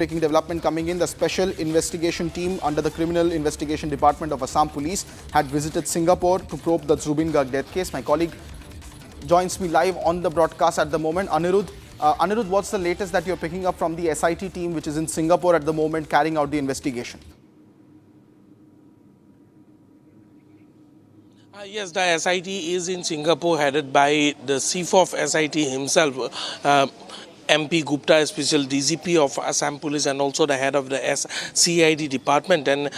Breaking development coming in, the Special Investigation Team under the Criminal Investigation Department of Assam Police had visited Singapore to probe the Zubin Garg death case. My colleague joins me live on the broadcast at the moment. Anirudh, what's the latest that you're picking up from the SIT team which is in Singapore at the moment carrying out the investigation? Yes, the SIT is in Singapore headed by the chief of SIT himself, MP Gupta, special DGP of Assam Police, and also the head of the CID department. And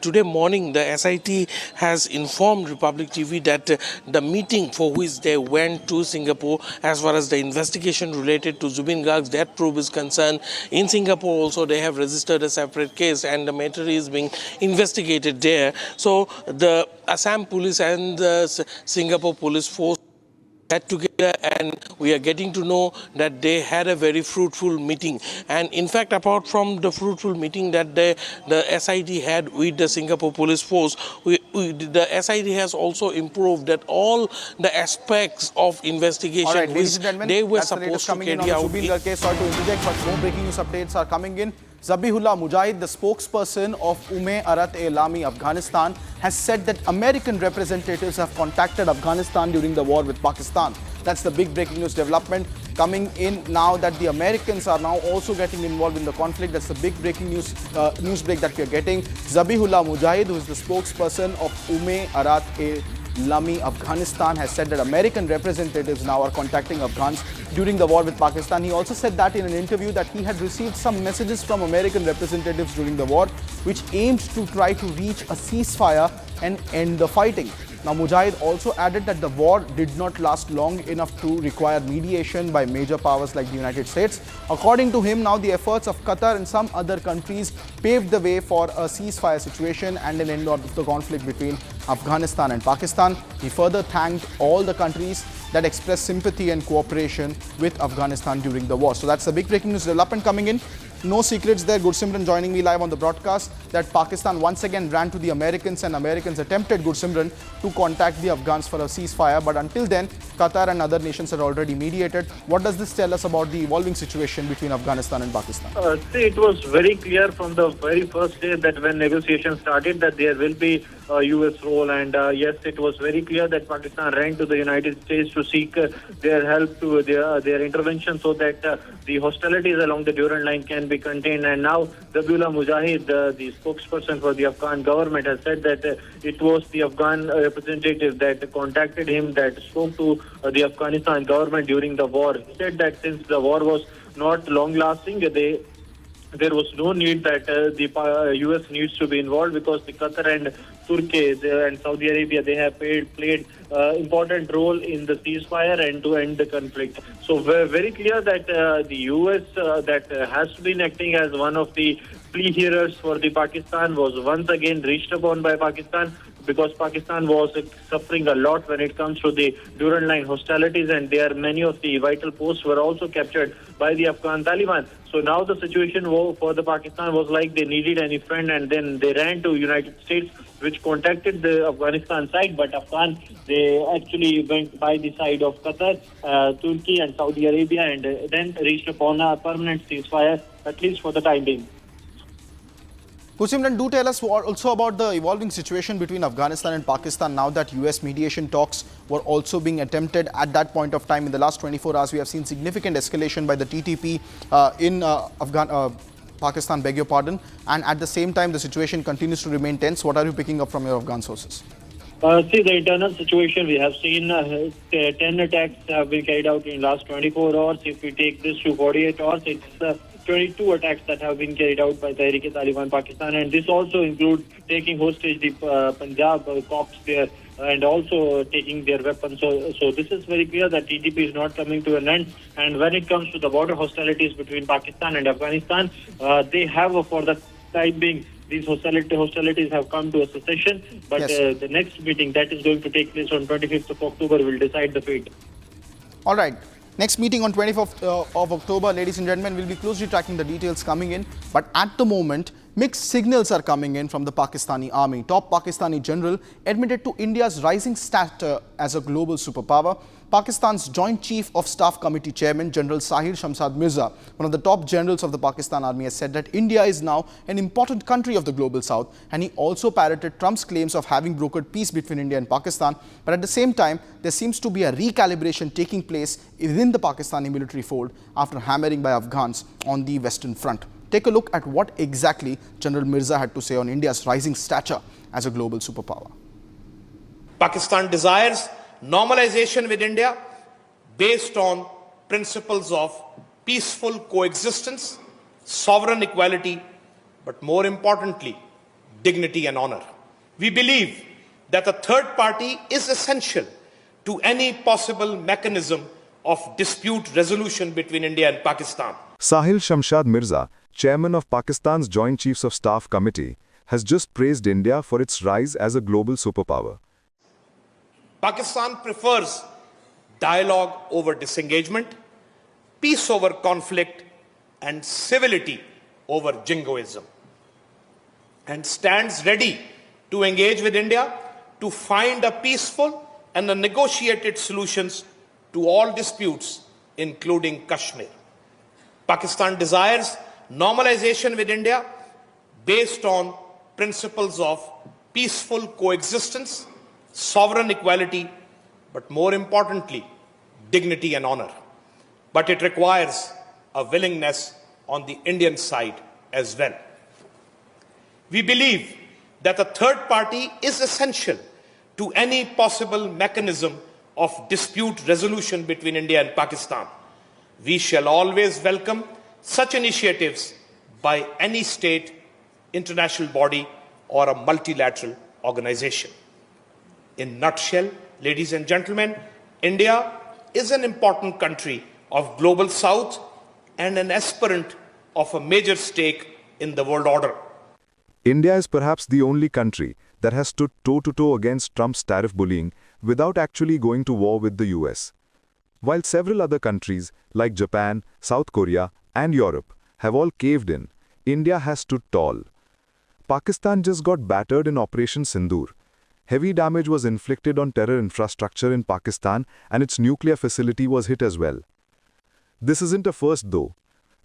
today morning, the SIT has informed Republic TV that the meeting for which they went to Singapore, as far as the investigation related to Zubin Garg's death probe is concerned, in Singapore also they have registered a separate case and the matter is being investigated there. So the Assam Police and the Singapore Police Force got together, and we are getting to know that they had a very fruitful meeting. And in fact, apart from the fruitful meeting that the SIT had with the Singapore Police Force, the SIT has also improved that all the aspects of investigation right, which they were supposed to carry out. Zubin Garg case. Sorry to interject, but more breaking news updates are coming in. Zabihullah Mujahid, the spokesperson of Ume-Arat-e-Lami, Afghanistan, has said that American representatives have contacted Afghanistan during the war with Pakistan. That's the big breaking news development coming in now, that the Americans are now also getting involved in the conflict. That's the big breaking news break that we are getting. Zabihullah Mujahid, who is the spokesperson of Ume-Arat-e-Lami, Afghanistan, has said that American representatives now are contacting Afghans during the war with Pakistan. He also said that in an interview that he had received some messages from American representatives during the war which aimed to try to reach a ceasefire and end the fighting. Now, Mujahid also added that the war did not last long enough to require mediation by major powers like the United States. According to him, now the efforts of Qatar and some other countries paved the way for a ceasefire situation and an end of the conflict between Afghanistan and Pakistan. He further thanked all the countries that expressed sympathy and cooperation with Afghanistan during the war. So that's the big breaking news development coming in. No secrets there. Gursimran joining me live on the broadcast that Pakistan once again ran to the Americans and Americans attempted, Gursimran, to contact the Afghans for a ceasefire. But until then, Qatar and other nations had already mediated. What does this tell us about the evolving situation between Afghanistan and Pakistan? See, it was very clear from the very first day that when negotiations started that there will be a U.S. role, and yes, it was very clear that Pakistan ran to the United States to seek their help, to their intervention, so that the hostilities along the Durand line can be contained. And now Zabihullah Mujahid, the spokesperson for the Afghan government, has said that it was the Afghan representative that contacted him, that spoke to the Afghanistan government during the war. He said that since the war was not long-lasting, there was no need that the U.S. needs to be involved, because the Qatar and Turkey and Saudi Arabia, they have played important role in the ceasefire and to end the conflict. So we're very clear that the U.S. that has been acting as one of the plea hearers for the Pakistan was once again reached upon by Pakistan, because Pakistan was suffering a lot when it comes to the Durand line hostilities, and there many of the vital posts were also captured by the Afghan Taliban. So now the situation for the Pakistan was like they needed any friend, and then they ran to United States, which contacted the Afghanistan side, but Afghan, they actually went by the side of Qatar, Turkey and Saudi Arabia, and then reached upon a permanent ceasefire, at least for the time being. Gursimran, do tell us also about the evolving situation between Afghanistan and Pakistan now that US mediation talks were also being attempted at that point of time. In the last 24 hours, we have seen significant escalation by the TTP in Pakistan, beg your pardon, and at the same time the situation continues to remain tense. What are you picking up from your Afghan sources? See, the internal situation, we have seen 10 attacks have been carried out in the last 24 hours. If we take this to 48 hours, it's 22 attacks that have been carried out by Tehrik-e-Taliban Pakistan, and this also includes taking hostage the Punjab cops there and also taking their weapons. So this is very clear that TTP is not coming to an end. And when it comes to the border hostilities between Pakistan and Afghanistan, they have, for the time being, these hostilities have come to a cessation. But yes, the next meeting that is going to take place on 25th of October will decide the fate. All right. Next meeting on 25th of October, ladies and gentlemen, we'll be closely tracking the details coming in. But at the moment, mixed signals are coming in from the Pakistani army. Top Pakistani general admitted to India's rising stature as a global superpower. Pakistan's Joint Chief of Staff Committee Chairman General Sahir Shamsad Mirza, one of the top generals of the Pakistan Army, has said that India is now an important country of the Global South, and he also parroted Trump's claims of having brokered peace between India and Pakistan. But at the same time, there seems to be a recalibration taking place within the Pakistani military fold after hammering by Afghans on the Western Front. Take a look at what exactly General Mirza had to say on India's rising stature as a global superpower. Pakistan desires normalization with India based on principles of peaceful coexistence, sovereign equality, but more importantly, dignity and honor. We believe that a third party is essential to any possible mechanism of dispute resolution between India and Pakistan. Sahil Shamsad Mirza, chairman of Pakistan's Joint Chiefs of Staff Committee, has just praised India for its rise as a global superpower. Pakistan prefers dialogue over disengagement, peace over conflict, and civility over jingoism, and stands ready to engage with India to find a peaceful and a negotiated solutions to all disputes, including Kashmir. Pakistan desires normalization with India based on principles of peaceful coexistence, sovereign equality, but more importantly, dignity and honor. But it requires a willingness on the Indian side as well. We believe that a third party is essential to any possible mechanism of dispute resolution between India and Pakistan. We shall always welcome such initiatives by any state, international body, or a multilateral organization. In a nutshell, ladies and gentlemen, India is an important country of Global South and an aspirant of a major stake in the world order. India is perhaps the only country that has stood toe-to-toe against Trump's tariff bullying without actually going to war with the US. While several other countries like Japan, South Korea, and Europe have all caved in, India has stood tall. Pakistan just got battered in Operation Sindoor. Heavy damage was inflicted on terror infrastructure in Pakistan, and its nuclear facility was hit as well. This isn't a first though.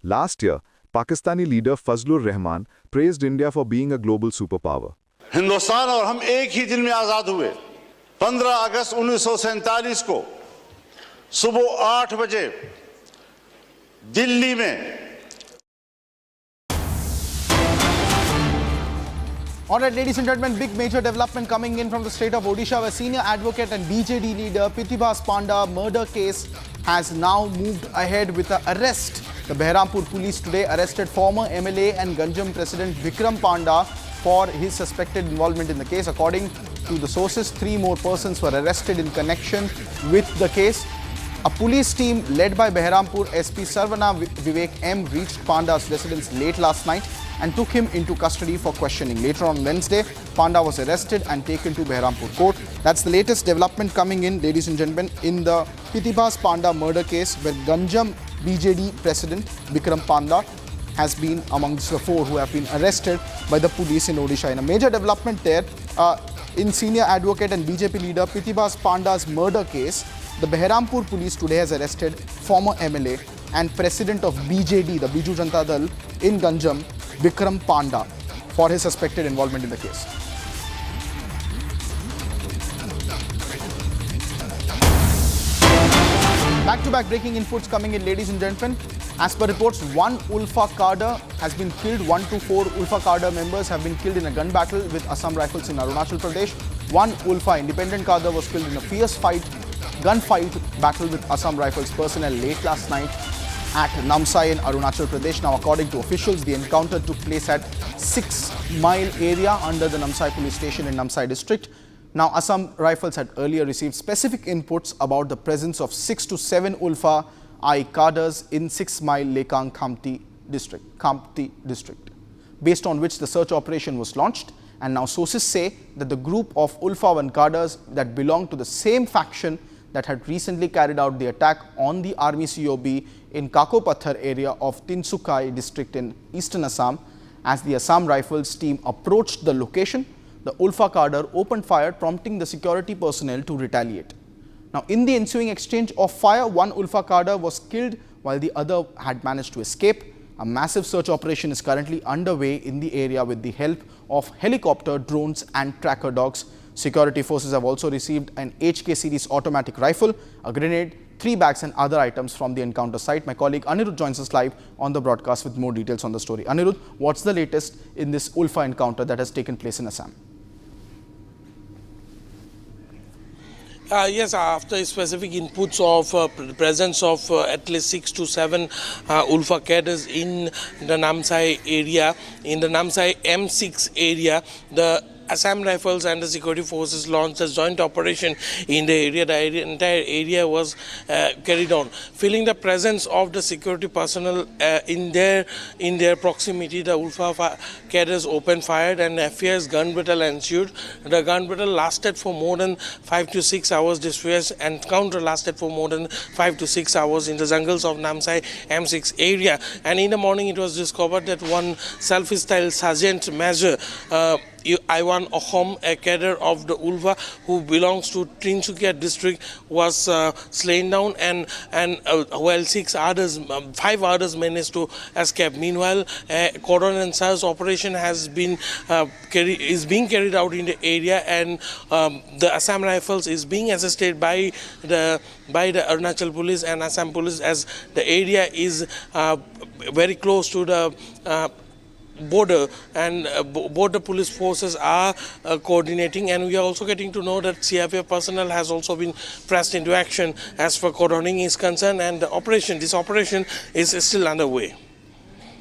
Last year, Pakistani leader Fazlur Rahman praised India for being a global superpower. Hindustan और हम एक ही दिन में आजाद हुए 15 अगस्त 1947 को सुबह 8 बजे दिल्ली में. Alright, ladies and gentlemen, big major development coming in from the state of Odisha, where senior advocate and BJD leader Pithibas Panda murder case has now moved ahead with the arrest. The Behrampur police today arrested former MLA and Ganjam president Vikram Panda for his suspected involvement in the case. According to the sources, 3 more persons were arrested in connection with the case. A police team led by Behrampur SP Sarvana Vivek M reached Panda's residence late last night and took him into custody for questioning. Later on Wednesday, Panda was arrested and taken to Behrampur court. That's the latest development coming in, ladies and gentlemen, in the Pithibas Panda murder case, where Ganjam BJD president Vikram Panda has been amongst the 4 who have been arrested by the police in Odisha. In a major development there, in senior advocate and BJP leader Pithibas Panda's murder case, the Behrampur police today has arrested former MLA and president of BJD, the Biju Janata Dal, in Ganjam, Vikram Panda, for his suspected involvement in the case. Back-to-back breaking inputs coming in, ladies and gentlemen. As per reports, 1 Ulfa cadre has been killed. 1 to 4 Ulfa cadre members have been killed in a gun battle with Assam Rifles in Arunachal Pradesh. 1 Ulfa independent cadre was killed in a fierce gunfight battle with Assam Rifles personnel late last night at Namsai in Arunachal Pradesh. Now, according to officials, the encounter took place at 6 Mile area under the Namsai police station in Namsai district. Now, Assam Rifles had earlier received specific inputs about the presence of 6 to 7 Ulfa I cadres in 6 Mile Lekang Khamti district, based on which the search operation was launched. And now sources say that the group of Ulfa 1 cadres that belong to the same faction that had recently carried out the attack on the army COB in Kakopathar area of Tinsukai district in eastern Assam. As the Assam Rifles team approached the location, the Ulfa cadre opened fire, prompting the security personnel to retaliate. Now, in the ensuing exchange of fire, one Ulfa cadre was killed while the other had managed to escape. A massive search operation is currently underway in the area with the help of helicopter, drones and tracker dogs. Security forces have also received an HK series automatic rifle, a grenade, 3 bags and other items from the encounter site. My colleague Anirudh joins us live on the broadcast with more details on the story. Anirudh, what's the latest in this Ulfa encounter that has taken place in Assam? Yes, after specific inputs of presence of at least 6 to 7 Ulfa cadres in the Namsai area, in the Namsai M6 area, the Assam Rifles and the security forces launched a joint operation in the area. The entire area was carried on. Feeling the presence of the security personnel in their proximity, the Ulfa cadres opened fire and a fierce gun battle ensued. The gun battle lasted for more than 5 to 6 hours. This fierce encounter lasted for more than 5 to 6 hours in the jungles of Namsai M6 area. And in the morning, it was discovered that one self-styled Sergeant Major Iwan Ahom, a cadre of the Ulfa who belongs to Tinsukia district, was slain down, and while 5 others managed to escape. Meanwhile, a cordon and search operation is being carried out in the area, and the Assam Rifles is being assisted by the Arunachal Police and Assam Police, as the area is very close to the border, and border police forces are coordinating, and we are also getting to know that CRPF personnel has also been pressed into action as far cordoning is concerned, and this operation is still underway.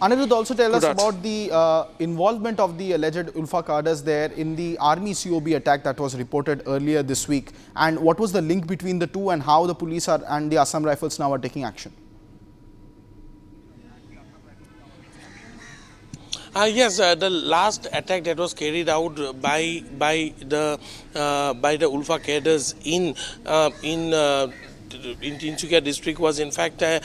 Anirudh, also tell us about the involvement of the alleged Ulfa cadres there in the army COB attack that was reported earlier this week, and what was the link between the two and how the police and the Assam Rifles now are taking action? Yes, the last attack that was carried out by the Ulfa cadres in Tinsukia district was in fact a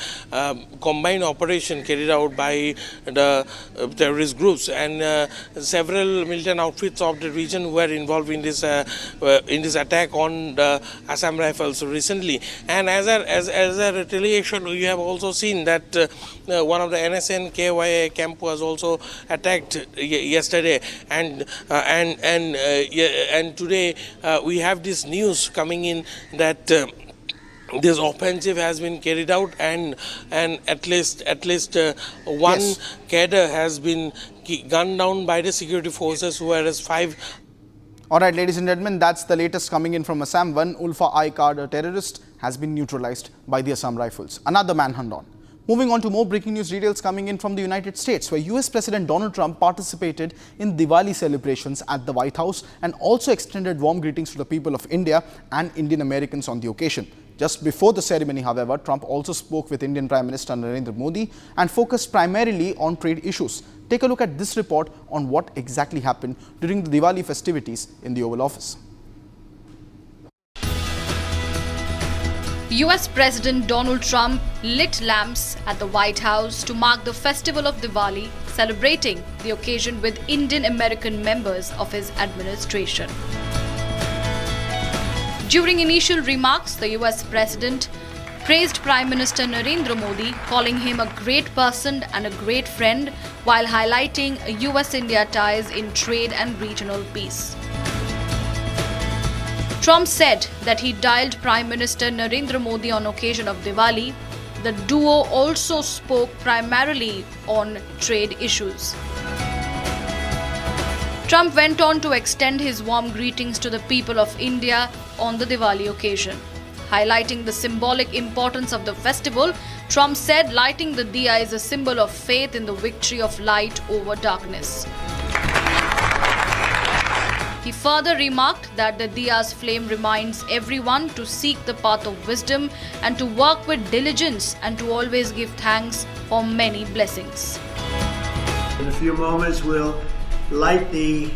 combined operation carried out by the terrorist groups, and several militant outfits of the region were involved in this attack on the Assam Rifles recently. And as a retaliation, we have also seen that one of the NSN KYA camp was also attacked yesterday, and today we have this news coming in that this offensive has been carried out, and at least one cadre has been gunned down by the security forces, whereas 5. All right, ladies and gentlemen, that's the latest coming in from Assam. One Ulfa I cadre terrorist has been neutralized by the Assam Rifles. Another manhunt on. Moving on to more breaking news details coming in from the United States, where US President Donald Trump participated in Diwali celebrations at the White House and also extended warm greetings to the people of India and Indian Americans on the occasion. Just before the ceremony, however, Trump also spoke with Indian Prime Minister Narendra Modi and focused primarily on trade issues. Take a look at this report on what exactly happened during the Diwali festivities in the Oval Office. US President Donald Trump lit lamps at the White House to mark the festival of Diwali, celebrating the occasion with Indian American members of his administration. During initial remarks, the US President praised Prime Minister Narendra Modi, calling him a great person and a great friend, while highlighting US-India ties in trade and regional peace. Trump said that he dialed Prime Minister Narendra Modi on occasion of Diwali. The duo also spoke primarily on trade issues. Trump went on to extend his warm greetings to the people of India on the Diwali occasion. Highlighting the symbolic importance of the festival, Trump said lighting the diya is a symbol of faith in the victory of light over darkness. He further remarked that the diya's flame reminds everyone to seek the path of wisdom and to work with diligence and to always give thanks for many blessings. In a few moments, we'll light the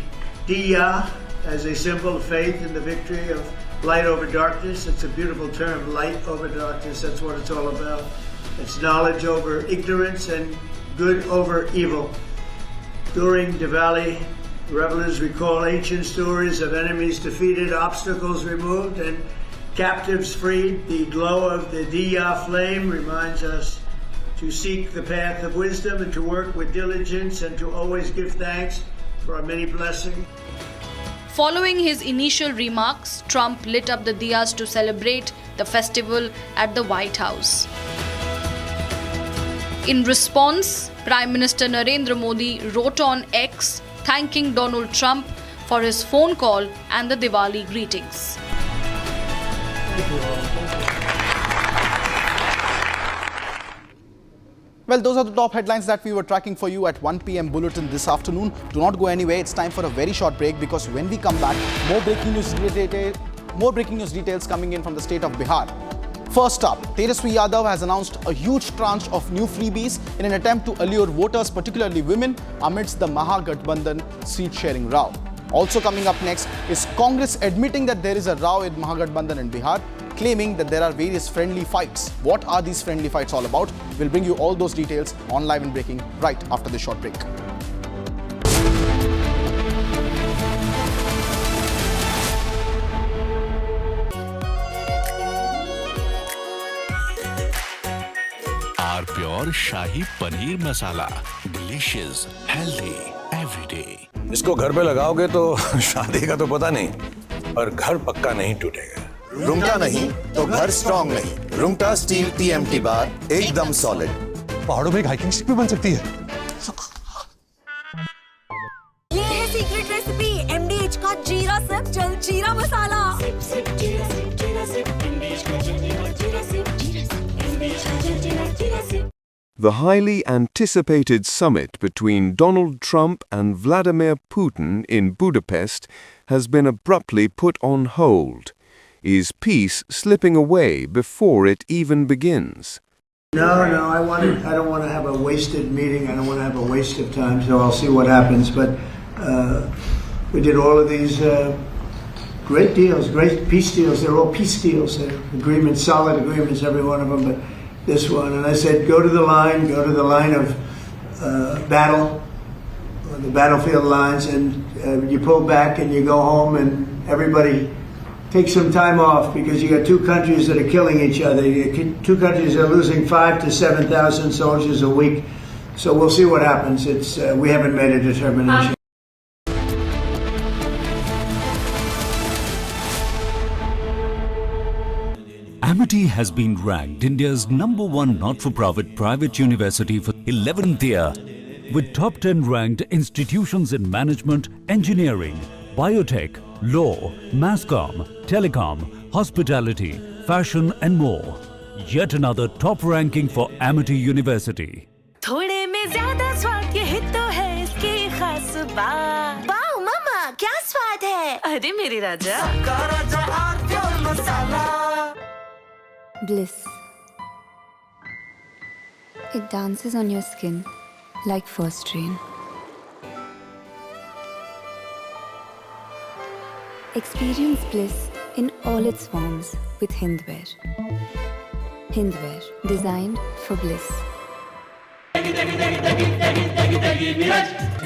diya as a symbol of faith in the victory of light over darkness. It's a beautiful term, light over darkness. That's what it's all about. It's knowledge over ignorance and good over evil. During Diwali, revelers recall ancient stories of enemies defeated, obstacles removed, and captives freed. The glow of the Diya flame reminds us to seek the path of wisdom and to work with diligence and to always give thanks for our many blessings. Following his initial remarks, Trump lit up the diyas to celebrate the festival at the White House. In response, Prime Minister Narendra Modi wrote on X thanking Donald Trump for his phone call and the Diwali greetings. Well, those are the top headlines that we were tracking for you at 1 p.m. Bulletin this afternoon. Do not go anywhere. It's time for a very short break because when we come back, more breaking news details coming in from the state of Bihar. First up, Tejaswi Yadav has announced a huge tranche of new freebies in an attempt to allure voters, particularly women, amidst the Mahagathbandhan seat-sharing row. Also coming up next is Congress admitting that there is a row in Mahagathbandhan in Bihar, claiming that there are various friendly fights. What are these friendly fights all about? We'll bring you all those details on Live and Breaking right after this short break. Our pure Shahi Paneer Masala. Delicious, healthy, every day. इसको घर पे लगाओगे तो शादी का तो पता नहीं, पर घर पक्का नहीं टूटेगा। रुंगटा नहीं तो घर स्ट्रॉन्ग नहीं। रुंगटा स्टील TMT बार एकदम सॉलिड। पहाड़ों में एक हाइकिंग स्टिक भी बन सकती है। ये है सीक्रेट रेसिपी MDH का जीरा सिप जल जीरा मसाला। The highly anticipated summit between Donald Trump and Vladimir Putin in Budapest has been abruptly put on hold. Is peace slipping away before it even begins? No, I don't want to have a wasted meeting. I don't want to have a waste of time, so I'll see what happens. But we did all of these great deals, great peace deals. They're all peace deals. They're agreements, solid agreements, every one of them. But this one, and I said, go to the line of battle, or the battlefield lines, and you pull back and you go home, and everybody take some time off because you got two countries that are killing each other. Two countries are losing 5,000 to 7,000 soldiers a week. So we'll see what happens. We haven't made a determination. Amity has been ranked India's #1 not-for-profit private university for 11th year, with top 10 ranked institutions in management, engineering, biotech, law, masscom, telecom, hospitality, fashion and more. Yet another top ranking for Amity University. थोड़े में ज़्यादा स्वाद ये तो है इसकी खास बात। वाओ मामा क्या स्वाद है? अरे मेरे राजा। सबका राजा और pure masala. Bliss. It dances on your skin like first rain. Experience bliss in all its forms with Hindwear. Hindwear, designed for bliss.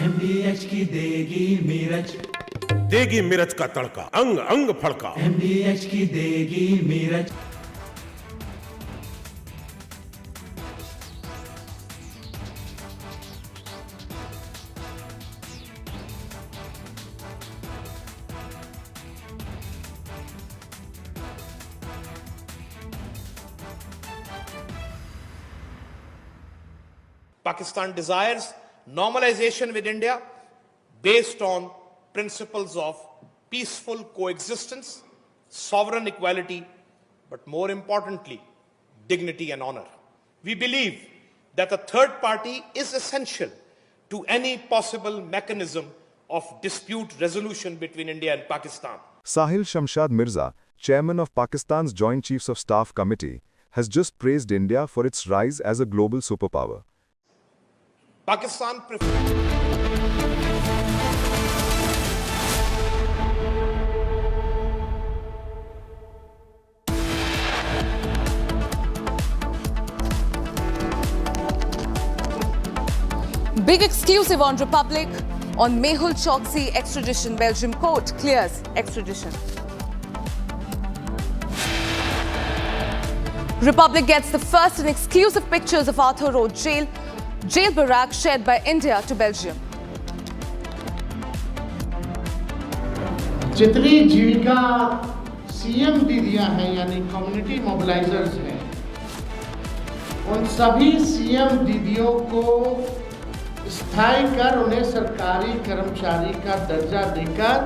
MDH की देगी मिर्च, देगी मिर्च का तड़का, अंग अंग फड़का। MDH की देगी मिर्च। Pakistan desires normalization with India based on principles of peaceful coexistence, sovereign equality, but more importantly, dignity and honor. We believe that a third party is essential to any possible mechanism of dispute resolution between India and Pakistan. Sahil Shamshad Mirza, chairman of Pakistan's Joint Chiefs of Staff Committee, has just praised India for its rise as a global superpower. Pakistan Big exclusive on Republic on Mehul Choksi extradition. Belgium court clears extradition. Republic gets the first and exclusive pictures of Arthur Road jail barrack shared by India to Belgium. जितनी जीविका CM दीदियां हैं यानी community मोबिलाइजर्स हैं, उन सभी CM दीदियों को स्थायी कर उन्हें सरकारी कर्मचारी का दर्जा देकर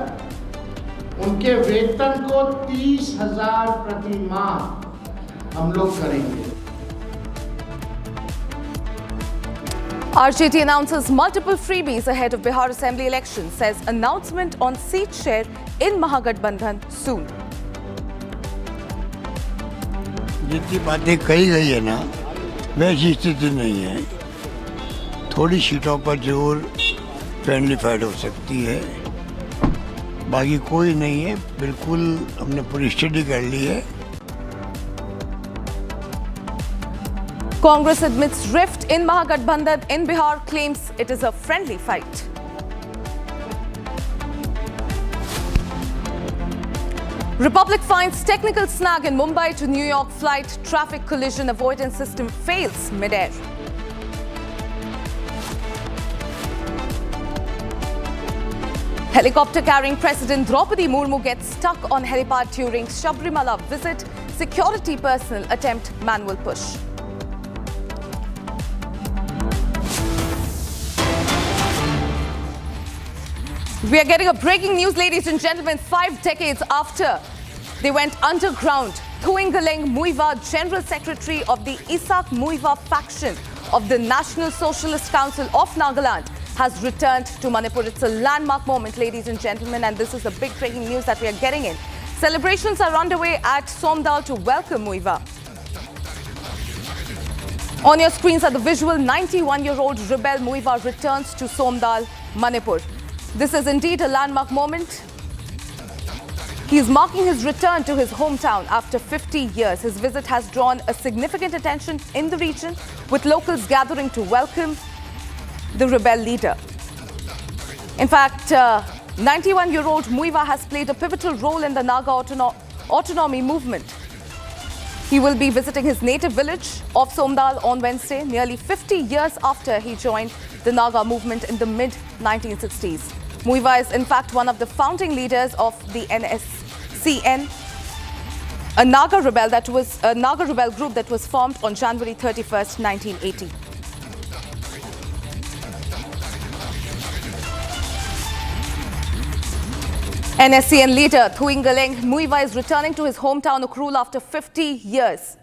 उनके वेतन को 30,000 प्रति माह हम लोग करेंगे। RJT announces multiple freebies ahead of Bihar Assembly elections, says announcement on seat share in Mahagathbandhan soon. जितनी बातें कही गई है ना, वैसी स्थिति नहीं है। थोड़ी सीटों पर जरूर फ्रेंडली फाइट हो सकती है, बाकी कोई नहीं है। बिल्कुल हमने पूरी स्टडी कर ली है। Congress admits rift in Mahagathbandhan in Bihar, claims it is a friendly fight. Republic finds technical snag in Mumbai to New York flight. Traffic collision avoidance system fails mid-air. Helicopter carrying President Draupadi Murmu gets stuck on helipad during Sabrimala visit. Security personnel attempt manual push. We are getting a breaking news, ladies and gentlemen. 5 decades after they went underground, Thuingaleng Muiwa, General Secretary of the Isak Muiwa faction of the National Socialist Council of Nagaland, has returned to Manipur. It's a landmark moment, ladies and gentlemen, and this is the big breaking news that we are getting in. Celebrations are underway at Somdal to welcome Muiwa. On your screens are the visual. 91-year-old rebel Muiwa returns to Somdal, Manipur. This is indeed a landmark moment. He is marking his return to his hometown after 50 years. His visit has drawn a significant attention in the region, with locals gathering to welcome the rebel leader. In fact, 91-year-old Muiwa has played a pivotal role in the Naga autonomy movement. He will be visiting his native village of Somdal on Wednesday, nearly 50 years after he joined the Naga movement in the mid-1960s. Muiwa is in fact one of the founding leaders of the NSCN, a Naga rebel group that was formed on January 31st, 1980. NSCN leader Thuingaleng Muiwa is returning to his hometown Ukhrul after 50 years.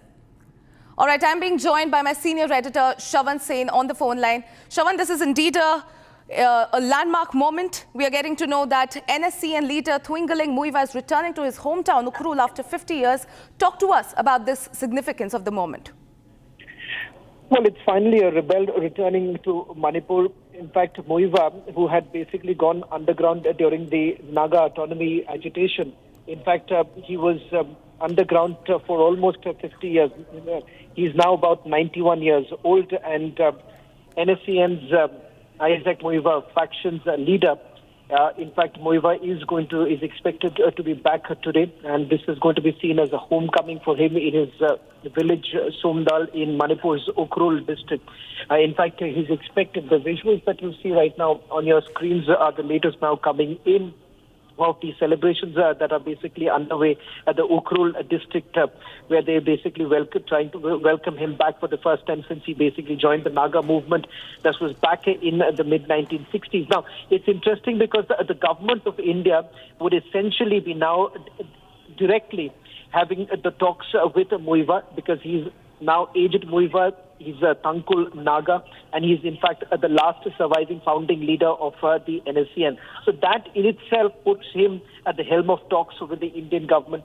All right, I'm being joined by my senior editor Shavan Sen on the phone line. Shavan, this is indeed a landmark moment. We are getting to know that NSCN leader Thuingaleng Muiwa is returning to his hometown Ukhrul after 50 years. Talk to us about this significance of the moment. Well, it's finally a rebel returning to Manipur. In fact, Muiwa, who had basically gone underground during the Naga autonomy agitation, in fact, he was underground for almost 50 years. He's now about 91 years old, and NSCN's Isaac Muiwa faction's leader. In fact, Muiwa is expected to be back today, and this is going to be seen as a homecoming for him in his village Somdal in Manipur's Ukhrul district. In fact, he's expected. The visuals that you see right now on your screens are the latest now coming in of the celebrations that are basically underway at the Ukhrul district, where they basically trying to welcome him back for the first time since he basically joined the Naga movement. That was back in the mid-1960s. Now, it's interesting because the government of India would essentially be now directly having the talks with Muiwa, because he's now aged Muiwa. He's a Thankul Naga, and he's in fact the last surviving founding leader of the NSCN. So that in itself puts him at the helm of talks with the Indian government.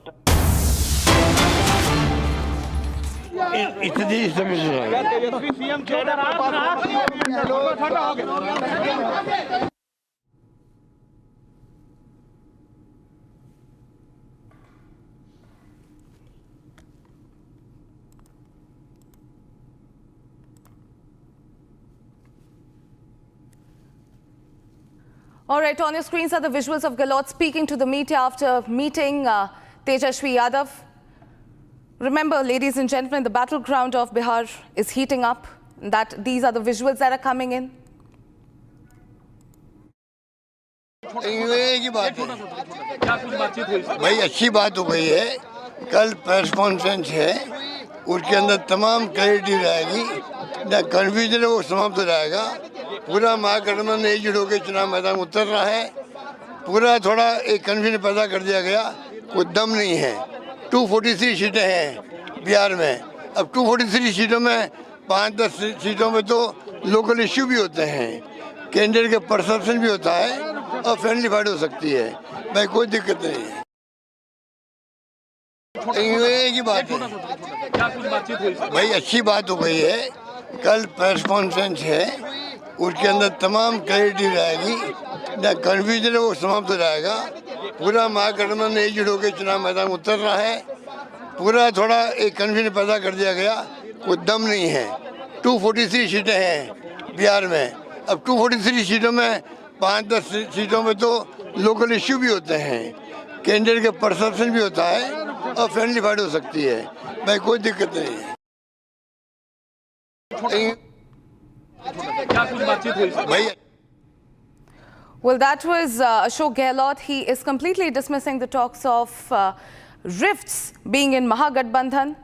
All right, on your screens are the visuals of Gehlot speaking to the media after meeting Tejashwi Yadav. Remember, ladies and gentlemen, the battleground of Bihar is heating up. These are the visuals that are coming in. एक ही बात है भाई, अच्छी बात हो गई है। कल प्रेस कॉन्फ्रेंस है, उसके अंदर तमाम क्लैरिटी रहेगी, ना कन्फ्यूजन है वो समाप्त हो जाएगा। पूरा महागठबंधन एकजुट होकर चुनाव मैदान में उतर रहा है। पूरा थोड़ा एक कन्फ्यूजन पैदा कर दिया गया, कोई दम नहीं है। 243 सीटें हैं बिहार में। अब 243 सीटों में 5-10 सीटों में तो लोकल इश्यू भी होते हैं, कैंडिडेट के परसेप्शन भी होता है और फ्रेंडली फाइट हो सकती है। भाई कोई दिक्कत नहीं है। एक ही बात है भाई, अच्छी बात हो गई है। कल प्रेस कॉन्फ्रेंस है, उसके अंदर तमाम क्लैरिटी रहेगी, ना कन्फ्यूजन है वो समाप्त हो जाएगा। पूरा महागठबंधन एकजुट होकर चुनाव मैदान में उतर रहा है। पूरा थोड़ा एक कन्फ्यूजन पैदा कर दिया गया, कोई दम नहीं है। 243 सीटें हैं बिहार में। अब 243 सीटों में 5-10 सीटों में तो लोकल इश्यू भी होते हैं, कैंडिडेट के परसेप्शन भी होता है और फ्रेंडली फाइट हो सकती है। भाई कोई दिक्कत नहीं है। भाई Well, that was Ashok Gehlot. He is completely dismissing the talks of rifts being in Mahagathbandhan.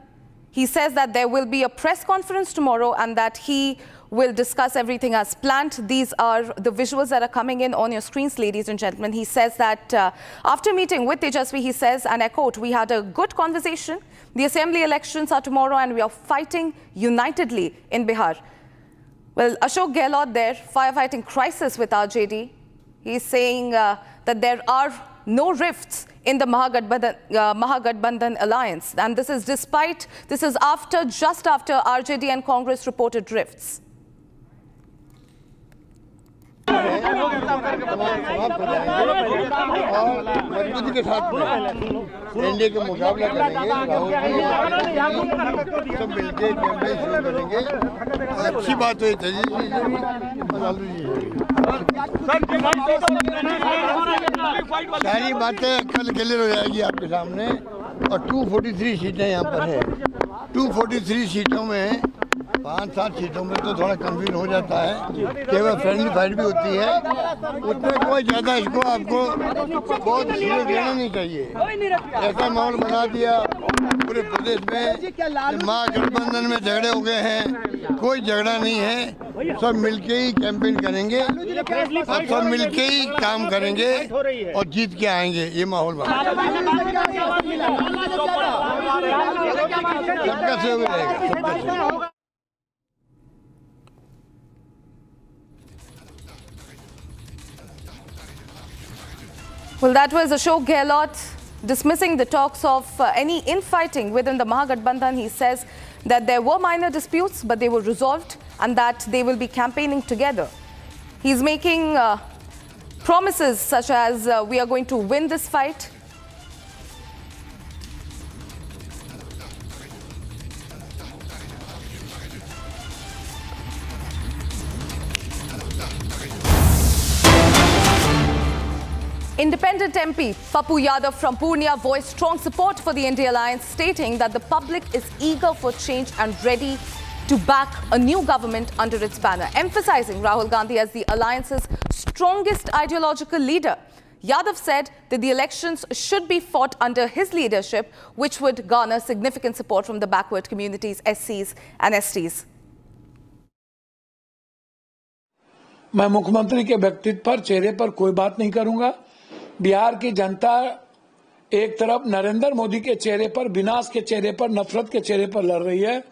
He says that there will be a press conference tomorrow and that he will discuss everything as planned. These are the visuals that are coming in on your screens, ladies and gentlemen. He says that after meeting with Tejasvi, he says, and I quote, "We had a good conversation. The assembly elections are tomorrow and we are fighting unitedly in Bihar." Well, Ashok Gehlot there, firefighting crisis with RJD. He's saying that there are no rifts in the Mahagathbandhan alliance. And this is just after RJD and Congress reported rifts. मजबूती के साथ NDA के मुकाबला करेंगे, सब मिलकर campaign शुरू करेंगे। अच्छी बात हुई थी सारी बातें कल क्लियर हो जाएगी आपके सामने। और 243 सीटें यहाँ पर है। 243 सीटों में 5-7 सीटों में तो थोड़ा कंफ्यूजन हो जाता है, केवल फ्रेंडली फाइट भी होती है। उसमें कोई ज़्यादा इसको आपको बहुत सीरियस लेना नहीं चाहिए। ऐसा माहौल बना दिया पूरे प्रदेश में, महागठबंधन में झगड़े हो गए हैं, कोई झगड़ा नहीं है। सब मिलके ही कैंपेन करेंगे और सब मिलके ही काम करेंगे और जीत के आएंगे। ये माहौल बना सबका सहयोग रहेगा, सबका सहयोग। Well, that was Ashok Gehlot dismissing the talks of any infighting within the Mahagathbandhan. He says that there were minor disputes, but they were resolved and that they will be campaigning together. He's making promises such as we are going to win this fight. Independent MP Pappu Yadav from Purnia voiced strong support for the India Alliance, stating that the public is eager for change and ready to back a new government under its banner, emphasizing Rahul Gandhi as the alliance's strongest ideological leader. Yadav said that the elections should be fought under his leadership, which would garner significant support from the backward communities, SCs and STs. मैं मुख्यमंत्री के व्यक्तित्व पर, चेहरे पर कोई बात नहीं करूंगा। बिहार की जनता एक तरफ नरेंद्र मोदी के चेहरे पर, विनाश के चेहरे पर, नफरत के चेहरे पर लड़ रही है।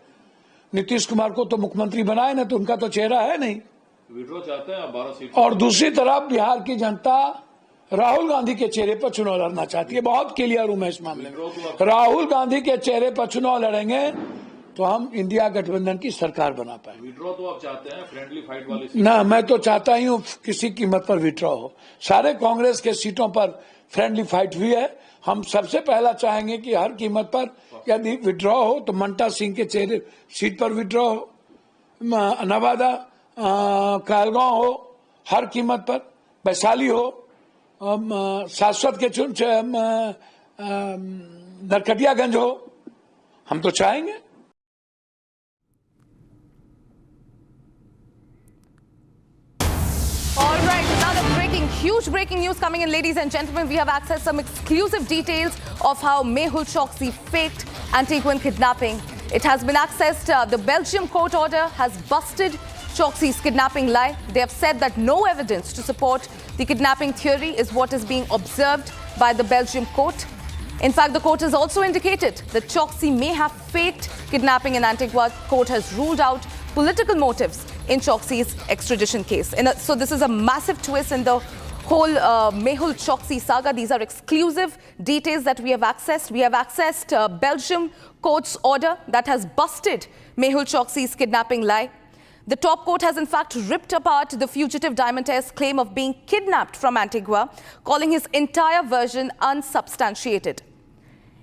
नीतीश कुमार को तो मुख्यमंत्री बनाए ना, तो उनका तो चेहरा है नहीं, विड्रॉ चाहते हैं 12 सीट। और दूसरी तरफ बिहार की जनता राहुल गांधी के चेहरे पर चुनाव लड़ना चाहती है। बहुत क्लियर हूं मैं इस मामले में। राहुल गांधी के चेहरे पर चुनाव लड़ेंगे तो हम इंडिया गठबंधन की सरकार बना पाए। विड्रॉ तो आप चाहते हैं, फ्रेंडली फाइट वाली ना, मैं तो चाहता ही हूँ किसी कीमत पर विड्रॉ हो। सारे कांग्रेस के सीटों पर फ्रेंडली फाइट हुई है। हम सबसे पहला चाहेंगे कि हर कीमत पर यदि विड्रॉ हो तो मंटा सिंह के चेहरे सीट पर विड्रॉ हो, नवादा कालगांव हो हर कीमत पर, वैशाली हो, शाश्वत के नरकटियागंज हो, हम तो चाहेंगे। All right, another huge breaking news coming in, ladies and gentlemen. We have accessed some exclusive details of how Mehul Choksi faked Antiguan kidnapping. It has been accessed. The Belgium court order has busted Choksi's kidnapping lie. They have said that no evidence to support the kidnapping theory is what is being observed by the Belgium court. In fact, the court has also indicated that Choksi may have faked kidnapping in Antigua. Court has ruled out political motives in Choksi's extradition case. So this is a massive twist in the whole Mehul Choksi saga. These are exclusive details that we have accessed. We have accessed Belgium court's order that has busted Mehul Choksi's kidnapping lie. The top court has in fact ripped apart the fugitive diamond heir's claim of being kidnapped from Antigua, calling his entire version unsubstantiated.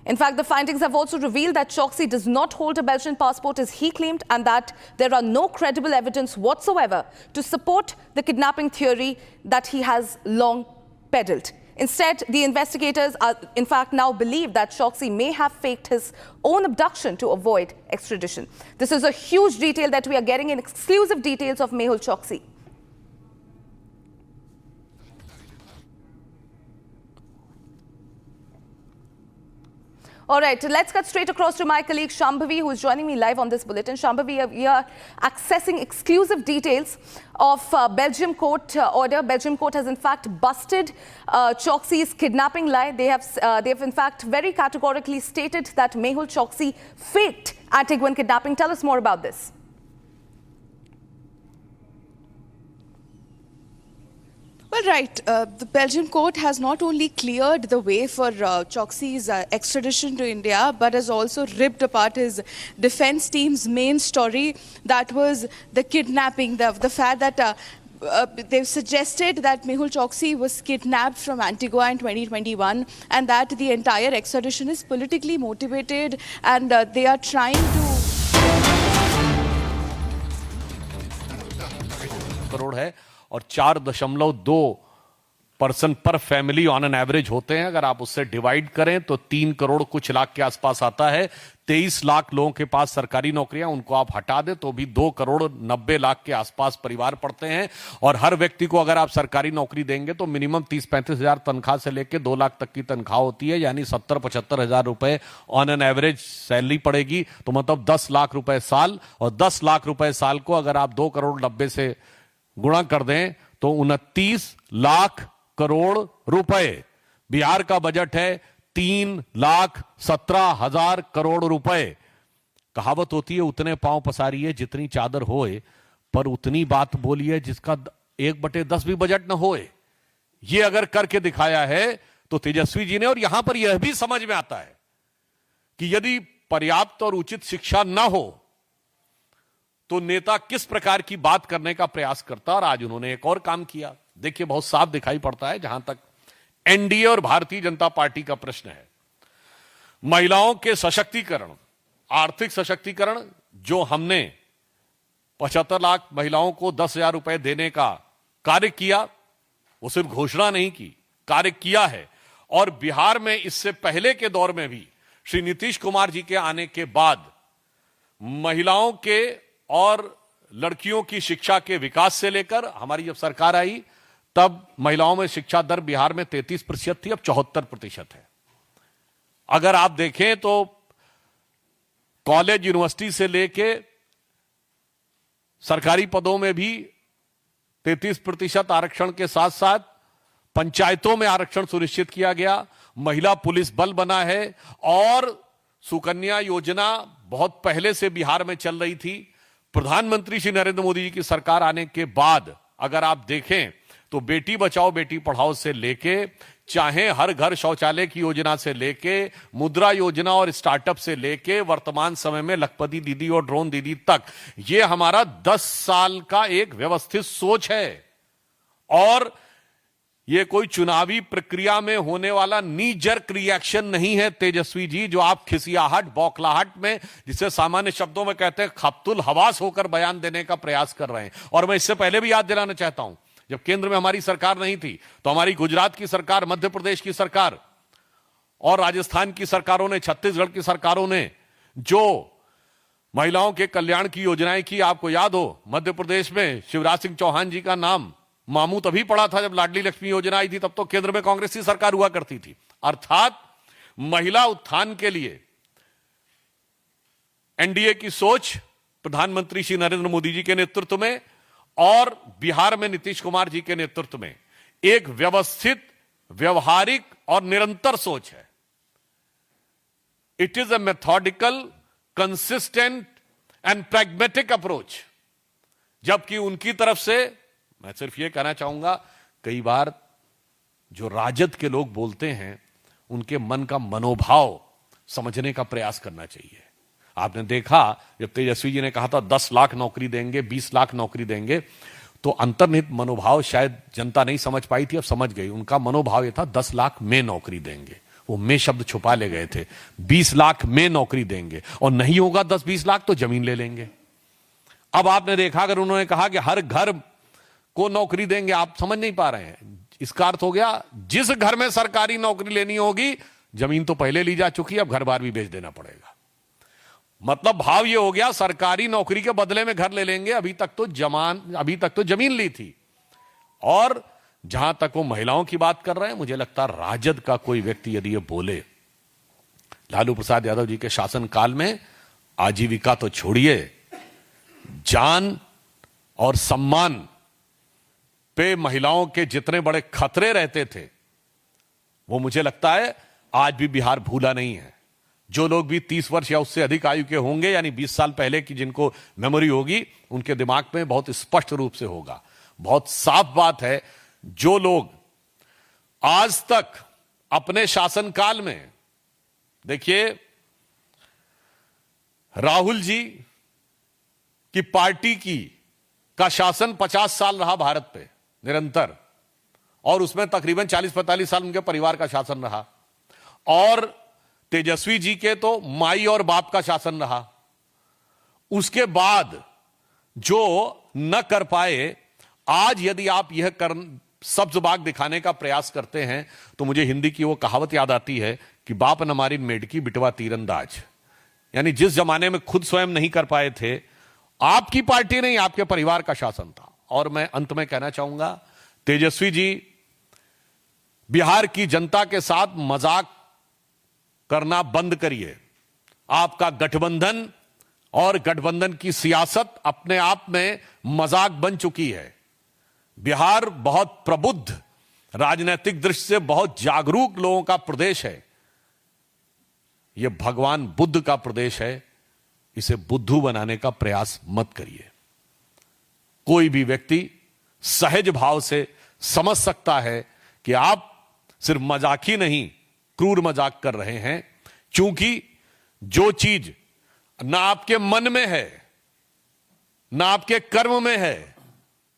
In fact, the findings have also revealed that Choksi does not hold a Belgian passport as he claimed, and that there are no credible evidence whatsoever to support the kidnapping theory that he has long peddled. Instead, the investigators are in fact now believe that Choksi may have faked his own abduction to avoid extradition. This is a huge detail that we are getting in exclusive details of Mehul Choksi. All right, let's cut straight across to my colleague Shambhavi, who is joining me live on this bulletin. Shambhavi, we are accessing exclusive details of Belgium court order. Belgium court has in fact busted Choksi's kidnapping lie. They have in fact very categorically stated that Mehul Choksi faked Antiguan kidnapping. Tell us more about this. Well, right. The Belgian court has not only cleared the way for Choksi's extradition to India, but has also ripped apart his defense team's main story, that was the kidnapping, the fact that they've suggested that Mehul Choksi was kidnapped from Antigua in 2021 and that the entire extradition is politically motivated, and they are trying to... crore है और 4.2 पर family on an average होते हैं। अगर आप उससे divide करें तो 3 करोड़ कुछ लाख के आसपास आता है। 23 लाख लोगों के पास सरकारी नौकरियां, उनको आप हटा दें तो भी 2 करोड़ 90 लाख के आसपास परिवार पड़ते हैं। और हर व्यक्ति को अगर आप सरकारी नौकरी देंगे तो मिनिमम 30-35 हजार तनख्वाह से लेकर 2 लाख तक की तनख्वाह होती है, यानी 70-75 हजार रुपए ऑन एन एवरेज सैलरी पड़ेगी। तो मतलब 10 लाख रुपए साल, और 10 लाख रुपए साल को अगर आप 2 करोड़ 90 से गुणा कर दें तो 29 लाख करोड़ रुपए। बिहार का बजट है 3,17,000 करोड़ रुपए। कहावत होती है उतने पांव पसारिए जितनी चादर होए, पर उतनी बात बोलिए जिसका 1/10 भी बजट न होए। ये अगर करके दिखाया है तो तेजस्वी जी ने, और यहां पर यह भी समझ में आता है कि यदि पर्याप्त और उचित शिक्षा न हो तो नेता किस प्रकार की बात करने का प्रयास करता। और आज उन्होंने एक और काम किया। देखिए, बहुत साफ दिखाई पड़ता है जहां तक एनडीए और भारतीय जनता पार्टी का प्रश्न है, महिलाओं के सशक्तिकरण, आर्थिक सशक्तिकरण, जो हमने 75 लाख महिलाओं को 10,000 रुपए देने का कार्य किया, वो सिर्फ घोषणा नहीं की, कार्य किया है। और बिहार में इससे पहले के दौर में भी श्री नीतीश कुमार जी के आने के बाद महिलाओं के और लड़कियों की शिक्षा के विकास से लेकर हमारी जब सरकार आई तब महिलाओं में शिक्षा दर बिहार में 33% थी, अब 74% है। अगर आप देखें तो कॉलेज यूनिवर्सिटी से लेके सरकारी पदों में भी 33% आरक्षण के साथ साथ पंचायतों में आरक्षण सुनिश्चित किया गया। महिला पुलिस बल बना है और सुकन्या योजना बहुत पहले से बिहार में चल रही थी। प्रधानमंत्री श्री नरेंद्र मोदी जी की सरकार आने के बाद अगर आप देखें तो बेटी बचाओ बेटी पढ़ाओ से लेके, चाहे हर घर शौचालय की योजना से लेके, मुद्रा योजना और स्टार्टअप से लेके वर्तमान समय में लखपति दीदी और ड्रोन दीदी तक, ये हमारा 10 साल का एक व्यवस्थित सोच है। और ये कोई चुनावी प्रक्रिया में होने वाला नी जर्क रिएक्शन नहीं है तेजस्वी जी, जो आप खिसियाहट, बौखलाहट में, जिसे सामान्य शब्दों में कहते हैं खप्तुल हवास होकर बयान देने का प्रयास कर रहे हैं। और मैं इससे पहले भी याद दिलाना चाहता हूं, जब केंद्र में हमारी सरकार नहीं थी तो हमारी गुजरात की सरकार, मध्य प्रदेश की सरकार और राजस्थान की सरकारों ने, छत्तीसगढ़ की सरकारों ने जो महिलाओं के कल्याण की योजनाएं की, आपको याद हो मध्य प्रदेश में शिवराज सिंह चौहान जी का नाम मामू तभी पड़ा था जब लाडली लक्ष्मी योजना आई थी, तब तो केंद्र में कांग्रेस की सरकार हुआ करती थी। अर्थात महिला उत्थान के लिए एनडीए की सोच प्रधानमंत्री श्री नरेंद्र मोदी जी के नेतृत्व में और बिहार में नीतीश कुमार जी के नेतृत्व में एक व्यवस्थित, व्यवहारिक और निरंतर सोच है। It is a methodical, consistent and pragmatic approach. जबकि उनकी तरफ से मैं सिर्फ यह कहना चाहूंगा, कई बार जो राजद के लोग बोलते हैं उनके मन का मनोभाव समझने का प्रयास करना चाहिए। आपने देखा जब तेजस्वी जी ने कहा था 10 लाख नौकरी देंगे, 20 लाख नौकरी देंगे, तो अंतर्निहित मनोभाव शायद जनता नहीं समझ पाई थी, अब समझ गई। उनका मनोभाव यह था 10 लाख में नौकरी देंगे, वो में शब्द छुपा ले गए थे। 20 लाख में नौकरी देंगे और नहीं होगा 10-20 लाख तो जमीन ले लेंगे। अब आपने देखा अगर उन्होंने कहा कि हर घर को नौकरी देंगे, आप समझ नहीं पा रहे हैं। इसका अर्थ हो गया जिस घर में सरकारी नौकरी लेनी होगी, जमीन तो पहले ली जा चुकी है, अब घर बार भी बेच देना पड़ेगा। मतलब भाव ये हो गया सरकारी नौकरी के बदले में घर ले लेंगे, अभी तक तो जमीन ली थी। और जहां तक वो महिलाओं की बात कर रहे हैं, मुझे लगता है राजद का कोई व्यक्ति यदि ये बोले, लालू प्रसाद यादव जी के शासनकाल में आजीविका तो छोड़िए, जान और सम्मान पे महिलाओं के जितने बड़े खतरे रहते थे, वो मुझे लगता है आज भी बिहार भूला नहीं है। जो लोग भी 30 वर्ष या उससे अधिक आयु के होंगे, यानी 20 साल पहले की जिनको मेमोरी होगी, उनके दिमाग में बहुत स्पष्ट रूप से होगा। बहुत साफ बात है, जो लोग आज तक अपने शासनकाल में, देखिए राहुल जी की पार्टी का शासन 50 साल रहा भारत पे निरंतर, और उसमें तकरीबन 40-45 साल उनके परिवार का शासन रहा, और तेजस्वी जी के तो माई और बाप का शासन रहा। उसके बाद जो न कर पाए, आज यदि आप यह सब्ज बाग दिखाने का प्रयास करते हैं, तो मुझे हिंदी की वो कहावत याद आती है कि बाप न मारी मेढकी बिटवा तीरंदाज। यानी जिस जमाने में खुद स्वयं नहीं कर पाए थे, आपकी पार्टी नहीं, आपके परिवार का शासन था। और मैं अंत में कहना चाहूंगा, तेजस्वी जी बिहार की जनता के साथ मजाक करना बंद करिए। आपका गठबंधन और गठबंधन की सियासत अपने आप में मजाक बन चुकी है। बिहार बहुत प्रबुद्ध, राजनीतिक दृष्टि से बहुत जागरूक लोगों का प्रदेश है। यह भगवान बुद्ध का प्रदेश है, इसे बुद्धू बनाने का प्रयास मत करिए। कोई भी व्यक्ति सहज भाव से समझ सकता है कि आप सिर्फ मजाक ही नहीं, क्रूर मजाक कर रहे हैं, क्योंकि जो चीज ना आपके मन में है ना आपके कर्म में है,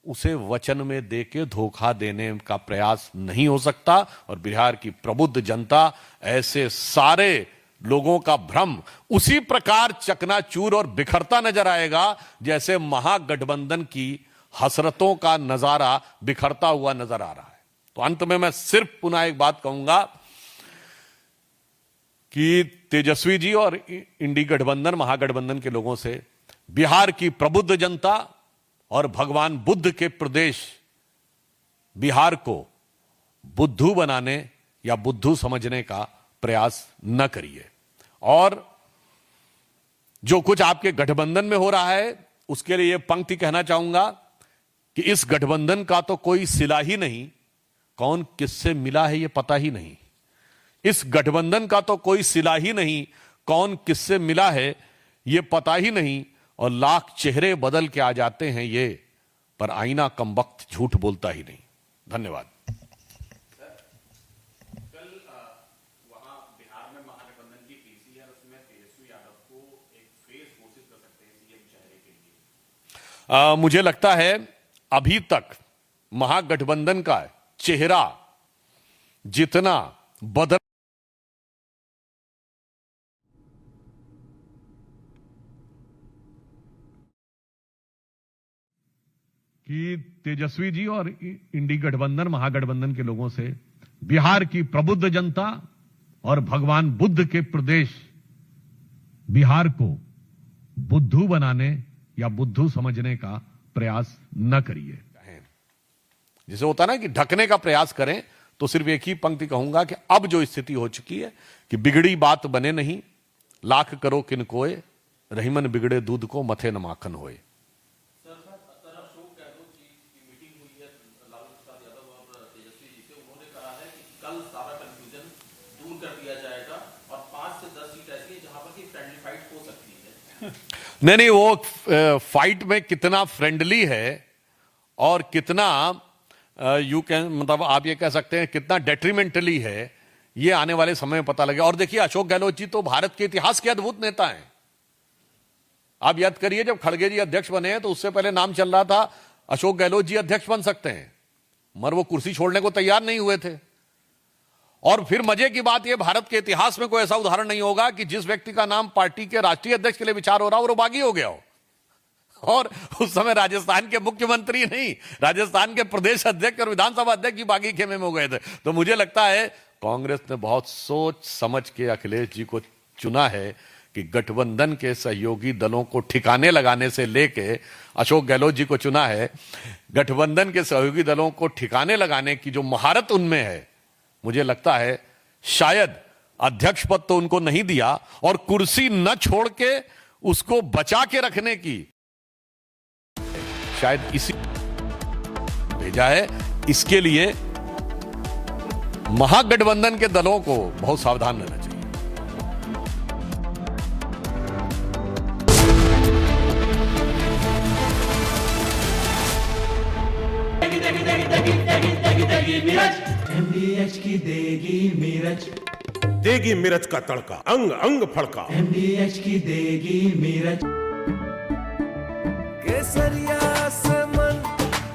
उसे वचन में देके धोखा देने का प्रयास नहीं हो सकता। और बिहार की प्रबुद्ध जनता ऐसे सारे लोगों का भ्रम उसी प्रकार चकनाचूर और बिखरता नजर आएगा जैसे महागठबंधन की हसरतों का नजारा बिखरता हुआ नजर आ रहा है। तो अंत में मैं सिर्फ पुनः एक बात कहूंगा कि तेजस्वी जी और इंडी गठबंधन, महागठबंधन के लोगों से बिहार की प्रबुद्ध जनता और भगवान बुद्ध के प्रदेश बिहार को बुद्धू बनाने या बुद्धू समझने का प्रयास न करिए। और जो कुछ आपके गठबंधन में हो रहा है, उसके लिए यह पंक्ति कहना चाहूंगा कि इस गठबंधन का तो कोई सिला ही नहीं, कौन किससे मिला है यह पता ही नहीं। इस गठबंधन का तो कोई सिला ही नहीं, कौन किससे मिला है यह पता ही नहीं, और लाख चेहरे बदल के आ जाते हैं ये, पर आईना कमबख्त झूठ बोलता ही नहीं। धन्यवाद। मुझे लगता है अभी तक महागठबंधन का चेहरा जितना बदल कि तेजस्वी जी और इंडी गठबंधन, महागठबंधन के लोगों से बिहार की प्रबुद्ध जनता और भगवान बुद्ध के प्रदेश बिहार को बुद्धू बनाने या बुद्धू समझने का प्रयास न करिए। जैसे होता ना कि ढकने का प्रयास करें, तो सिर्फ एक ही पंक्ति कहूंगा कि अब जो स्थिति हो चुकी है कि बिगड़ी बात बने नहीं, लाख करो किन कोय, रहीमन बिगड़े दूध को मथे न माखन होए। नहीं, वो फाइट में कितना फ्रेंडली है और कितना यू कैन मतलब आप ये कह सकते हैं कितना डेट्रीमेंटली है, ये आने वाले समय में पता लगेगा। और देखिए, अशोक गहलोत जी तो भारत के इतिहास के अद्भुत नेता हैं। आप याद करिए, जब खड़गे जी अध्यक्ष बने तो उससे पहले नाम चल रहा था अशोक गहलोत जी अध्यक्ष बन सकते हैं, मगर वो कुर्सी छोड़ने को तैयार नहीं हुए थे। और फिर मजे की बात यह, भारत के इतिहास में कोई ऐसा उदाहरण नहीं होगा कि जिस व्यक्ति का नाम पार्टी के राष्ट्रीय अध्यक्ष के लिए विचार हो रहा हो वो बागी हो गया हो। और उस समय राजस्थान के मुख्यमंत्री नहीं, राजस्थान के प्रदेश अध्यक्ष और विधानसभा अध्यक्ष भी बागी खेमे में हो गए थे। तो मुझे लगता है कांग्रेस ने बहुत सोच समझ के अखिलेश जी को चुना है कि गठबंधन के सहयोगी दलों को ठिकाने लगाने से लेके अशोक गहलोत जी को चुना है। गठबंधन के सहयोगी दलों को ठिकाने लगाने की जो महारत उनमें है, मुझे लगता है शायद अध्यक्ष पद तो उनको नहीं दिया और कुर्सी न छोड़ के उसको बचा के रखने की शायद इसी भेजा है। इसके लिए महागठबंधन के दलों को बहुत सावधान रहना चाहिए। MDH की देगी मिर्च, देगी मिर्च का तड़का, अंग अंग फड़का। MDH की देगी मिर्च। केसरिया से मन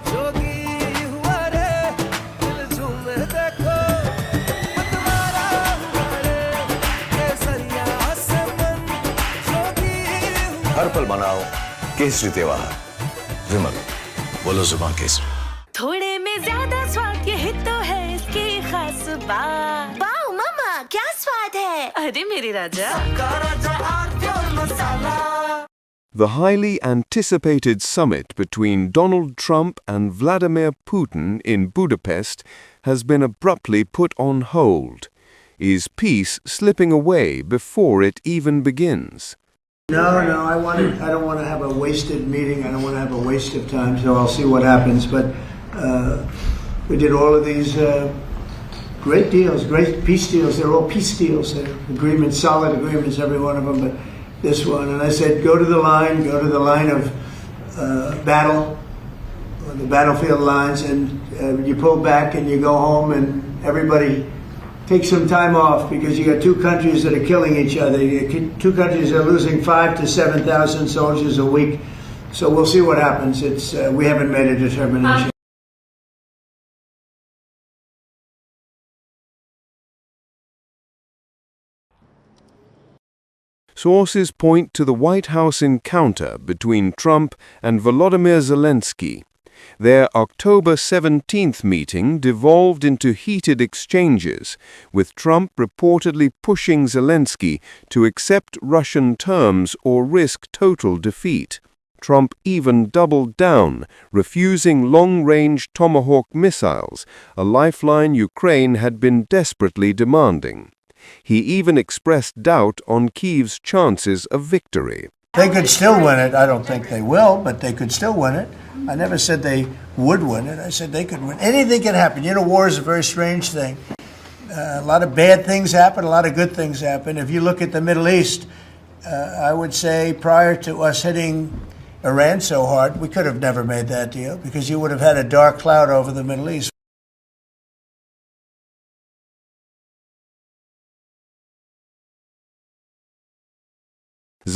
जोगी हुआ रे, दिल झूमे देखो मतवारा हुआ रे। केसरिया से मन जोगी हुआ। हर पल मनाओ केसरी त्योहार। विमल, बोलो जुबान केसरी। थोड़े में ज्यादा स्वाद, यही तो है इसकी खास बात। वाओ मामा, क्या स्वाद है। अरे मेरे राजा, The highly anticipated summit between Donald Trump and Vladimir Putin in Budapest has been abruptly put on hold. Is peace slipping away before it even begins? No, I don't want to have a wasted meeting. I don't want to have a waste of time, so I'll see what happens. But we did all of these great deals, great peace deals. They're all peace deals. They're agreements, solid agreements, every one of them. But this one, and I said, go to the line of battle, or the battlefield lines, and you pull back and you go home, and everybody take some time off, because you got two countries that are killing each other. Two countries that are losing 5,000 to 7,000 soldiers a week. So we'll see what happens. We haven't made a determination. Sources point to the White House encounter between Trump and Volodymyr Zelensky. Their October 17th meeting devolved into heated exchanges, with Trump reportedly pushing Zelensky to accept Russian terms or risk total defeat. Trump even doubled down, refusing long-range Tomahawk missiles, a lifeline Ukraine had been desperately demanding. He even expressed doubt on Kyiv's chances of victory. They could still win it. I don't think they will, but they could still win it. I never said they would win it. I said they could win. Anything can happen. You know, war is a very strange thing. A lot of bad things happen, a lot of good things happen. If you look at the Middle East, I would say prior to us hitting Iran so hard, we could have never made that deal, because you would have had a dark cloud over the Middle East.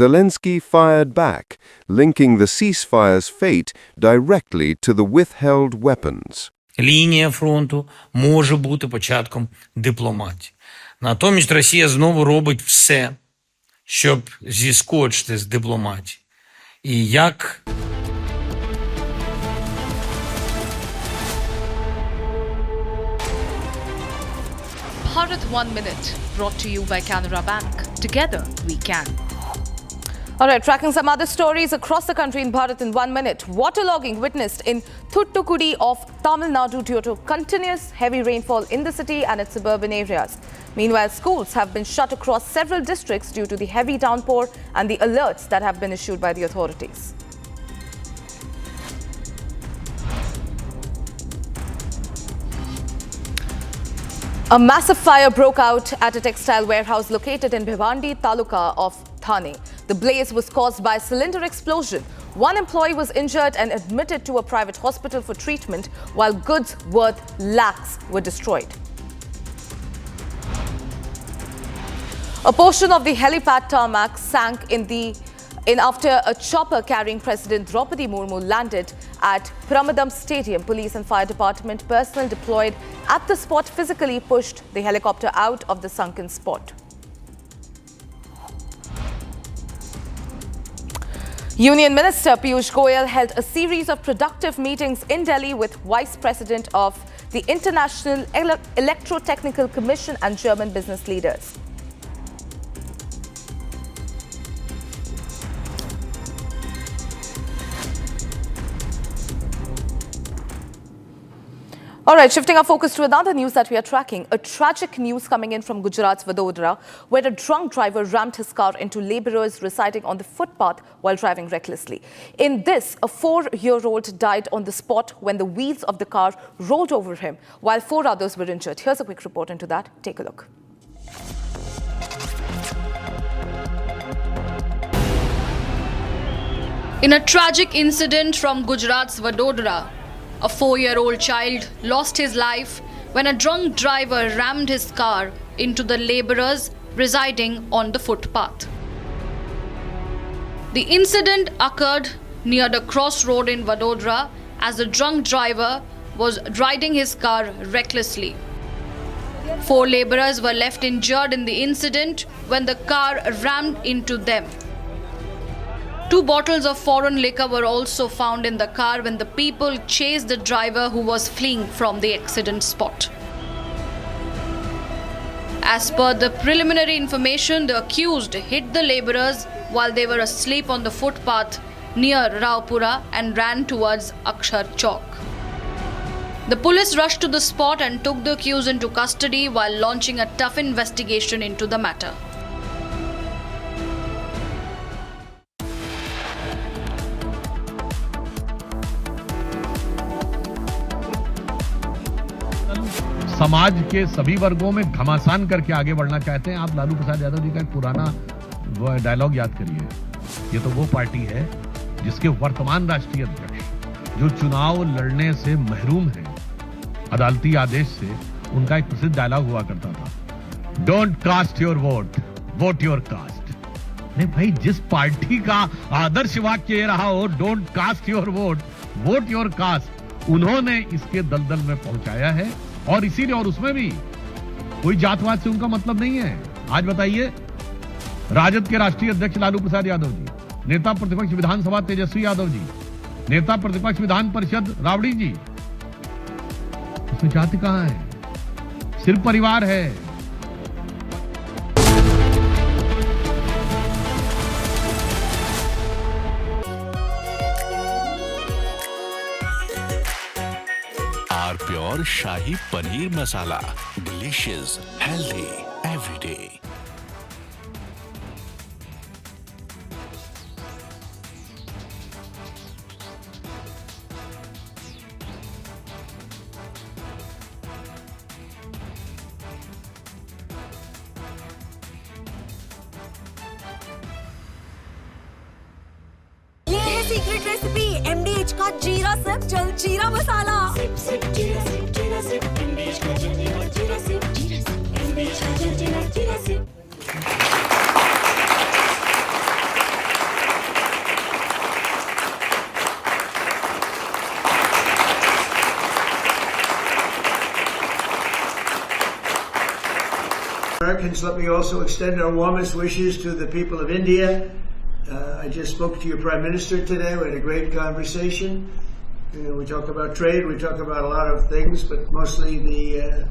Zelensky fired back, linking the ceasefire's fate directly to the withheld weapons. Лінія фронту може бути початком дипломатії. Натомість Росія знову робить все, щоб зіскочити з дипломатії. І як... Bharat 1 Minute, brought to you by Canara Bank. Together we can. All right, tracking some other stories across the country in Bharat in 1 minute. Waterlogging witnessed in Thuttukudi of Tamil Nadu due to continuous heavy rainfall in the city and its suburban areas. Meanwhile, schools have been shut across several districts due to the heavy downpour and the alerts that have been issued by the authorities. A massive fire broke out at a textile warehouse located in Bhiwandi Taluka of Thane. The blaze was caused by a cylinder explosion. One employee was injured and admitted to a private hospital for treatment, while goods worth lakhs were destroyed. A portion of the helipad tarmac sank after a chopper carrying President Draupadi Murmu landed at Pramadam Stadium. Police and fire department personnel deployed at the spot physically pushed the helicopter out of the sunken spot. Union Minister Piyush Goyal held a series of productive meetings in Delhi with Vice President of the International Electrotechnical Commission and German business leaders. All right, shifting our focus to another news that we are tracking. A tragic news coming in from Gujarat's Vadodara, where a drunk driver rammed his car into labourers residing on the footpath while driving recklessly. In this, a 4-year-old died on the spot when the wheels of the car rolled over him, while 4 others were injured. Here's a quick report into that. Take a look. In a tragic incident from Gujarat's Vadodara, a 4-year-old child lost his life when a drunk driver rammed his car into the labourers residing on the footpath. The incident occurred near the crossroad in Vadodara as the drunk driver was riding his car recklessly. 4 labourers were left injured in the incident when the car rammed into them. 2 bottles of foreign liquor were also found in the car when the people chased the driver who was fleeing from the accident spot. As per the preliminary information, the accused hit the labourers while they were asleep on the footpath near Raupura and ran towards Akshar Chowk. The police rushed to the spot and took the accused into custody while launching a tough investigation into the matter. समाज के सभी वर्गों में घमासान करके आगे बढ़ना चाहते हैं। आप लालू प्रसाद यादव जी का एक पुराना डायलॉग याद करिए। ये तो वो पार्टी है जिसके वर्तमान राष्ट्रीय अध्यक्ष जो चुनाव लड़ने से महरूम है अदालती आदेश से, उनका एक प्रसिद्ध डायलॉग हुआ करता था, don't cast your vote, vote your caste. नहीं भाई, जिस पार्टी का आदर्श वाक्य ये रहा हो, don't cast your vote, vote your caste, उन्होंने इसके दलदल में पहुंचाया है। और इसीलिए, और उसमें भी कोई जातवाद से उनका मतलब नहीं है। आज बताइए, राजद के राष्ट्रीय अध्यक्ष लालू प्रसाद यादव जी, नेता प्रतिपक्ष विधानसभा तेजस्वी यादव जी, नेता प्रतिपक्ष विधान परिषद राबड़ी जी, इसमें जाति कहां है? सिर्फ परिवार है। Pure shahi paneer masala, delicious, healthy every day. ये है सीक्रेट रेसिपी MDH का जीरा सिप जल जीरा मसाला। Americans, let me also extend our warmest wishes to the people of India. I just spoke to your Prime Minister today. We had a great conversation. We talk about trade, we talk about a lot of things, but mostly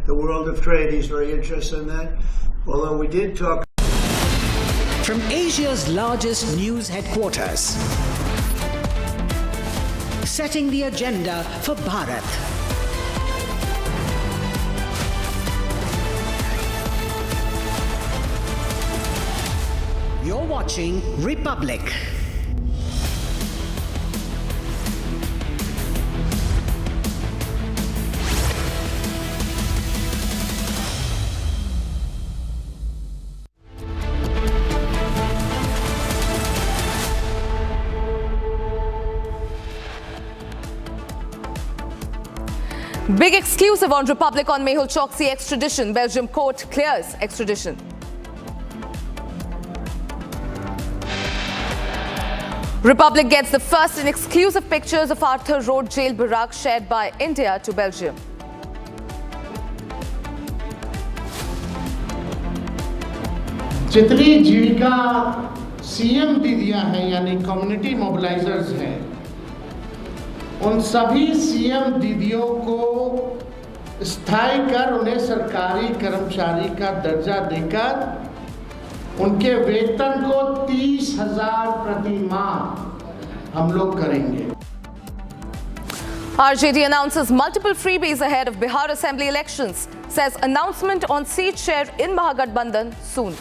the world of trade. He's very interested in that. Although we did talk. from Asia's largest news headquarters. Setting the agenda for Bharat. You're watching Republic. Big exclusive on Republic on Mehul Choksi extradition. Belgium court clears extradition. Republic gets the first and exclusive pictures of Arthur Road jail barrack shared by India to Belgium. जितनी जीविका CM दीदियां हैं यानी community मोबिलाइजर्स हैं, उन सभी CM दीदियों को स्थायी कर उन्हें सरकारी कर्मचारी का दर्जा देकर उनके वेतन को 30,000 प्रति माह हम लोग करेंगे। RJD announces multiple freebies ahead of Bihar Assembly elections. Says announcement on seat share in Mahagathbandhan soon.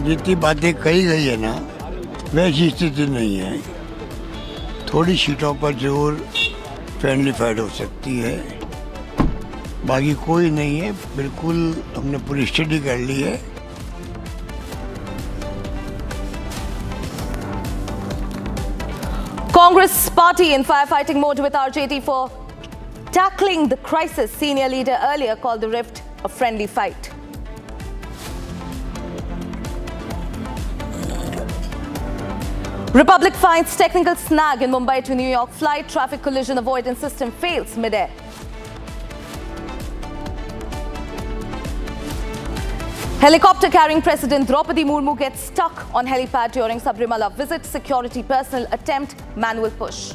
जितनी बातें कही गई है ना, वैसी स्थिति नहीं है। थोड़ी सीटों पर जरूर फ्रेंडली फाइट हो सकती है, बाकी कोई नहीं है। बिल्कुल हमने पूरी स्टडी कर ली है। Congress party in firefighting mode with RJD for tackling the crisis. Senior leader earlier called the rift a friendly fight. Republic finds technical snag in Mumbai to New York flight. Traffic collision avoidance system fails mid-air. Helicopter carrying President Draupadi Murmu gets stuck on helipad during Sabrimala visit. Security personnel attempt manual push.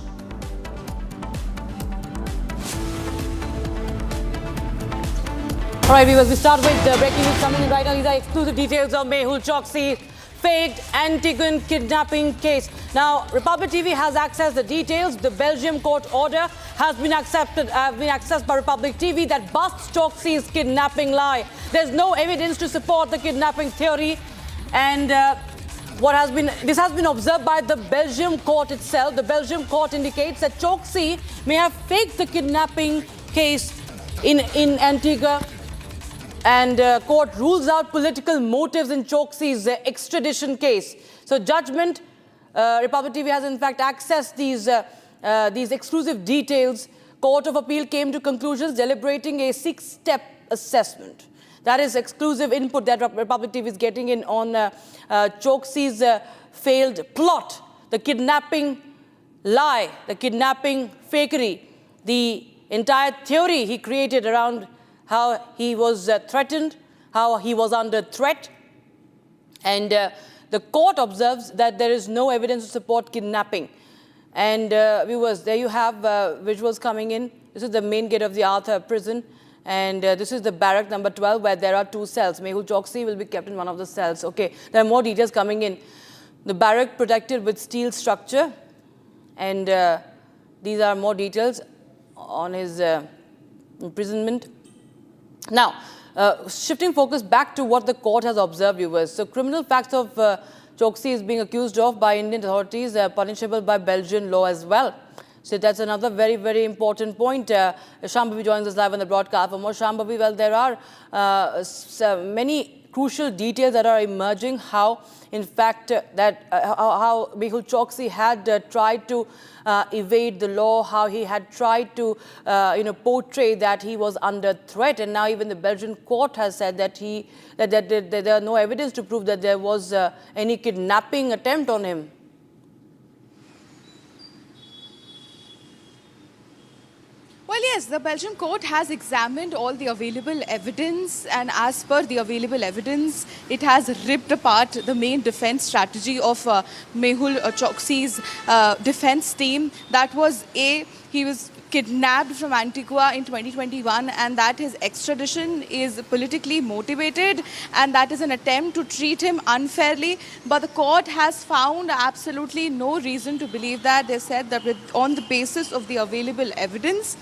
All right, viewers, we start with the breaking news coming in right now. These are exclusive details of Mehul Choksi faked Antiguan kidnapping case. Now, Republic TV has accessed the details. The Belgium court order has been accessed by Republic TV that busts Choksi's kidnapping lie. There's no evidence to support the kidnapping theory, and this has been observed by the Belgium court itself. The Belgium court indicates that Choksi may have faked the kidnapping case in Antigua. And court rules out political motives in Choksi's extradition case. So judgment, Republic TV has in fact accessed these exclusive details. Court of Appeal came to conclusions deliberating a 6-step assessment. That is exclusive input that Republic TV is getting in on Choksi's failed plot, the kidnapping lie, the kidnapping fakery, the entire theory he created around how he was threatened, how he was under threat. And the court observes that there is no evidence to support kidnapping. And viewers, there you have visuals coming in. This is the main gate of the Arthur prison. And this is the barrack number 12 where there are 2 cells. Mehul Choksi will be kept in one of the cells. Okay, there are more details coming in. The barrack protected with steel structure. And these are more details on his imprisonment. Now, shifting focus back to what the court has observed, viewers. So, criminal facts of Choksi is being accused of by Indian authorities, punishable by Belgian law as well. So, that's another very, very important point. Shambhavi joins us live on the broadcast. For more, Shambhavi, well, there are many crucial details that are emerging, how, in fact, how Mehul Choksi had tried to evade the law, how he had tried to, portray that he was under threat. And now even the Belgian court has said that there are no evidence to prove that there was any kidnapping attempt on him. Well, yes, the Belgian court has examined all the available evidence, and as per the available evidence, it has ripped apart the main defense strategy of Mehul Choksi's defense team. That was he was kidnapped from Antigua in 2021, and that his extradition is politically motivated and that is an attempt to treat him unfairly. But the court has found absolutely no reason to believe that. They said that on the basis of the available evidence,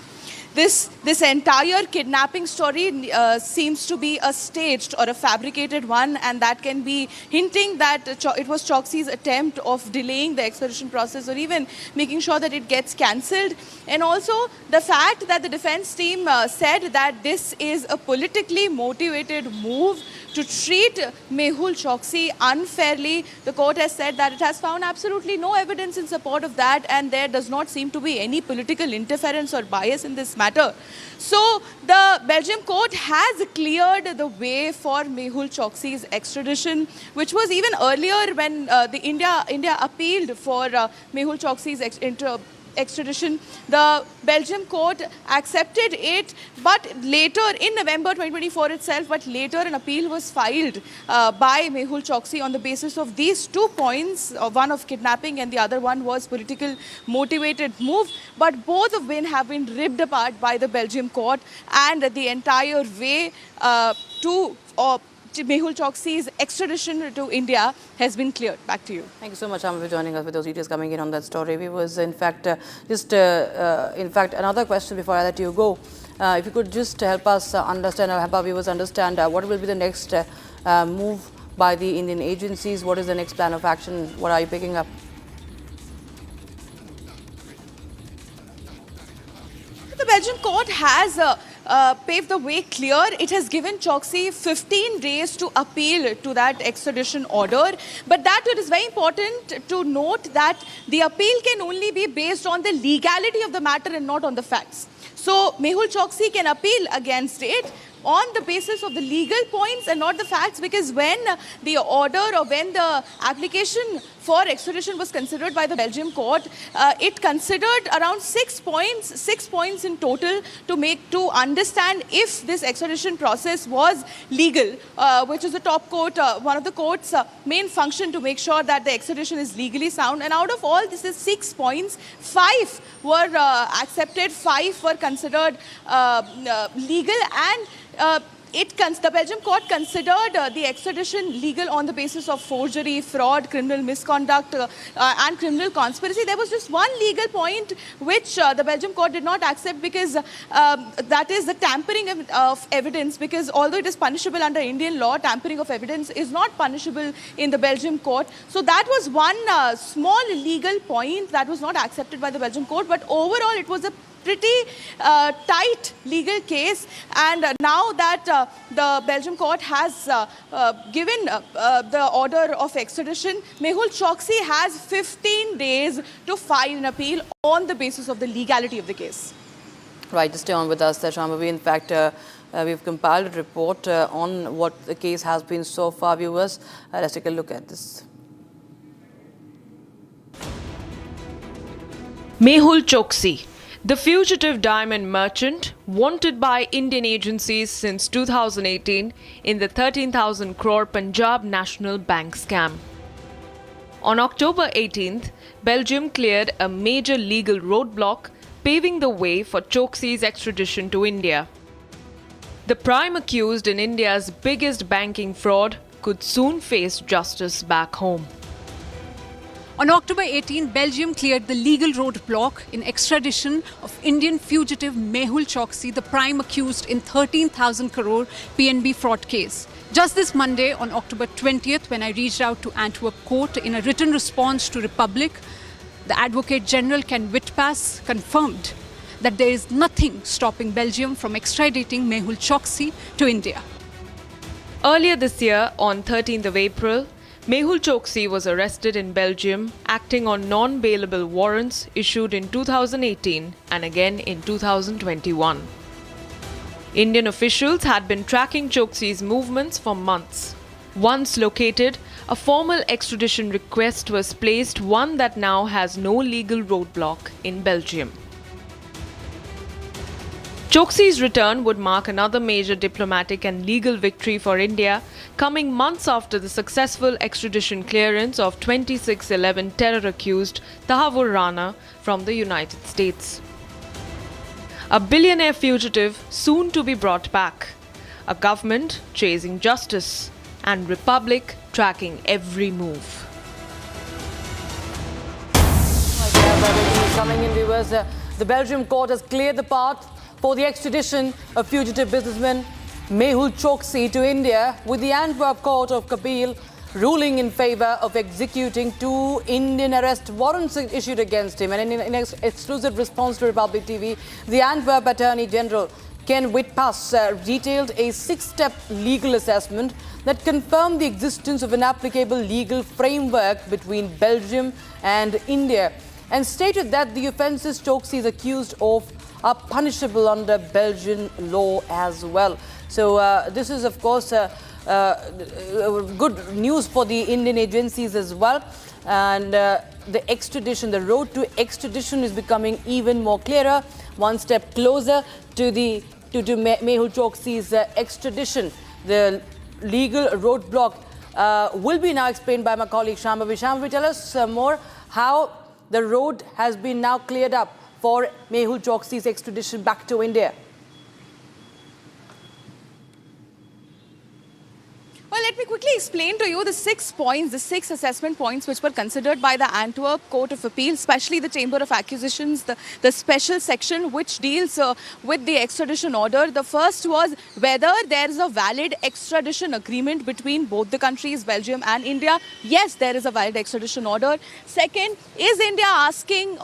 this entire kidnapping story seems to be a staged or a fabricated one, and that can be hinting that it was Choksi's attempt of delaying the extradition process or even making sure that it gets cancelled. And also the fact that the defense team said that this is a politically motivated move to treat Mehul Choksi unfairly. The court has said that it has found absolutely no evidence in support of that, and there does not seem to be any political interference or bias in this matter. So the Belgium court has cleared the way for Mehul Choksi's extradition, which was even earlier when India appealed for Mehul Choksi's extradition. The Belgium court accepted it, but later in November 2024 itself, but later an appeal was filed by Mehul Choksi on the basis of these 2 points, one of kidnapping and the other one was political motivated move. But both of them have been ripped apart by the Belgium court, and the entire way to Mehul Choksi's extradition to India has been cleared. Back to you. Thank you so much, Amma, for joining us with those details coming in on that story. We was, in fact, another question before I let you go. If you could just help us understand, or help our viewers understand, what will be the next move by the Indian agencies? What is the next plan of action? What are you picking up? The Belgian court has paved the way clear. It has given Choksi 15 days to appeal to that extradition order. But that it is very important to note that the appeal can only be based on the legality of the matter and not on the facts. So Mehul Choksi can appeal against it on the basis of the legal points and not the facts, because when the order or when the application for extradition was considered by the Belgium court, it considered around 6 points in total to understand if this extradition process was legal, which is the top court, one of the court's main function to make sure that the extradition is legally sound. And out of all this is 6 points, 5 were accepted, 5 were considered legal, and the Belgium court considered the extradition legal on the basis of forgery, fraud, criminal misconduct and criminal conspiracy. There was just one legal point which the Belgium court did not accept, because that is the tampering of evidence, because although it is punishable under Indian law, tampering of evidence is not punishable in the Belgium court. So that was one small legal point that was not accepted by the Belgium court, but overall it was a pretty tight legal case. And now that the Belgium court has given the order of extradition, Mehul Choksi has 15 days to file an appeal on the basis of the legality of the case. Right, just stay on with us, Shambhavi. In fact, we've compiled a report on what the case has been so far. Viewers, let's take a look at this. Mehul Choksi, the fugitive diamond merchant, wanted by Indian agencies since 2018 in the 13,000 crore Punjab National Bank scam. On October 18th, Belgium cleared a major legal roadblock, paving the way for Choksi's extradition to India. The prime accused in India's biggest banking fraud could soon face justice back home. On October 18, Belgium cleared the legal roadblock in extradition of Indian fugitive Mehul Choksi, the prime accused in 13,000 crore PNB fraud case. Just this Monday, on October 20th, when I reached out to Antwerp Court in a written response to Republic, the Advocate General Ken Witpass confirmed that there is nothing stopping Belgium from extraditing Mehul Choksi to India. Earlier this year, on 13th of April, Mehul Choksi was arrested in Belgium, acting on non-bailable warrants issued in 2018 and again in 2021. Indian officials had been tracking Choksi's movements for months. Once located, a formal extradition request was placed, one that now has no legal roadblock in Belgium. Choksi's return would mark another major diplomatic and legal victory for India, coming months after the successful extradition clearance of 2611 terror-accused Tahavur Rana from the United States. A billionaire fugitive soon to be brought back. A government chasing justice and Republic tracking every move. Breaking news coming in, viewers. The Belgium court has cleared the path for the extradition of fugitive businessman Mehul Choksi to India, with the Antwerp Court of Appeal ruling in favor of executing 2 Indian arrest warrants issued against him. And in an exclusive response to Republic TV, the Antwerp Attorney General Ken Witpass detailed a 6-step legal assessment that confirmed the existence of an applicable legal framework between Belgium and India, and stated that the offences Choksi is accused of are punishable under Belgian law as well. So this is, of course, good news for the Indian agencies as well. And the extradition, the road to extradition is becoming even more clearer, one step closer to Mehul Choksi's extradition. The legal roadblock will be now explained by my colleague Shambhavi. Shambhavi, tell us more how the road has been now cleared up for Mehul Choksi's extradition back to India. Well, let me quickly explain to you the 6 points, the 6 assessment points which were considered by the Antwerp Court of Appeal, especially the Chamber of Accusations, the special section which deals with the extradition order. The first was whether there is a valid extradition agreement between both the countries, Belgium and India. Yes, there is a valid extradition order. Second, is India asking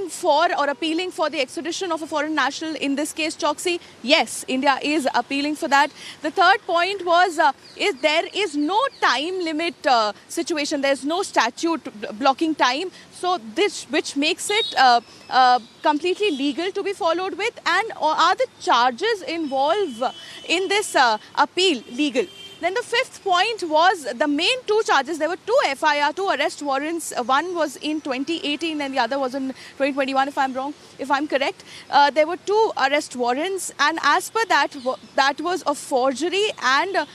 for or appealing for the extradition of a foreign national, in this case Choksi? Yes, India is appealing for that. The third point was there is no time limit situation. There is no statute blocking time. So this, which makes it completely legal to be followed with, and are the charges involved in this appeal legal? Then the fifth point was the main 2 charges. There were 2 FIR, 2 arrest warrants. One was in 2018 and the other was in 2021, if I'm correct. There were 2 arrest warrants, and as per that, that was a forgery and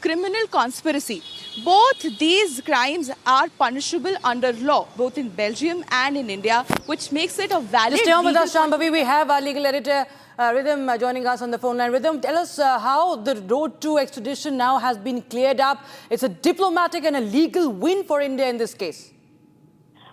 criminal conspiracy. Both these crimes are punishable under law, both in Belgium and in India, which makes it a valid. Just stay on with us, Shambhavi. We have our legal editor Rhythm joining us on the phone line. Rhythm, tell us how the road to extradition now has been cleared up. It's a diplomatic and a legal win for India in this case.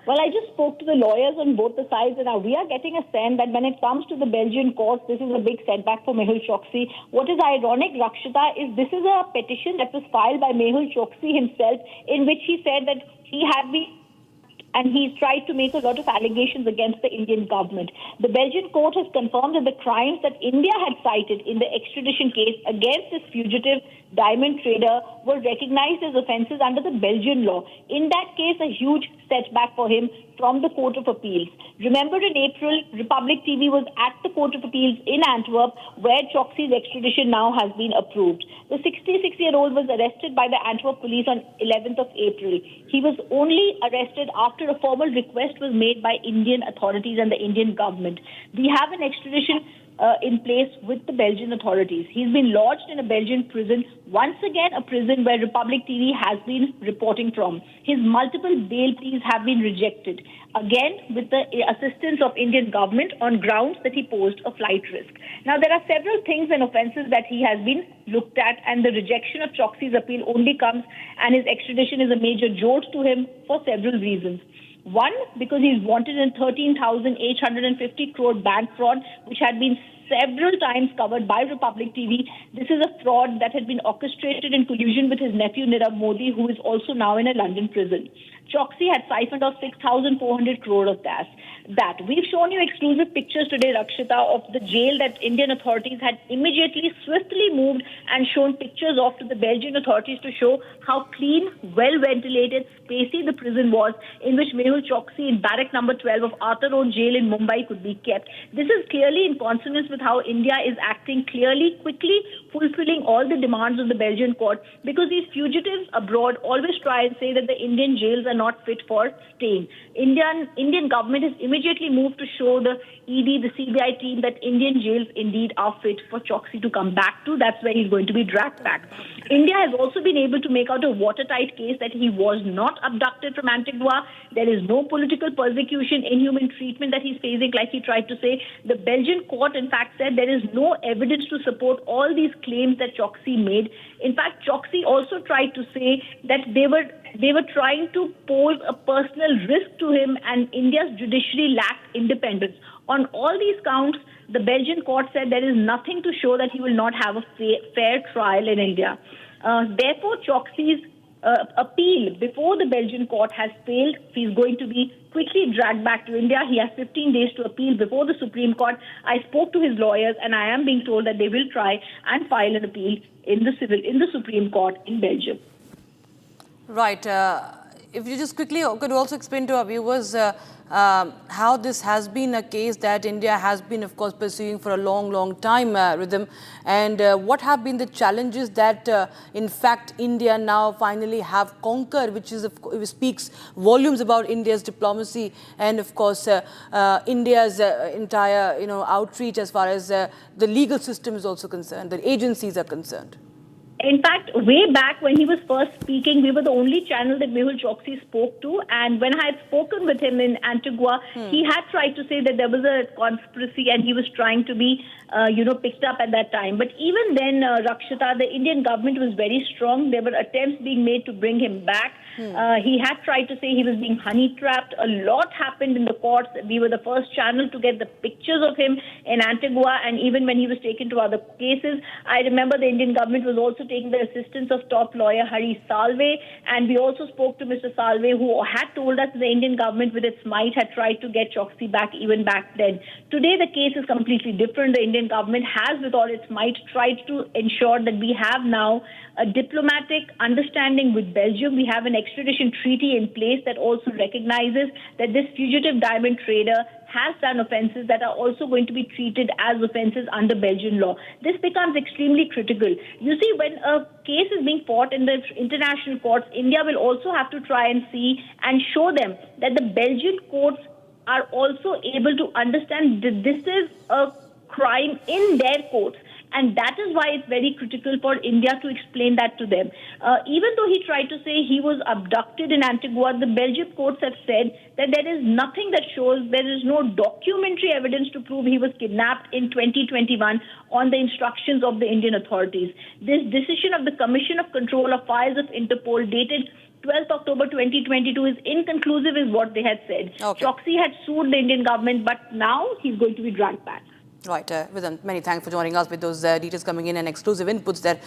Well, I just spoke to the lawyers on both the sides, and we are getting a sense that when it comes to the Belgian courts, this is a big setback for Mehul Choksi. What is ironic, Rakshita, is this is a petition that was filed by Mehul Choksi himself, in which he said that he had been, and he's tried to make a lot of allegations against the Indian government. The Belgian court has confirmed that the crimes that India had cited in the extradition case against this fugitive diamond trader were recognized as offences under the Belgian law. In that case, a huge setback for him from the Court of Appeals. Remember, in April, Republic TV was at the Court of Appeals in Antwerp, where Choksi's extradition now has been approved. The 66-year-old was arrested by the Antwerp police on 11th of April. He was only arrested after a formal request was made by Indian authorities and the Indian government. We have an extradition in place with the Belgian authorities. He's been lodged in a Belgian prison, once again a prison where Republic TV has been reporting from. His multiple bail pleas have been rejected, again with the assistance of Indian government on grounds that he posed a flight risk. Now, there are several things and offences that he has been looked at, and the rejection of Choksi's appeal only comes, and his extradition is a major jolt to him for several reasons. One, because he's wanted in 13,850 crore bank fraud, which had been several times covered by Republic TV. This is a fraud that had been orchestrated in collusion with his nephew Nirav Modi, who is also now in a London prison. Choksi had siphoned off 6,400 crore of that. We've shown you exclusive pictures today, Rakshita, of the jail that Indian authorities had immediately, swiftly moved and shown pictures of to the Belgian authorities to show how clean, well-ventilated, spacey the prison was, in which Mehul Choksi in barrack number 12 of Arthur Road Jail in Mumbai could be kept. This is clearly in consonance with how India is acting clearly, quickly, fulfilling all the demands of the Belgian court, because these fugitives abroad always try and say that the Indian jails are not fit for staying. Indian government has immediately moved to show the ED, the CBI team, that Indian jails indeed are fit for Choksi to come back to. That's where he's going to be dragged back. India has also been able to make out a watertight case that he was not abducted from Antigua. There is no political persecution, inhuman treatment that he's facing, like he tried to say. The Belgian court, in fact, said there is no evidence to support all these claims that Choksi made. In fact, Choksi also tried to say that they were trying to pose a personal risk to him, and India's judiciary lacked independence. On all these counts, the Belgian court said there is nothing to show that he will not have a fair trial in India. Therefore, Choksi's appeal before the Belgian court has failed. He's going to be quickly dragged back to India. He has 15 days to appeal before the Supreme Court. I spoke to his lawyers, and I am being told that they will try and file an appeal in the Supreme Court in Belgium. Right. If you just quickly could also explain to our viewers how this has been a case that India has been, of course, pursuing for a long time, Rhythm, and what have been the challenges that, in fact, India now finally have conquered, which speaks volumes about India's diplomacy and, of course, India's entire, outreach as far as the legal system is also concerned, the agencies are concerned. In fact, way back when he was first speaking, we were the only channel that Mehul Choksi spoke to. And when I had spoken with him in Antigua, he had tried to say that there was a conspiracy and he was trying to be, picked up at that time. But even then, Rakshita, the Indian government was very strong. There were attempts being made to bring him back. He had tried to say he was being honey-trapped. A lot happened in the courts. We were the first channel to get the pictures of him in Antigua, and even when he was taken to other cases. I remember the Indian government was also taking the assistance of top lawyer Hari Salve, and we also spoke to Mr. Salve, who had told us the Indian government with its might had tried to get Choksi back even back then. Today the case is completely different. The Indian government has with all its might tried to ensure that we have now a diplomatic understanding with Belgium. We have an extradition treaty in place that also recognizes that this fugitive diamond trader has done offences that are also going to be treated as offences under Belgian law. This becomes extremely critical. You see, when a case is being fought in the international courts, India will also have to try and see and show them that the Belgian courts are also able to understand that this is a crime in their courts. And that is why it's very critical for India to explain that to them. Even though he tried to say he was abducted in Antigua, the Belgian courts have said that there is nothing that shows, there is no documentary evidence to prove he was kidnapped in 2021 on the instructions of the Indian authorities. This decision of the Commission of Control of Files of Interpol dated 12th October 2022 is inconclusive, is what they had said. Okay. Choksi had sued the Indian government, but now he's going to be dragged back. Right, Vidhan, many thanks for joining us with those details coming in and exclusive inputs that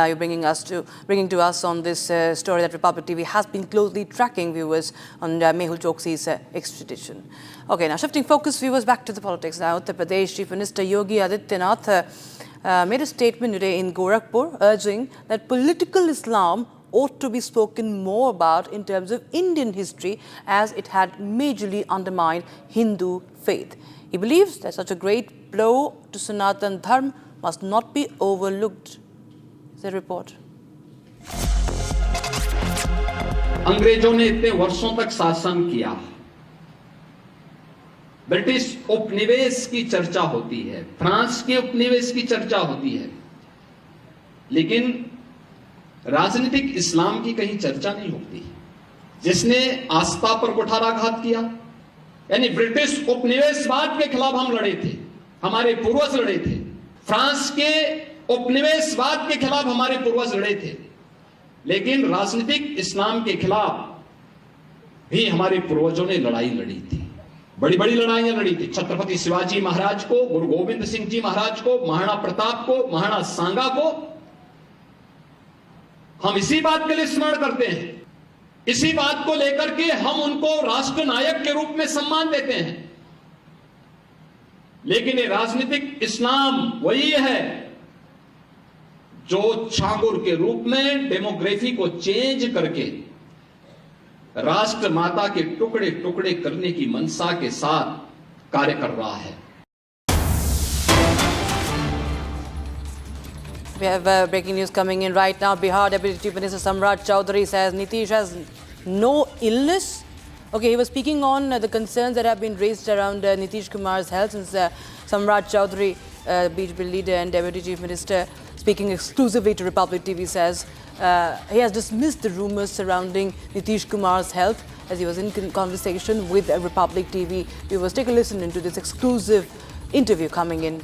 you're bringing to us on this story that Republic TV has been closely tracking, viewers, on Mehul Choksi's extradition. Okay, now shifting focus, viewers, back to the politics now. Uttar Pradesh Chief Minister Yogi Adityanath made a statement today in Gorakhpur urging that political Islam ought to be spoken more about in terms of Indian history, as it had majorly undermined Hindu faith. He believes that such a great blow to Sanatan Dharma must not be overlooked. The report. अंग्रेजों ने इतने वर्षों तक शासन किया, British उपनिवेश की चर्चा होती है, फ्रांस के उपनिवेश की चर्चा होती है, लेकिन राजनीतिक इस्लाम की कहीं चर्चा नहीं होती, जिसने आस्था पर कुठाराघात किया। यानी ब्रिटिश उपनिवेशवाद के खिलाफ हम लड़े थे, हमारे पूर्वज लड़े थे, फ्रांस के उपनिवेशवाद के खिलाफ हमारे पूर्वज लड़े थे, लेकिन राजनीतिक इस्लाम के खिलाफ भी हमारे पूर्वजों ने लड़ाई लड़ी थी, बड़ी बड़ी लड़ाइयां लड़ी थी। छत्रपति शिवाजी महाराज को, गुरु गोविंद सिंह जी महाराज को, महाराणा प्रताप को, महाराणा सांगा को हम इसी बात के लिए स्मरण करते हैं, इसी बात को लेकर के हम उनको राष्ट्र नायक के रूप में सम्मान देते हैं। लेकिन ये राजनीतिक इस्लाम वही है जो छांगुर के रूप में डेमोग्राफी को चेंज करके राष्ट्र माता के टुकड़े टुकड़े करने की मंशा के साथ कार्य कर रहा है। We have breaking news coming in right now. Bihar Deputy Chief Minister Samrat Choudhary says Nitish has no illness. Okay, he was speaking on the concerns that have been raised around Nitish Kumar's health since Samrat Choudhary, BJP leader and Deputy Chief Minister, speaking exclusively to Republic TV, says he has dismissed the rumours surrounding Nitish Kumar's health as he was in conversation with Republic TV. We will take a listen into this exclusive interview coming in.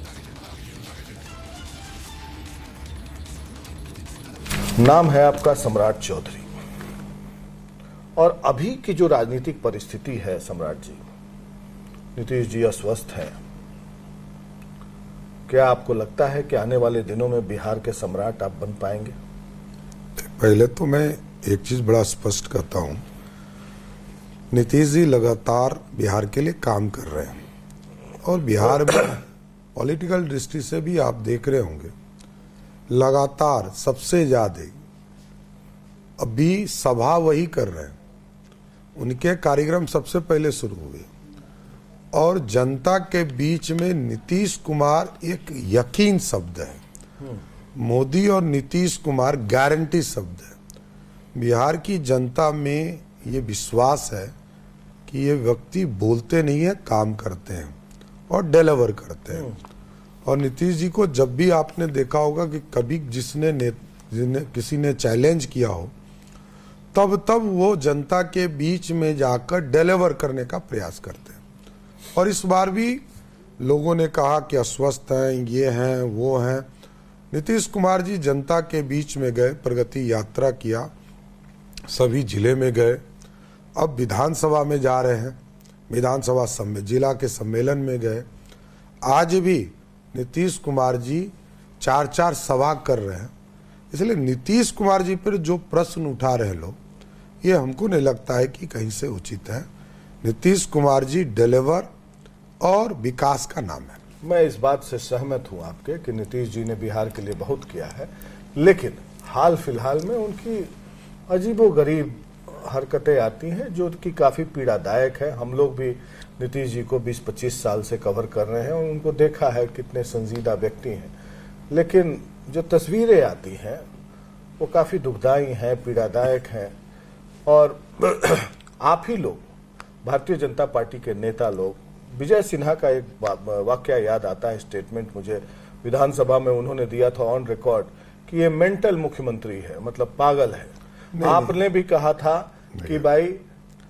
नाम है आपका सम्राट चौधरी और अभी की जो राजनीतिक परिस्थिति है सम्राट जी, नीतीश जी अस्वस्थ हैं। क्या आपको लगता है कि आने वाले दिनों में बिहार के सम्राट आप बन पाएंगे? पहले तो मैं एक चीज बड़ा स्पष्ट करता हूं, नीतीश जी लगातार बिहार के लिए काम कर रहे हैं और बिहार में पॉलिटिकल दृष्टि से भी आप देख रहे होंगे लगातार सबसे ज्यादा अभी सभा वही कर रहे हैं, उनके कार्यक्रम सबसे पहले शुरू हुए और जनता के बीच में नीतीश कुमार एक यकीन शब्द है, मोदी और नीतीश कुमार गारंटी शब्द है। बिहार की जनता में ये विश्वास है कि ये व्यक्ति बोलते नहीं है, काम करते हैं और डिलीवर करते हैं। और नीतीश जी को जब भी आपने देखा होगा कि कभी किसी ने चैलेंज किया हो तब वो जनता के बीच में जाकर डिलीवर करने का प्रयास करते हैं। और इस बार भी लोगों ने कहा कि अस्वस्थ हैं, ये हैं, वो हैं। नीतीश कुमार जी जनता के बीच में गए, प्रगति यात्रा किया, सभी जिले में गए, अब विधानसभा में जा रहे हैं, विधानसभा जिला के सम्मेलन में गए। आज भी नीतीश कुमार जी 4 सभा कर रहे हैं। इसलिए नीतीश कुमार जी पर जो प्रश्न उठा रहे लोग, ये हमको नहीं लगता है कि कहीं से उचित है। नीतीश कुमार जी डिलीवर और विकास का नाम है। मैं इस बात से सहमत हूं आपके कि नीतीश जी ने बिहार के लिए बहुत किया है, लेकिन हाल फिलहाल में उनकी अजीबोगरीब हरकतें आती हैं जो कि काफी पीड़ादायक है। हम लोग भी नीतीश जी को 20-25 साल से कवर कर रहे हैं और उनको देखा है कितने संजीदा व्यक्ति हैं, लेकिन जो तस्वीरें आती हैं वो काफी दुखदायी हैं, पीड़ादायक हैं। और आप ही लोग, भारतीय जनता पार्टी के नेता लोग, विजय सिन्हा का एक वाकया याद आता है, स्टेटमेंट मुझे विधानसभा में उन्होंने दिया था ऑन रिकॉर्ड कि ये मेंटल मुख्यमंत्री है, मतलब पागल है। आपने भी कहा था कि भाई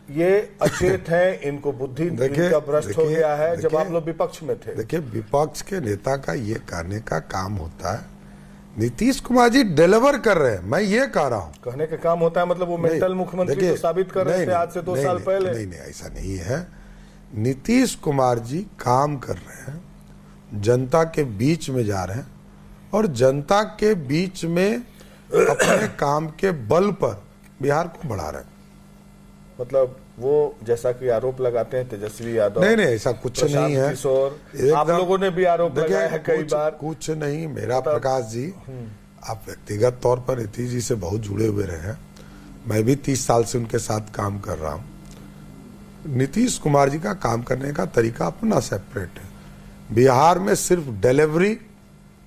ये अचेत हैं, इनको बुद्धि इनका भ्रष्ट हो गया है, जब आप लोग विपक्ष में थे। देखिए, विपक्ष के नेता का ये कहने का काम होता है, नीतीश कुमार जी डिलीवर कर रहे हैं, मैं ये कह रहा हूँ। कहने का काम होता है मतलब वो मेंटल मुख्यमंत्री को साबित कर रहे थे आज से 2 साल पहले। नहीं, ऐसा नहीं है। नीतीश कुमार जी काम कर रहे हैं, जनता के बीच में जा रहे हैं और जनता के बीच में अपने काम के बल पर बिहार को बढ़ा रहे हैं। मतलब वो जैसा कि आरोप लगाते हैं तेजस्वी यादव, नहीं, ऐसा कुछ नहीं है। किशोर, आप लोगों ने भी आरोप लगाया है कई बार। कुछ नहीं, मेरा प्रकाश जी, आप व्यक्तिगत तौर पर नीतीश जी से बहुत जुड़े हुए रहे हैं, मैं भी 30 साल से उनके साथ काम कर रहा हूं। नीतीश कुमार जी का काम करने का तरीका अपना सेपरेट है। बिहार में सिर्फ डिलीवरी,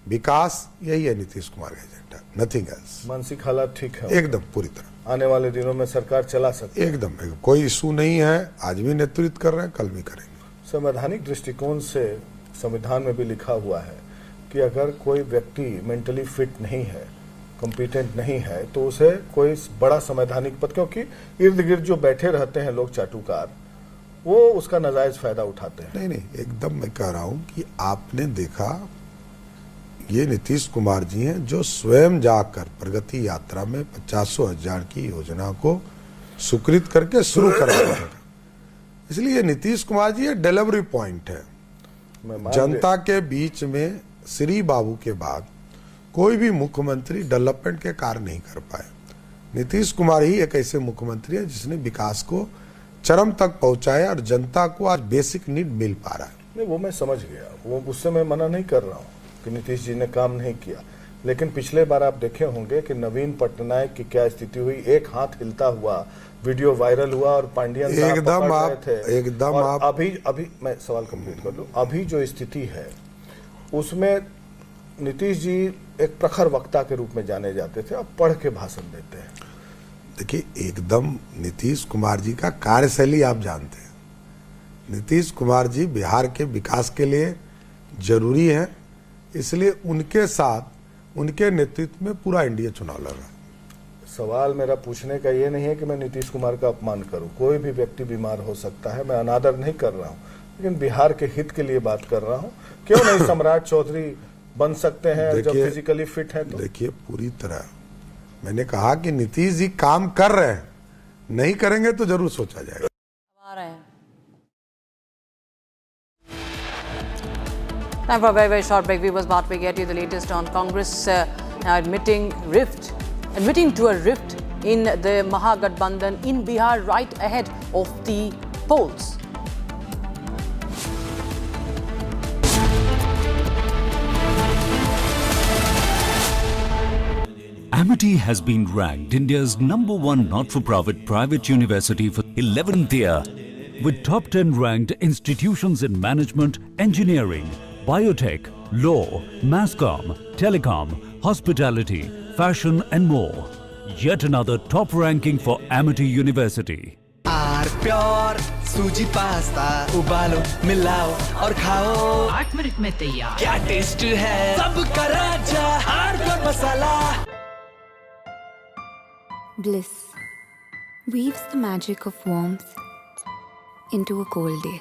विकास, यही है नीतीश कुमार का एजेंडा, नथिंग एल्स। मानसिक हालात ठीक है एकदम पूरी तरह। आने वाले दिनों में सरकार चला सकती है एकदम, कोई इशू नहीं है। आज भी नेतृत्व कर रहे हैं, कल भी करेंगे। संवैधानिक दृष्टिकोण से संविधान में भी लिखा हुआ है कि अगर कोई व्यक्ति मेंटली फिट नहीं है, कॉम्पिटेंट नहीं है, तो उसे कोई बड़ा संवैधानिक पद, क्योंकि इर्द गिर्द जो बैठे रहते हैं लोग चाटुकार, वो उसका नाजायज फायदा उठाते हैं। नहीं, एकदम मैं कह रहा हूं कि आपने देखा ये नीतीश कुमार जी हैं जो स्वयं जाकर प्रगति यात्रा में 50,000 की योजना को स्वीकृत करके शुरू करवा हैं। इसलिए नीतीश कुमार जी ये डिलीवरी पॉइंट है। जनता के बीच में श्री बाबू के बाद कोई भी मुख्यमंत्री डेवलपमेंट के कार्य नहीं कर पाए। नीतीश कुमार ही एक ऐसे मुख्यमंत्री है जिसने विकास को चरम तक पहुंचाया और जनता को आज बेसिक नीड मिल पा रहा है। नहीं, वो मैं समझ गया, वो उससे मैं मना नहीं कर रहा हूँ कि नीतीश जी ने काम नहीं किया, लेकिन पिछले बार आप देखे होंगे कि नवीन पटनायक की क्या स्थिति हुई, एक हाथ हिलता हुआ वीडियो वायरल हुआ और पांडियन साहब एकदम आप अभी मैं सवाल कंप्लीट कर लूं। अभी जो स्थिति है उसमें नीतीश जी एक प्रखर वक्ता के रूप में जाने जाते थे, अब पढ़ के भाषण देते हैं। देखिए, एकदम नीतीश कुमार जी का कार्यशैली आप जानते हैं। नीतीश कुमार जी बिहार के विकास के लिए जरूरी है, इसलिए उनके साथ उनके नेतृत्व में पूरा इंडिया चुनाव लड़ रहा है। सवाल मेरा पूछने का ये नहीं है कि मैं नीतीश कुमार का अपमान करूं, कोई भी व्यक्ति बीमार हो सकता है, मैं अनादर नहीं कर रहा हूं, लेकिन बिहार के हित के लिए बात कर रहा हूं। क्यों नहीं सम्राट चौधरी बन सकते हैं जब फिजिकली फिट है तो? देखिए, पूरी तरह मैंने कहा कि नीतीश जी काम कर रहे हैं, नहीं करेंगे तो जरूर सोचा जाएगा। Time for a very, very short break. Viewers, about we get you the latest on Congress now admitting to a rift in the Mahagathbandhan in Bihar right ahead of the polls. Amity has been ranked India's #1 not-for-profit private university for 11th year, with top 10 ranked institutions in management, engineering, biotech, law, masscom, telecom, hospitality, fashion and more. Yet another top ranking for Amity University. Pure सूजी pasta उबालो मिलाओ और खाओ 8 minute में तैयार। क्या taste है सबका राजा hardcore masala. Bliss weaves the magic of warmth into a cold day.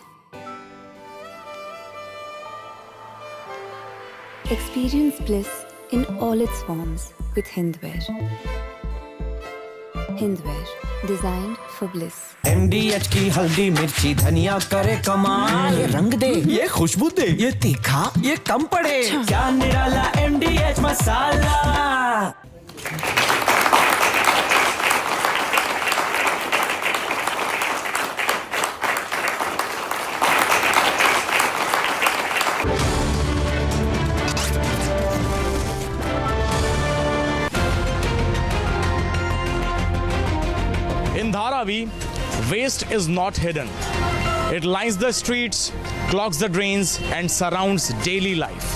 Experience bliss in all its forms with Hindware. Hindware, designed for bliss. MDH की हल्दी मिर्ची धनिया करे कमाल, ये रंग दे ये खुशबू दे ये तीखा ये कम पड़े, क्या निराला MDH masala. In Dharavi, waste is not hidden. It lines the streets, clogs the drains, and surrounds daily life.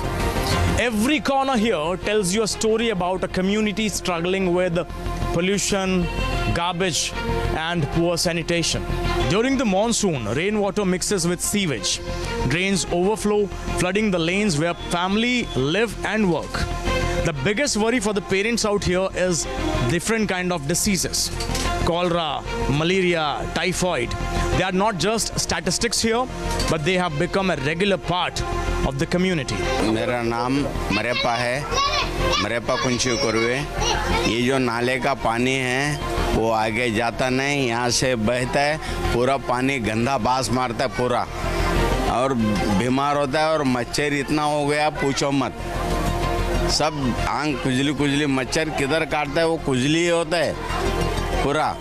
Every corner here tells you a story about a community struggling with pollution, garbage, and poor sanitation. During the monsoon, rainwater mixes with sewage. Drains overflow, flooding the lanes where families live and work. The biggest worry for the parents out here is different kind of diseases. Cholera, malaria, typhoid. They are not just statistics here, but they have become a regular part of the community. मेरा नाम मरेपा है, मरेपा कुंची कुरवे। ये जो नाले का पानी है वो आगे जाता नहीं, यहाँ से बहता है, पूरा पानी गंदा बास मारता है पूरा, और बीमार होता है। और मच्छर इतना हो गया पूछो मत, सब आंख खुजली खुजली, मच्छर किधर काटता है वो खुजली ही होता है पूरा।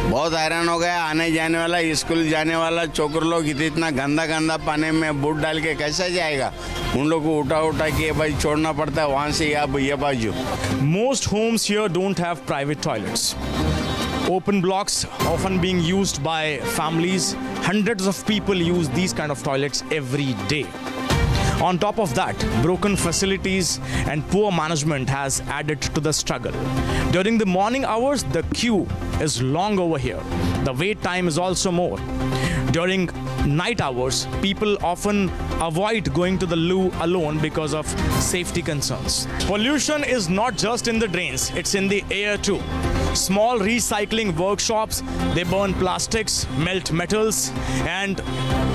बहुत हैरान हो गया, आने जाने वाला स्कूल जाने वाला छोकर लोग इतना गंदा गंदा पानी में बूट डाल के कैसे जाएगा? उन लोग को उठा उठा के भाई छोड़ना पड़ता है वहाँ से ये बाजू। Most homes here don't have private toilets. Open blocks often being used by families. Hundreds of people use these kind of toilets every day. On top of that, broken facilities and poor management has added to the struggle. During the morning hours, the queue is long over here. The wait time is also more. During night hours, people often avoid going to the loo alone because of safety concerns. Pollution is not just in the drains, it's in the air too. Small recycling workshops, they burn plastics, melt metals, and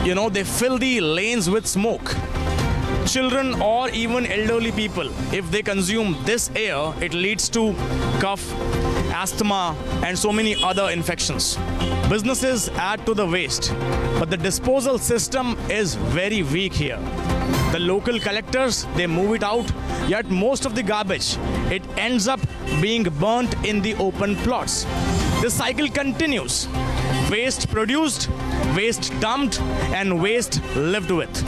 they fill the lanes with smoke. Children or even elderly people, if they consume this air, it leads to cough, asthma, and so many other infections. Businesses add to the waste, but the disposal system is very weak here. The local collectors, they move it out, yet most of the garbage, it ends up being burnt in the open plots. This cycle continues. Waste produced, waste dumped, and waste lived with.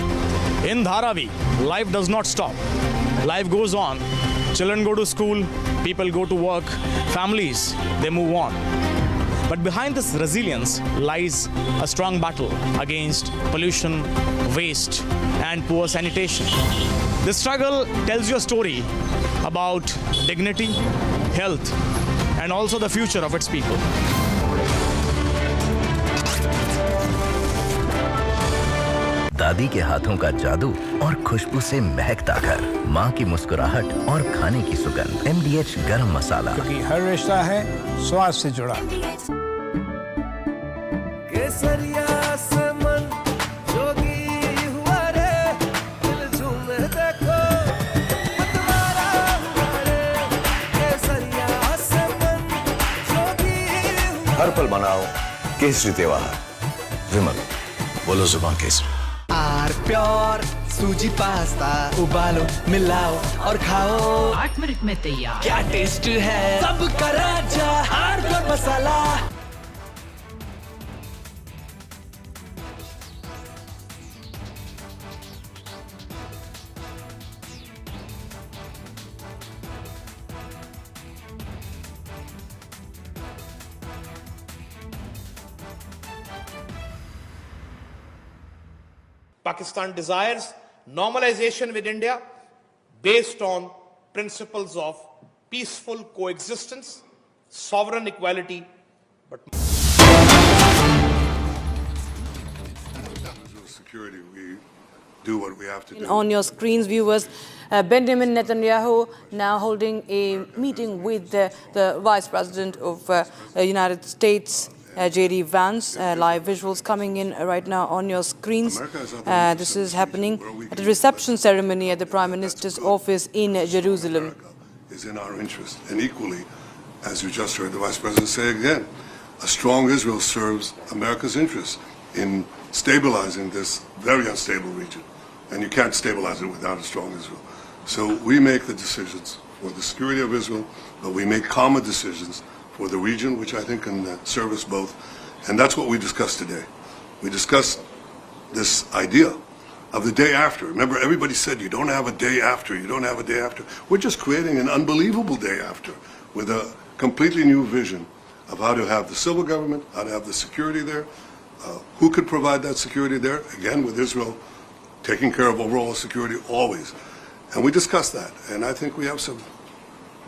In Dharavi, life does not stop. Life goes on. Children go to school, people go to work, families, they move on. But behind this resilience lies a strong battle against pollution, waste, and poor sanitation. This struggle tells you a story about dignity, health, and also the future of its people. दादी के हाथों का जादू और खुशबू से महकता घर, माँ की मुस्कुराहट और खाने की सुगंध। MDH गरम मसाला, क्योंकि हर रिश्ता है स्वाद से जुड़ा। केसरिया से मन जोगी हुआ रे, दिल झूमे देखो मतवारा हुआ रे। केसरिया से मन जोगी हुआ। हर पल मनाओ केसरी त्योहार। विमल, बोलो जुबान केसरी। आर प्योर सूजी पास्ता उबालो, मिलाओ और खाओ, 8 मिनट में तैयार। क्या टेस्ट है सबका राजा R pure masala. Pakistan desires normalization with India based on principles of peaceful coexistence, sovereign equality, but security, we do what we have to do. On your screens, viewers, Benjamin Netanyahu now holding a meeting with the Vice President of the United States, J.D. Vance. Live visuals coming in right now on your screens. This is happening at a reception ceremony at the Prime Minister's office in Jerusalem. Is in our interest, and equally, as you just heard the Vice President say again, a strong Israel serves America's interest in stabilizing this very unstable region, and you can't stabilize it without a strong Israel. So we make the decisions for the security of Israel, but we make common decisions for the region, which I think can serve us both. And that's what we discussed today. We discussed this idea of the day after. Remember, everybody said you don't have a day after, you don't have a day after. We're just creating an unbelievable day after with a completely new vision of how to have the civil government, how to have the security there, who could provide that security there, again with Israel taking care of overall security always. And we discussed that, and I think we have some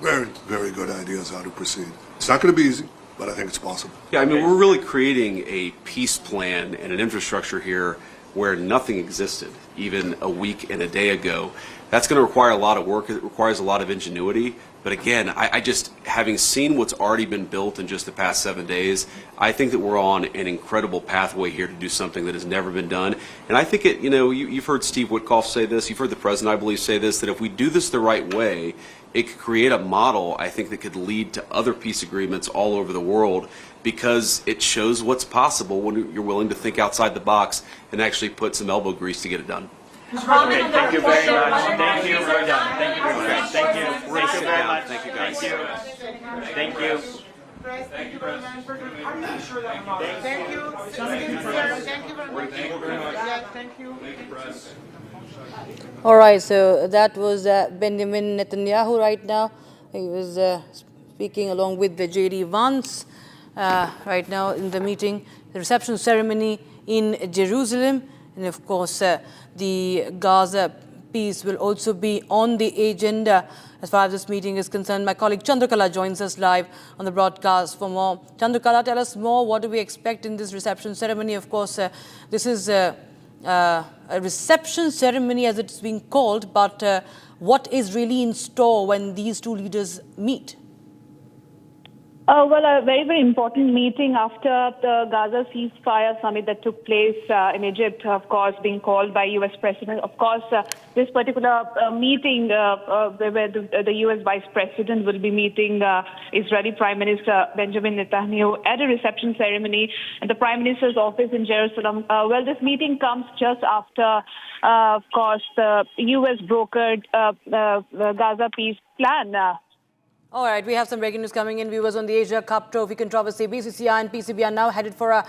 very, very good ideas how to proceed. It's not going to be easy, but I think it's possible. Yeah, I mean, we're really creating a peace plan and an infrastructure here where nothing existed even a week and a day ago. That's going to require a lot of work. It requires a lot of ingenuity. But again, I just, having seen what's already been built in just the past 7 days, I think that we're on an incredible pathway here to do something that has never been done. And I think it, you know, you've heard Steve Witkoff say this, you've heard the President, I believe, say this, that if we do this the right way, it could create a model, I think, that could lead to other peace agreements all over the world, because it shows what's possible when you're willing to think outside the box and actually put some elbow grease to get it done. Okay, thank you very much. Thank you. We're done. Thank you very much. Thank you. Thank you very much. Thank you, guys. Thank you. Thank you very much. I'm not sure that I'm not. Thank you. Thank you very much. Yeah, thank you. All right, so that was Benjamin Netanyahu right now. He was speaking along with the J.D. Vance right now in the meeting, the reception ceremony in Jerusalem. And of course, the Gaza peace will also be on the agenda as far as this meeting is concerned. My colleague Chandrakala joins us live on the broadcast for more. Chandrakala, tell us more. What do we expect in this reception ceremony? Of course, this is a reception ceremony as it's being called, but what is really in store when these two leaders meet? Well, a very, very important meeting after the Gaza ceasefire summit that took place in Egypt, of course, being called by U.S. President. Of course, this particular meeting where the U.S. Vice President will be meeting Israeli Prime Minister Benjamin Netanyahu at a reception ceremony at the Prime Minister's office in Jerusalem. Well, this meeting comes just after, of course, the U.S. brokered Gaza peace plan. All right, we have some breaking news coming in. Viewers, on the Asia Cup Trophy controversy, BCCI and PCB are now headed for a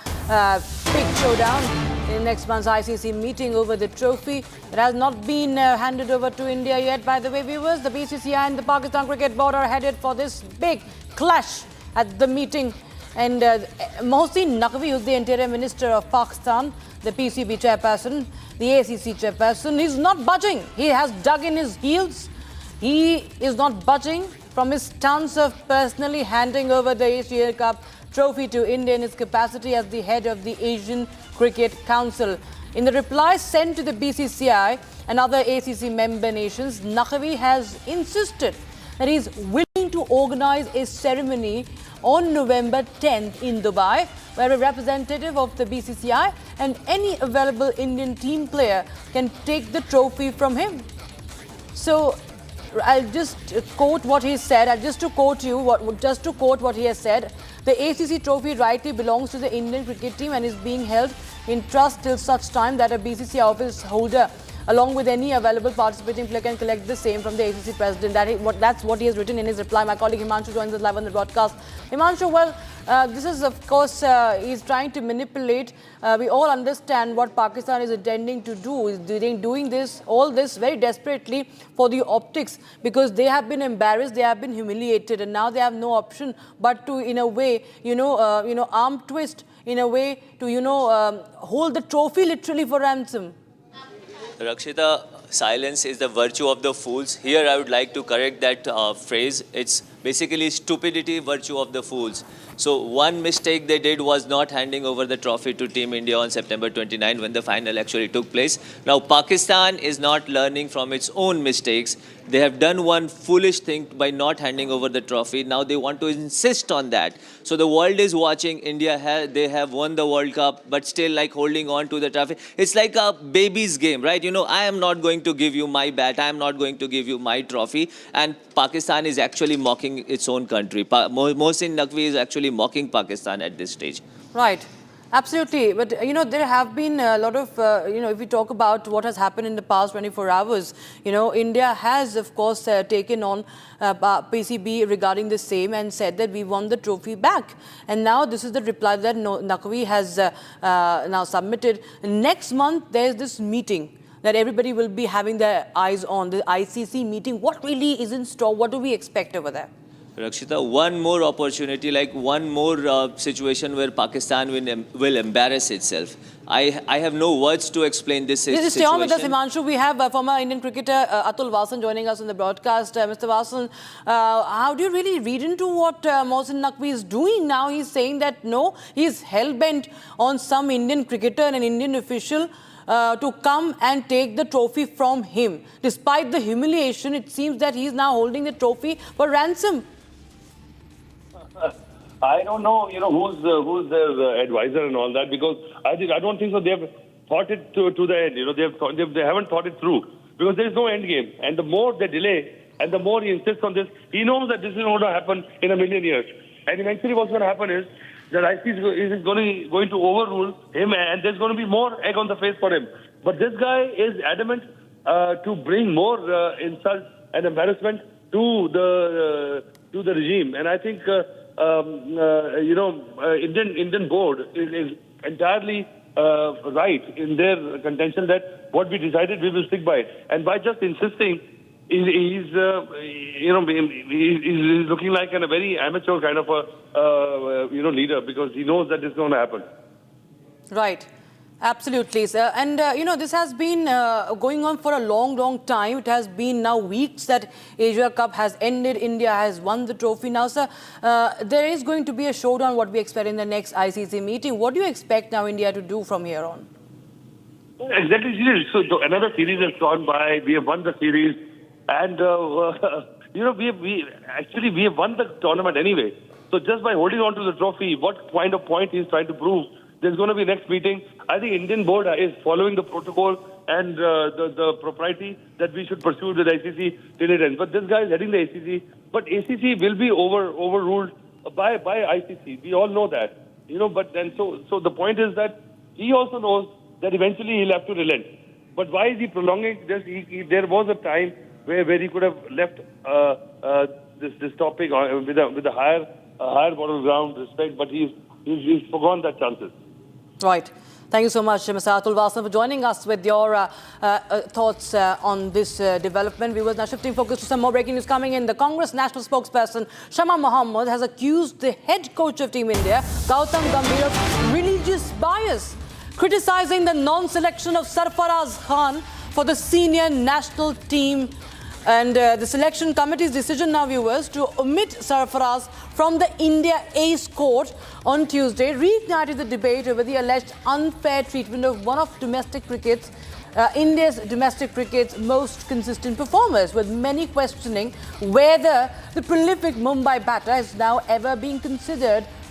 big showdown in next month's ICC meeting over the trophy. It has not been handed over to India yet. By the way, viewers, the BCCI and the Pakistan Cricket Board are headed for this big clash at the meeting And Mohsin Naqvi, who's the Interior Minister of Pakistan, the PCB chairperson, the ACC chairperson, is not budging. He has dug in his heels. He is not budging from his stance of personally handing over the Asia Cup trophy to India in his capacity as the head of the Asian Cricket Council. In the reply sent to the BCCI and other ACC member nations, Naqvi has insisted that he is willing to organize a ceremony on November 10th in Dubai, where a representative of the BCCI and any available Indian team player can take the trophy from him. So I'll just quote what he said. Just to quote what he has said. The ACC trophy rightly belongs to the Indian cricket team and is being held in trust till such time that a BCCI office holder, along with any available participating player, can collect the same from the ACC president. That's what he has written in his reply. My colleague Himanshu joins us live on the broadcast. Himanshu, well, this is, of course, he's trying to manipulate. We all understand what Pakistan is intending to do. Is doing all this very desperately for the optics, because they have been embarrassed, they have been humiliated, and now they have no option but to, in a way, arm twist, in a way to, hold the trophy literally for ransom. Rakshita, silence is the virtue of the fools. Here I would like to correct that phrase. It's basically stupidity, virtue of the fools. So one mistake they did was not handing over the trophy to Team India on September 29 when the final actually took place. Now Pakistan is not learning from its own mistakes. They have done one foolish thing by not handing over the trophy. Now they want to insist on that. So the world is watching. India, they have won the World Cup, but still like holding on to the trophy. It's like a baby's game, right? I am not going to give you my bat. I am not going to give you my trophy. And Pakistan is actually mocking its own country. Mohsin Naqvi is actually mocking Pakistan at this stage. Right. Absolutely. But, there have been a lot of, if we talk about what has happened in the past 24 hours, India has, of course, taken on PCB regarding the same and said that we won the trophy back. And now this is the reply that Naqvi has now submitted. Next month, there's this meeting that everybody will be having their eyes on, the ICC meeting. What really is in store? What do we expect over there? Rakshita, one more opportunity, like one more situation where Pakistan will embarrass itself. I have no words to explain this situation. Stay on with us, Himanshu. We have former Indian cricketer Atul Vasan joining us on the broadcast. Mr. Vasan, how do you really read into what Mohsin Naqvi is doing now? He's saying that no, he's hell-bent on some Indian cricketer and an Indian official to come and take the trophy from him. Despite the humiliation, it seems that he's now holding the trophy for ransom. I don't know, who's their advisor and all that, because I don't think so. They have thought it to the end. They haven't thought it through, because there is no end game. And the more they delay, and the more he insists on this, he knows that this is going to happen in a million years. And eventually, what's going to happen is that ICC is going to overrule him, and there's going to be more egg on the face for him. But this guy is adamant to bring more insult and embarrassment to the regime, and I think. Indian board is entirely right in their contention that what we decided we will stick by it. And by just insisting, he's looking like a very amateur kind of a leader, because he knows that this is going to happen. Right. Absolutely, sir. And, this has been going on for a long, long time. It has been now weeks that Asia Cup has ended. India has won the trophy. Now, sir, there is going to be a showdown, what we expect in the next ICC meeting. What do you expect now India to do from here on? Exactly. So another series has gone by. We have won the series. And, we have won the tournament anyway. So just by holding on to the trophy, what kind of point he's trying to prove? There's going to be next meeting. I think Indian board is following the protocol and the propriety that we should pursue with ICC till it ends. But this guy is heading the ACC. But ACC will be overruled by ICC. We all know that. But then so the point is that he also knows that eventually he'll have to relent. But why is he prolonging this? There was a time where he could have left this topic with a higher moral ground respect, but he's forgone that chances. Right. Thank you so much, Mr. Atul Vasan, for joining us with your thoughts on this development. We were now shifting focus to some more breaking news coming in. The Congress national spokesperson, Shama Mohammed, has accused the head coach of Team India, Gautam Gambhir, of religious bias, criticizing the non-selection of Sarfaraz Khan for the senior national team. And the selection committee's decision now, viewers, to omit Sarfaraz from the India A squad on Tuesday reignited the debate over the alleged unfair treatment of one of India's domestic cricket's most consistent performers, with many questioning whether the prolific Mumbai batter has now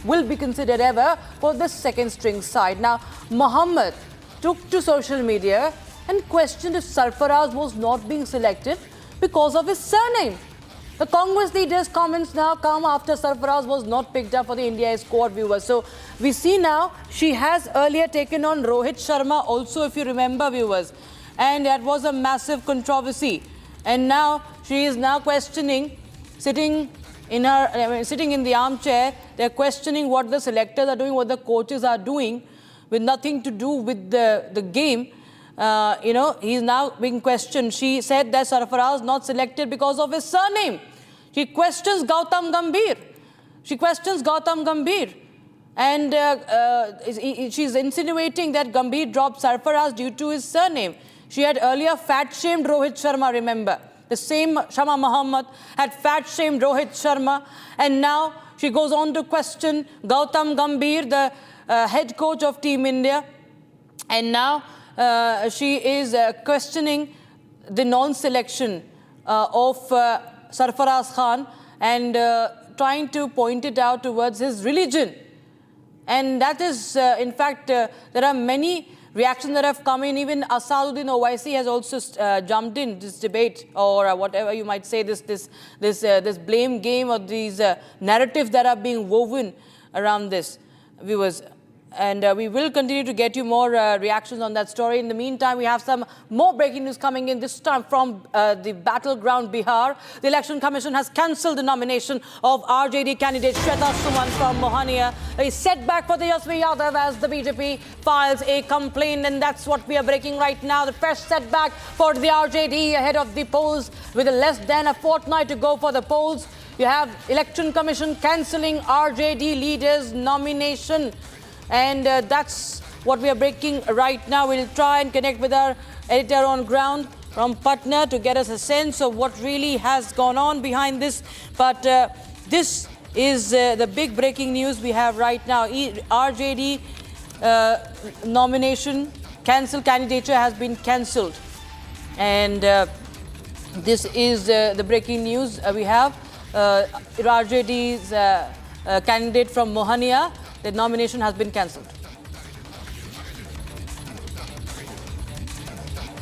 will be considered ever for the second string side. Now, Mohammed took to social media and questioned if Sarfaraz was not being selected because of his surname. The Congress leader's comments now come after Sarfaraz was not picked up for the India squad, viewers. So we see now she has earlier taken on Rohit Sharma also, if you remember, viewers. And that was a massive controversy. And now she is now questioning, sitting in the armchair, they're questioning what the selectors are doing, what the coaches are doing, with nothing to do with the game. He's now being questioned. She said that Sarfaraz not selected because of his surname. She questions Gautam Gambhir. And she's insinuating that Gambhir dropped Sarfaraz due to his surname. She had earlier fat-shamed Rohit Sharma, remember. The same Shama Mohammed had fat-shamed Rohit Sharma. And now she goes on to question Gautam Gambhir, the head coach of Team India. And now she is questioning the non-selection of Sarfaraz Khan and trying to point it out towards his religion. And that is, in fact, there are many reactions that have come in. Even Asaduddin Owaisi has also jumped in this debate, or whatever you might say, this blame game, or these narratives that are being woven around this, viewers. And we will continue to get you more reactions on that story. In the meantime, we have some more breaking news coming in, this time from the battleground Bihar. The Election Commission has cancelled the nomination of RJD candidate Shweta Suman from Mohania. A setback for Tejasvi Yadav as the BJP files a complaint, and that's what we are breaking right now. The fresh setback for the RJD ahead of the polls, with less than a fortnight to go for the polls. You have Election Commission cancelling RJD leader's nomination. And that's what we are breaking right now. We'll try and connect with our editor on ground from Patna to get us a sense of what really has gone on behind this. But this is the big breaking news we have right now. RJD nomination candidature has been cancelled. And this is the breaking news we have. RJD's candidate from Mohania, the nomination has been cancelled.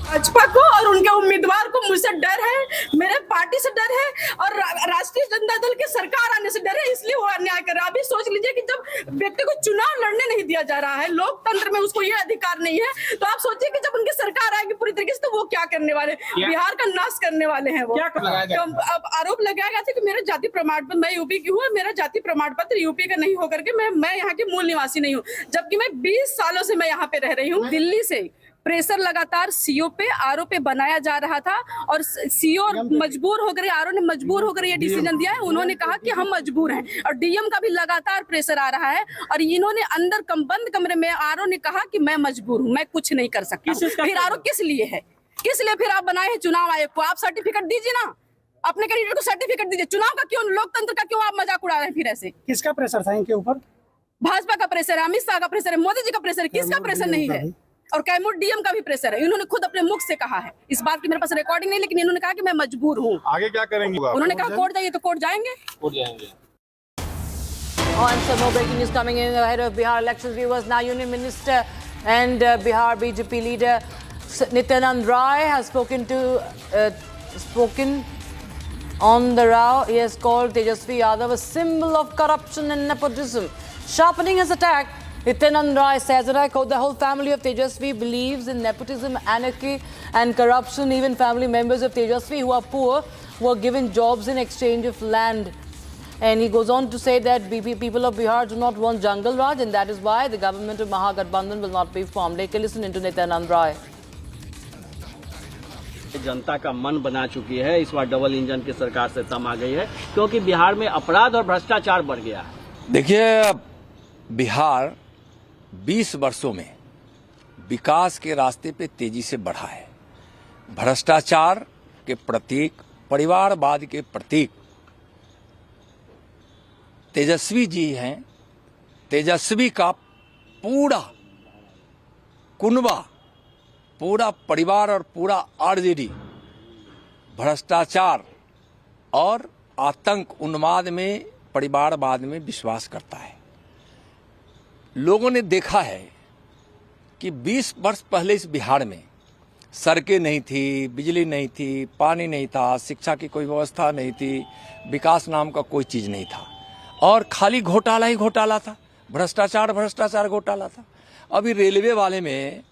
Bhajpa को और उनके उम्मीदवार को मुझसे डर है, मेरे party से डर है और राष्ट्रीय जनता दल की सरकार आने से डर है, इसलिए वो अन्याय कर रहा है। अभी सोच लीजिए कि जब व्यक्ति को चुनाव लड़ने नहीं दिया जा रहा है, लोकतंत्र में उसको ये अधिकार नहीं है, तो आप सोचिए कि जब उनकी सरकार आएगी पूरी तरीके से, तो वो क्या करने वाले, बिहार का नाश करने वाले हैं वो। अब आरोप लगाया गया था कि मेरा जाति प्रमाण पत्र, मैं यूपी की हूँ, मेरा जाति प्रमाण पत्र यूपी का नहीं होकर के मैं यहाँ की मूल निवासी नहीं हूँ, जबकि मैं 20 सालों से मैं यहाँ पे रह रही हूँ। दिल्ली से प्रेशर लगातार सीओ पे, आरओ पे बनाया जा रहा था और सीओ मजबूर होकर, आरओ ने मजबूर होकर ये डिसीजन दिया है। उन्होंने कहा कि हम मजबूर हैं और डीएम का भी लगातार प्रेशर आ रहा है और इन्होंने अंदर बंद कमरे में आरओ ने कहा कि मैं मजबूर हूं, मैं कुछ नहीं कर सकता। फिर आरओ किस लिए है, किस लिए फिर आप बनाए हैं चुनाव आयोग को? आप सर्टिफिकेट दीजिए ना, अपने कैंडिडेट को सर्टिफिकेट दीजिए। चुनाव का क्यों, लोकतंत्र का क्यों आप मजाक उड़ा रहे हैं? फिर ऐसे किसका प्रेशर था इनके ऊपर? भाजपा का प्रेशर है, अमित शाह का प्रेशर है, मोदी जी का प्रेशर है, किसका प्रेशर नहीं है? और कैमूर डीएम का भी प्रेशर है। इन्होंने खुद अपने मुख से कहा है, इस बात की मेरे पास रिकॉर्डिंग नहीं, लेकिन इन्होंने कहा कि मैं मजबूर हूँ। आगे क्या करेंगे? उन्होंने कहा कोर्ट जाइए, तो कोर्ट जाएंगे। And some more breaking news coming in ahead of Bihar elections, viewers. Now, Union Minister and Bihar BJP leader Nityanand Rai has spoken on the row. He has called Tejasvi Yadav a symbol of corruption and nepotism. Sharpening his attack, Nityanand Rai says, and I quote, the whole family of Tejasvi believes in nepotism, anarchy and corruption. Even family members of Tejasvi who are poor were given jobs in exchange of land. And he goes on to say that people of Bihar do not want jungle Raj, and that is why the government of Mahagathbandhan will not be formed. Take a listen into Nityanand Rai. जनता का मन बना चुकी है। इस बार double engine की सरकार से तम आ गई है क्योंकि बिहार में अपराध और भ्रष्टाचार बढ़ गया है। देखिए, बिहार 20 वर्षों में विकास के रास्ते पे तेजी से बढ़ा है। भ्रष्टाचार के प्रतीक, परिवारवाद के प्रतीक तेजस्वी जी हैं। तेजस्वी का पूरा कुनबा, पूरा परिवार और पूरा आरजेडी भ्रष्टाचार और आतंक, उन्माद में, परिवारवाद में विश्वास करता है। लोगों ने देखा है कि 20 वर्ष पहले इस बिहार में सड़कें नहीं थी, बिजली नहीं थी, पानी नहीं था, शिक्षा की कोई व्यवस्था नहीं थी, विकास नाम का कोई चीज नहीं था और खाली घोटाला ही घोटाला था, भ्रष्टाचार भ्रष्टाचार घोटाला था। अभी रेलवे वाले में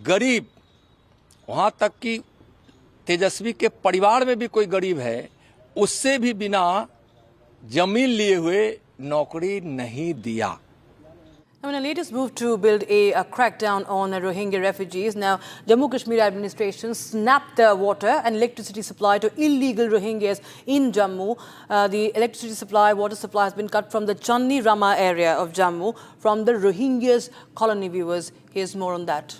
गरीब, वहां तक कि तेजस्वी के परिवार में भी कोई गरीब है, उससे भी बिना जमीन लिए हुए नौकरी नहीं दिया। Now, in a latest move to build a crackdown on Rohingya refugees, now Jammu Kashmir administration snapped the water and electricity supply to illegal Rohingyas in Jammu. The electricity supply, water supply has been cut from the Channi Rama area of Jammu from the Rohingyas colony. Viewers, here's more on that.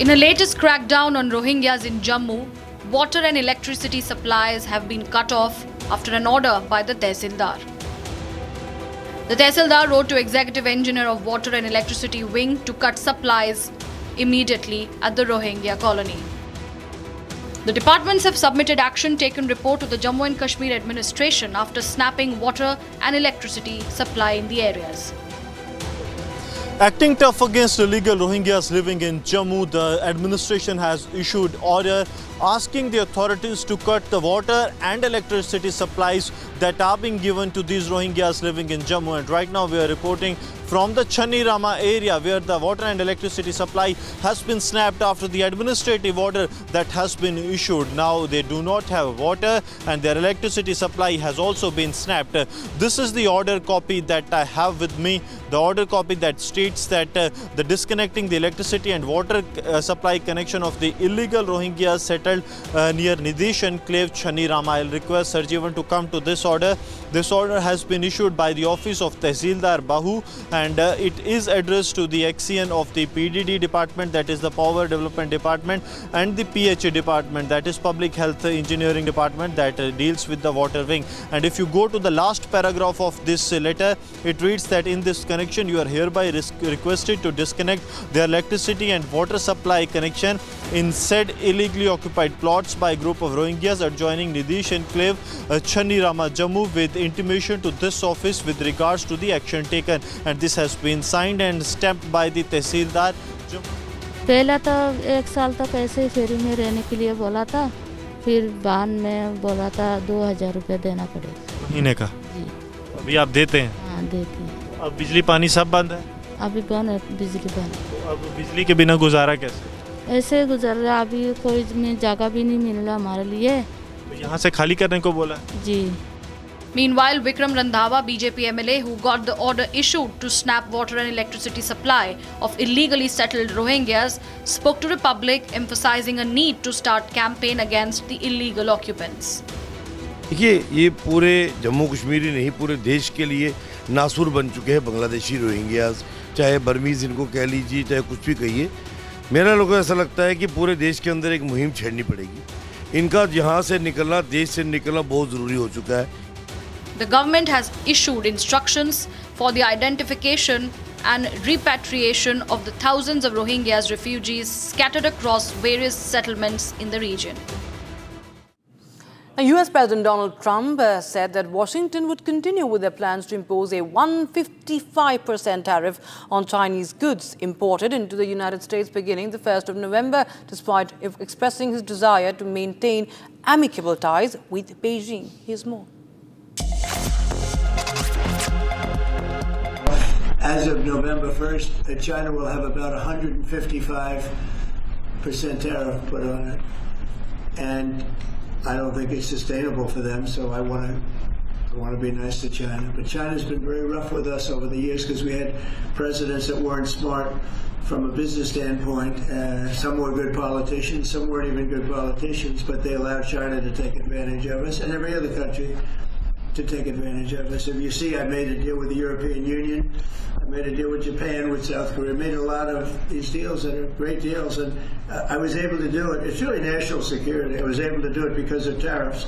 In a latest crackdown on Rohingyas in Jammu, water and electricity supplies have been cut off after an order by the Tehsildar. The Tehsildar wrote to Executive Engineer of Water and Electricity Wing to cut supplies immediately at the Rohingya colony. The departments have submitted action taken report to the Jammu and Kashmir administration after snapping water and electricity supply in the areas. Acting tough against illegal Rohingyas living in Jammu, the administration has issued order asking the authorities to cut the water and electricity supplies that are being given to these Rohingyas living in Jammu. And right now we are reporting from the Channi Rama area where the water and electricity supply has been snapped after the administrative order that has been issued. Now they do not have water and their electricity supply has also been snapped. This is the order copy that I have with me. The order copy that states that the disconnecting the electricity and water supply connection of the illegal Rohingyas settled near Nidish Enclave, Channi Rama. I'll request Sarjeevan to come to this order. This order has been issued by the office of Tehsildar Bahu and it is addressed to the XCN of the PDD department, that is the Power Development Department, and the PHA department, that is Public Health Engineering Department, that deals with the water wing. And if you go to the last paragraph of this letter, it reads that in this connection you are hereby requested to disconnect the electricity and water supply connection in said illegally occupied plots by a group of Rohingyas adjoining Nidish Enclave, Channi Rama, Jammu, with intimation to this office with regards to the action taken. And this has been signed and stamped by the Tehsildar. पहला तो 1 साल तक ऐसे ही फेरी में रहने के लिए बोला था, फिर बाद में बोला था 2000 रुपये देना पड़ेगा महीने का। जी। अभी आप देते हैं? हाँ, देते हैं। अब बिजली पानी सब बंद है? अभी बंद है बिजली बंद। तो अब बिजली के बिना गुजारा कैसे? ऐसे गुजर रहा, अभी कोई जगह भी नहीं मिल रहा हमारे लिए। तो यहाँ से खाली करने को बोला? जी। Meanwhile, Vikram Randhawa, BJP MLA, who got the order issued to snap water and electricity supply of illegally settled Rohingyas, spoke to Republic, emphasizing a need to start campaign against the illegal occupants. देखिए, ये पूरे जम्मू कश्मीर ही नहीं, पूरे देश के लिए नासूर बन चुके हैं बांग्लादेशी रोहिंग्यास, चाहे बर्मीज इनको कह लीजिए, चाहे कुछ भी कहिए। मेरा लोगों को ऐसा लगता है कि पूरे देश के अंदर एक मुहिम छेड़नी पड़ेगी। इनका यहाँ से निकलना, देश से निकलना बहुत ज़रूरी हो चुका है। The government has issued instructions for the identification and repatriation of the thousands of Rohingyas refugees scattered across various settlements in the region. US President Donald Trump said that Washington would continue with their plans to impose a 155% tariff on Chinese goods imported into the United States beginning the 1st of November, despite expressing his desire to maintain amicable ties with Beijing. Here's more. As of November 1st, China will have about 155% tariff put on it. And I don't think it's sustainable for them, so I want to be nice to China. But China's been very rough with us over the years because we had presidents that weren't smart from a business standpoint. Some were good politicians, some weren't even good politicians, but they allowed China to take advantage of us, and every other country to take advantage of us. If you see, I made a deal with the European Union, I made a deal with Japan, with South Korea, I made a lot of these deals that are great deals, and I was able to do it. It's really national security. I was able to do it because of tariffs.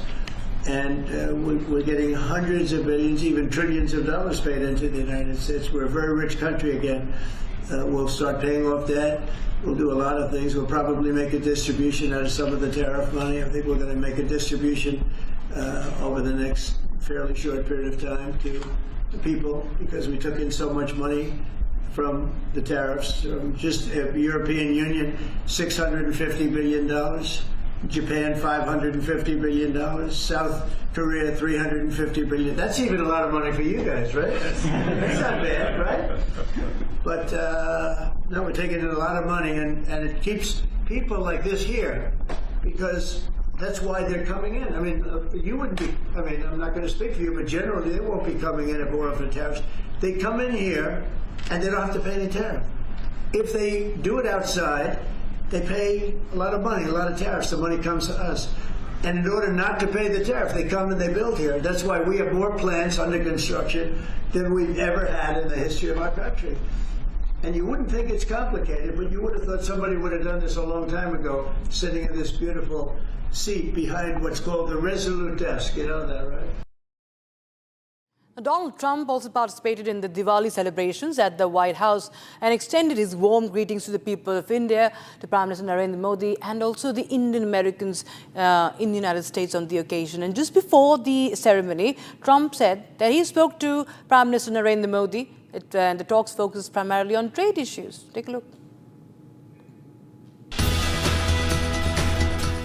And we're getting hundreds of billions, even trillions of dollars paid into the United States. We're a very rich country again. We'll start paying off debt. We'll do a lot of things. We'll probably make a distribution out of some of the tariff money. I think we're going to make a distribution over the next fairly short period of time to the people because we took in so much money from the tariffs. Just European Union, $650 billion. Japan, $550 billion. South Korea, $350 billion. That's even a lot of money for you guys, right? That's not bad, right? But no, we're taking in a lot of money, and it keeps people like this here because that's why they're coming in. I mean, you wouldn't be, I mean, I'm not going to speak for you, but generally they won't be coming in if we're off the tariffs. They come in here and they don't have to pay any tariff. If they do it outside, they pay a lot of money, a lot of tariffs. The money comes to us. And in order not to pay the tariff, they come and they build here. That's why we have more plants under construction than we've ever had in the history of our country. And you wouldn't think it's complicated, but you would have thought somebody would have done this a long time ago, sitting in this beautiful seat behind what's called the Resolute desk. You know that, right? Donald Trump also participated in the Diwali celebrations at the White House and extended his warm greetings to the people of India, to Prime Minister Narendra Modi, and also the Indian Americans in the United States on the occasion. And just before the ceremony, Trump said that he spoke to Prime Minister Narendra Modi, and the talks focused primarily on trade issues. Take a look.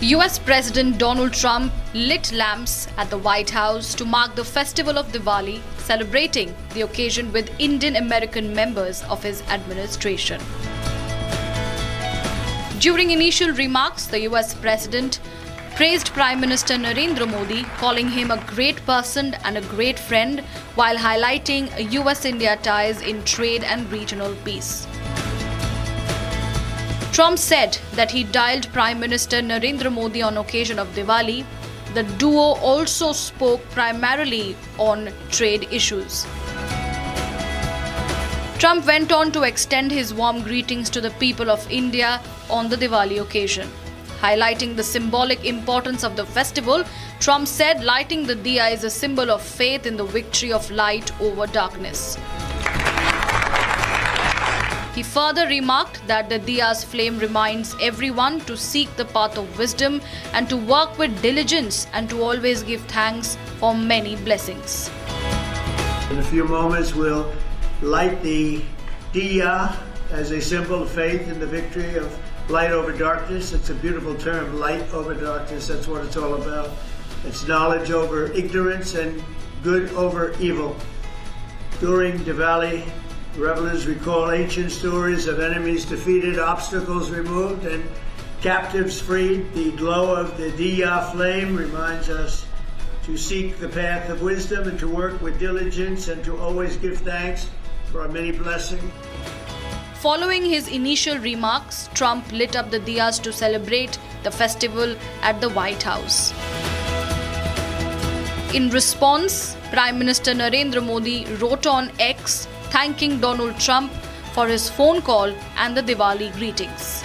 US President Donald Trump lit lamps at the White House to mark the festival of Diwali, celebrating the occasion with Indian American members of his administration. During initial remarks, the US President praised Prime Minister Narendra Modi, calling him a great person and a great friend, while highlighting US-India ties in trade and regional peace. Trump said that he dialed Prime Minister Narendra Modi on occasion of Diwali. The duo also spoke primarily on trade issues. Trump went on to extend his warm greetings to the people of India on the Diwali occasion. Highlighting the symbolic importance of the festival, Trump said lighting the diya is a symbol of faith in the victory of light over darkness. He further remarked that the diya's flame reminds everyone to seek the path of wisdom and to work with diligence and to always give thanks for many blessings. In a few moments, we'll light the diya as a symbol of faith in the victory of light over darkness. It's a beautiful term, light over darkness. That's what it's all about. It's knowledge over ignorance and good over evil. During Diwali, revelers recall ancient stories of enemies defeated, obstacles removed, and captives freed. The glow of the diya flame reminds us to seek the path of wisdom and to work with diligence and to always give thanks for our many blessings. Following his initial remarks, Trump lit up the diyas to celebrate the festival at the White House. In response, Prime Minister Narendra Modi wrote on X, thanking Donald Trump for his phone call and the Diwali greetings.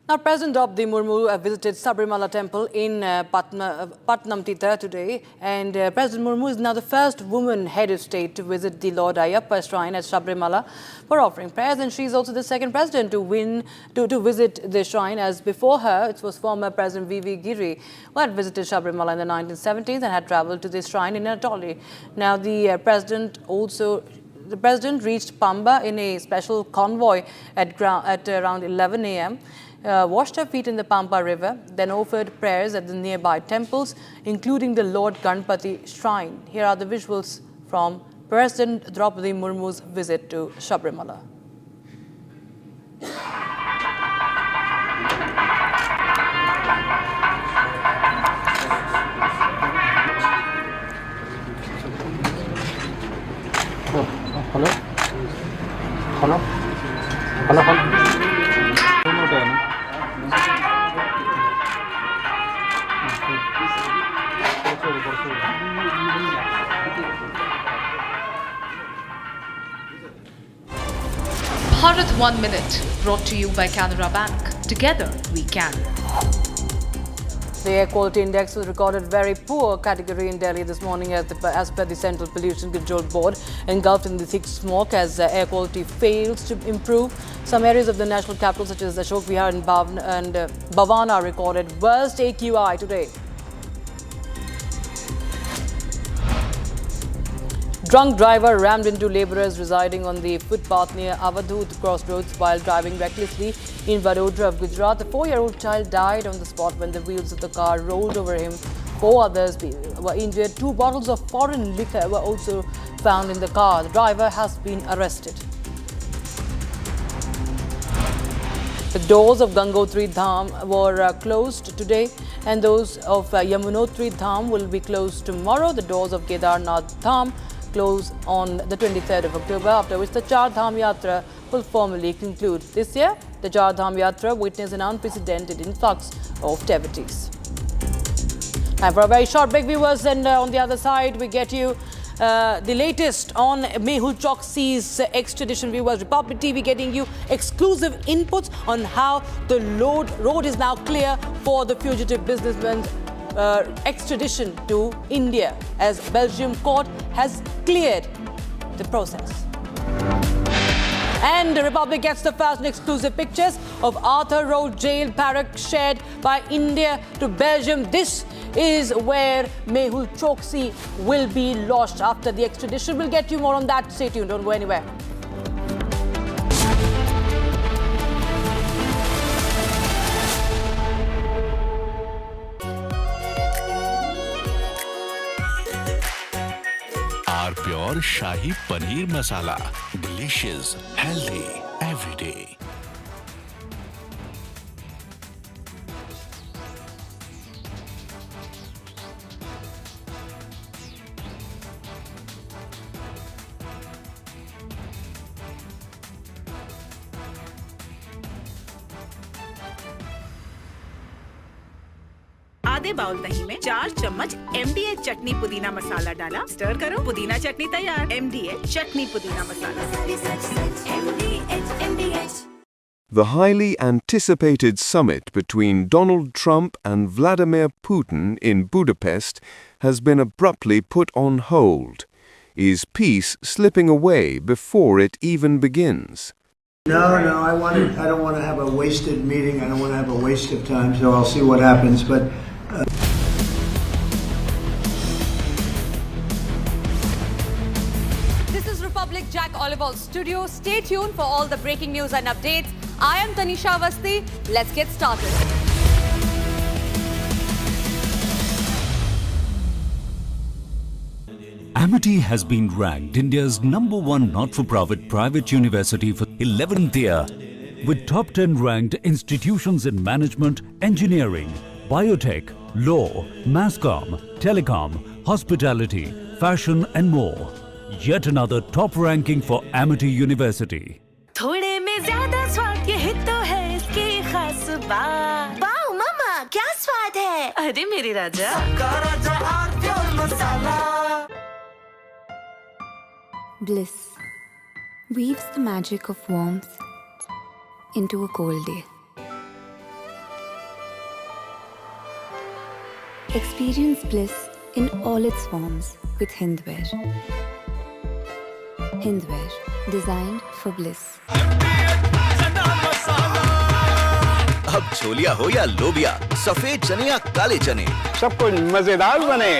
Now, President Draupadi Murmu visited Sabrimala Temple in Patnamthitta today, and President Murmu is now the first woman head of state to visit the Lord Ayyappa shrine at Sabrimala for offering prayers, and she is also the second president to visit the shrine, as before her it was former President V.V. Giri who had visited Sabrimala in the 1970s and had travelled to this shrine in Anatolia. Now, the president reached Pamba in a special convoy at around 11 a.m. Washed her feet in the Pampa River, then offered prayers at the nearby temples, including the Lord Ganpati shrine. Here are the visuals from President Draupadi Murmu's visit to Sabrimala. Bharat 1 Minute, brought to you by Canara Bank. Together we can. The air quality index was recorded very poor category in Delhi this morning as per the Central Pollution Control Board, engulfed in the thick smoke as air quality fails to improve. Some areas of the national capital such as Ashok Vihar and Bhavana recorded worst AQI today. Drunk driver rammed into labourers residing on the footpath near Avadhoot crossroads while driving recklessly in Vadodara of Gujarat. The 4-year-old child died on the spot when the wheels of the car rolled over him. 4 others were injured. 2 bottles of foreign liquor were also found in the car. The driver has been arrested. The doors of Gangotri Dham were closed today and those of Yamunotri Dham will be closed tomorrow. The doors of Kedarnath Dham close on the 23rd of October, after which the Char Dham Yatra will formally conclude. This year, the Char Dham Yatra witnessed an unprecedented influx of devotees. Time for a very short break, viewers, and on the other side, we get you the latest on Mehul Choksi's extradition. Viewers, Republic TV getting you exclusive inputs on how the road is now clear for the fugitive businessman's extradition to India, as Belgium court has cleared the process. And the Republic gets the first and exclusive pictures of Arthur Road jail barrack shared by India to Belgium. This is where Mehul Choksi will be lodged after the extradition. We'll get you more on that. Stay tuned, don't go anywhere. Pure Shahi Paneer Masala. Delicious, healthy, every day. आधे bowl दही में 4 चम्मच MDH चटनी पुदीना मसाला डाला, stir करो, पुदीना चटनी तैयार। MDH चटनी पुदीना मसाला। The highly anticipated summit between Donald Trump and Vladimir Putin in Budapest has been abruptly put on hold. Is peace slipping away before it even begins? No, I don't want to have a wasted meeting. I don't want to have a waste of time, so I'll see what happens. But This is Republic Jack Oliver's studio. Stay tuned for all the breaking news and updates. I am Tanisha Avasthi. Let's get started. Amity has been ranked India's #1 not-for-profit private university for 11th year, with top 10 ranked institutions in management, engineering, biotech, law, masscom, telecom, hospitality, fashion and more. Yet another top ranking for Amity University. थोड़े में ज्यादा स्वाद, ये तो है इसकी खास बात। वाओ मामा, क्या स्वाद है? अरे मेरे राजा, Bliss weaves the magic of warmth into a cold day. Experience bliss in all its forms with Hindwear. Hindwear, designed for bliss. अब छोलिया हो या लोबिया, सफेद चने या काले चने, सब कुछ मजेदार बने।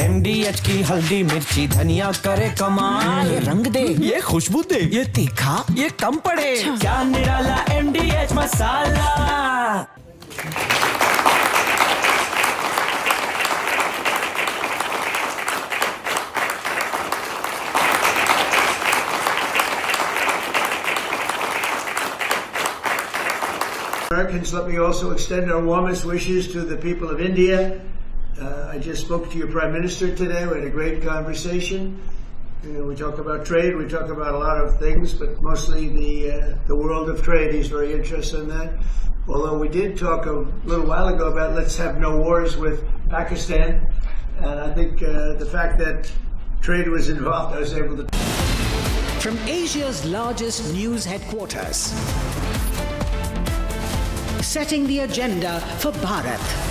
MDH की हल्दी मिर्ची धनिया करे कमाल, ये रंग दे, ये खुशबू दे, ये तीखा, ये कम पड़े, क्या निराला MDH masala. Americans, let me also extend our warmest wishes to the people of India. I just spoke to your Prime Minister today. We had a great conversation. We talk about trade, we talk about a lot of things, but mostly the world of trade. He's very interested in that. Although we did talk a little while ago about let's have no wars with Pakistan. And I think the fact that trade was involved, I was able to... From Asia's largest news headquarters, setting the agenda for Bharat.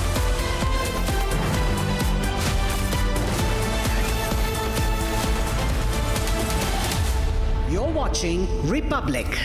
You're watching Republic.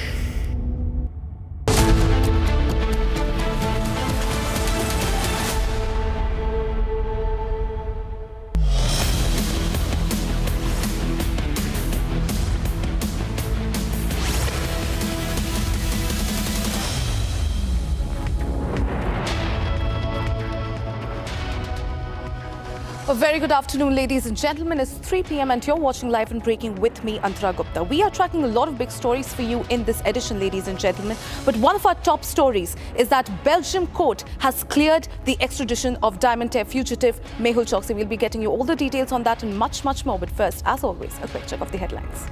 A very good afternoon, ladies and gentlemen. It's 3 p.m. and you're watching Live and Breaking with me, Antara Gupta. We are tracking a lot of big stories for you in this edition, ladies and gentlemen. But one of our top stories is that Belgium court has cleared the extradition of Diamond Tear fugitive Mehul Choksi. We'll be getting you all the details on that and much, much more. But first, as always, a quick check of the headlines.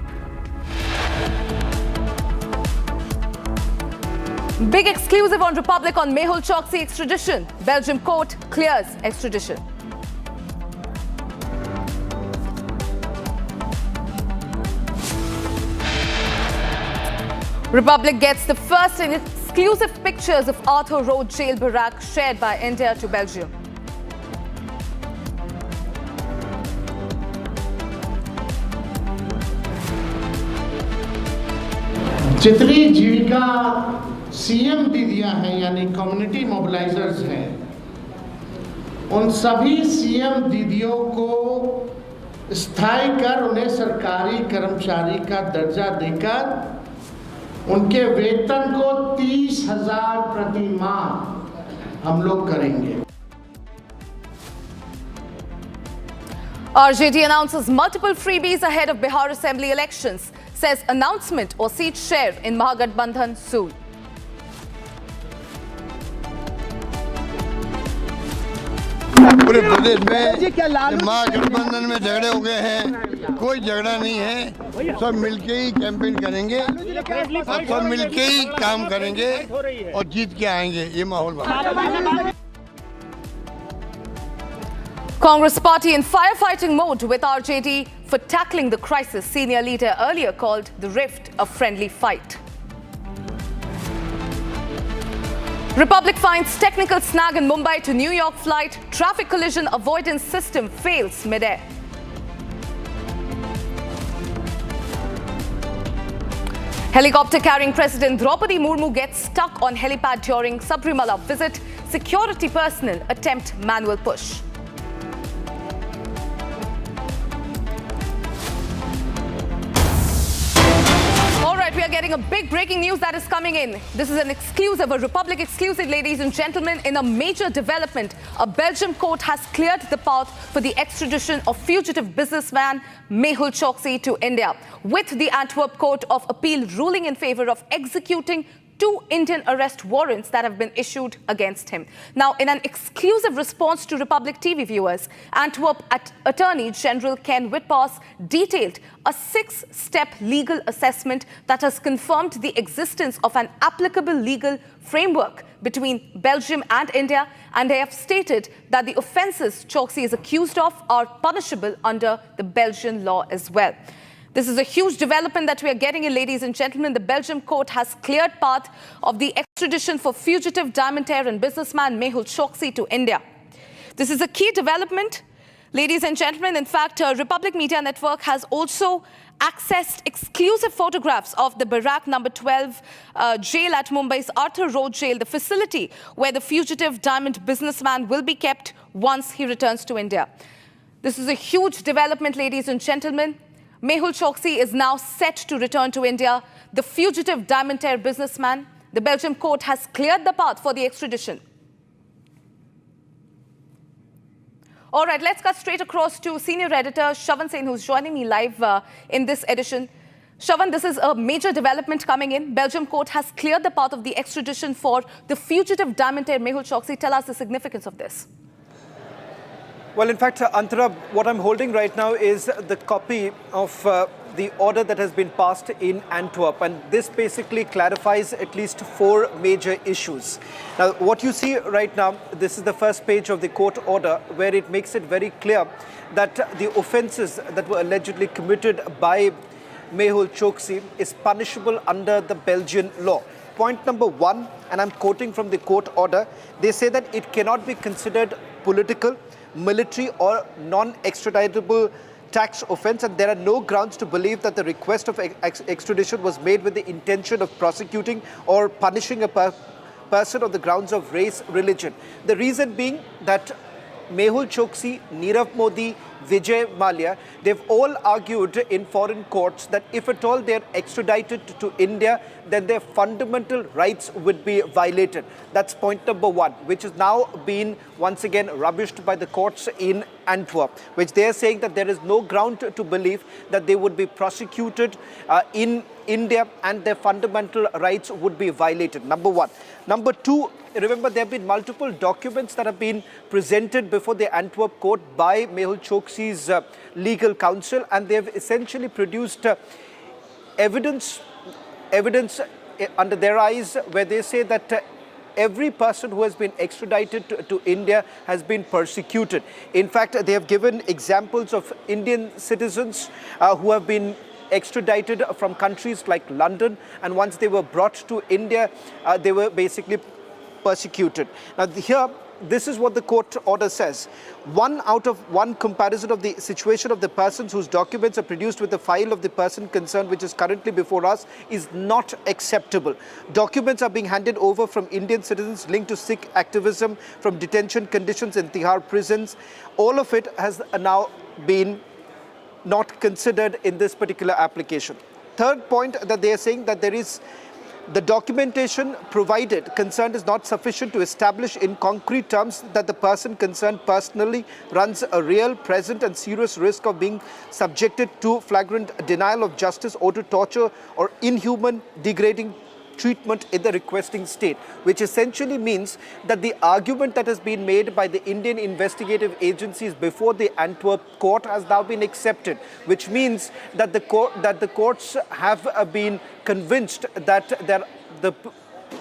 Big exclusive on Republic on Mehul Choksi extradition. Belgium court clears extradition. Republic gets the first and exclusive pictures of Arthur Road jail barrack shared by India to Belgium. जितनी जीविका CM दीदियां हैं यानी community मोबिलाइजर्स हैं, उन सभी CM दीदियों को स्थायी कर उन्हें सरकारी कर्मचारी का दर्जा देकर उनके वेतन को 30,000 प्रति माह हम लोग करेंगे। RJD announces multiple freebies ahead of Bihar Assembly elections. Says announcement or seat share in Mahagathbandhan soon. पूरे प्रदेश में महागठबंधन में झगड़े हो गए हैं, कोई झगड़ा नहीं है, सब मिलके ही कैंपेन करेंगे, सब मिलके ही काम करेंगे और जीत के आएंगे, ये माहौल बना। Congress party in firefighting mode with RJD for tackling the crisis. Senior leader earlier called the rift a friendly fight. Republic finds technical snag in Mumbai to New York flight. Traffic collision avoidance system fails mid-air. Helicopter carrying President Draupadi Murmu gets stuck on helipad during Sabrimala visit. Security personnel attempt manual push. We are getting a big breaking news that is coming in. This is an exclusive, a Republic exclusive, ladies and gentlemen. In a major development, a Belgium court has cleared the path for the extradition of fugitive businessman Mehul Choksi to India, with the Antwerp Court of Appeal ruling in favor of executing 2 Indian arrest warrants that have been issued against him. Now, in an exclusive response to Republic TV viewers, Antwerp Attorney General Ken Whitpass detailed a 6-step legal assessment that has confirmed the existence of an applicable legal framework between Belgium and India, and they have stated that the offences Choksi is accused of are punishable under the Belgian law as well. This is a huge development that we are getting in, ladies and gentlemen. The Belgium court has cleared path of the extradition for fugitive diamond heir and businessman Mehul Choksi to India. This is a key development, ladies and gentlemen. In fact, Republic Media Network has also accessed exclusive photographs of the Barrack number 12 jail at Mumbai's Arthur Road jail, the facility where the fugitive diamond businessman will be kept once he returns to India. This is a huge development, ladies and gentlemen. Mehul Choksi is now set to return to India. The fugitive diamond heir businessman, the Belgium court has cleared the path for the extradition. All right, let's cut straight across to senior editor Shravan Sen, who's joining me live in this edition. Shravan, this is a major development coming in. Belgium court has cleared the path of the extradition for the fugitive diamantaire Mehul Choksi. Tell us the significance of this. Well, in fact, Antara, what I'm holding right now is the copy of the order that has been passed in Antwerp. And this basically clarifies at least 4 major issues. Now, what you see right now, this is the first page of the court order, where it makes it very clear that the offences that were allegedly committed by Mehul Choksi is punishable under the Belgian law. Point number 1, and I'm quoting from the court order, they say that it cannot be considered political, military or non-extraditable tax offence, and there are no grounds to believe that the request of extradition was made with the intention of prosecuting or punishing a person on the grounds of race, religion. The reason being that Mehul Choksi, Nirav Modi, Vijay Mallya, they've all argued in foreign courts that if at all they're extradited to India, then their fundamental rights would be violated. That's point number 1, which is now been once again rubbished by the courts in Antwerp, which they are saying that there is no ground to believe that they would be prosecuted in India and their fundamental rights would be violated. Number 1. Number 2, remember there have been multiple documents that have been presented before the Antwerp court by Mehul Choksi's legal counsel, and they have essentially produced evidence under their eyes where they say that every person who has been extradited to India has been persecuted. In fact, they have given examples of Indian citizens who have been extradited from countries like London, and once they were brought to India, they were basically persecuted. Now here, this is what the court order says. 1 out of 1 comparison of the situation of the persons whose documents are produced with the file of the person concerned, which is currently before us, is not acceptable. Documents are being handed over from Indian citizens linked to Sikh activism, from detention conditions in Bihar prisons. All of it has now been not considered in this particular application. Third point that they are saying that there is the documentation provided concerned is not sufficient to establish in concrete terms that the person concerned personally runs a real, present and serious risk of being subjected to flagrant denial of justice or to torture or inhuman, degrading treatment in the requesting state, which essentially means that the argument that has been made by the Indian investigative agencies before the Antwerp court has now been accepted, which means that the courts have been convinced that the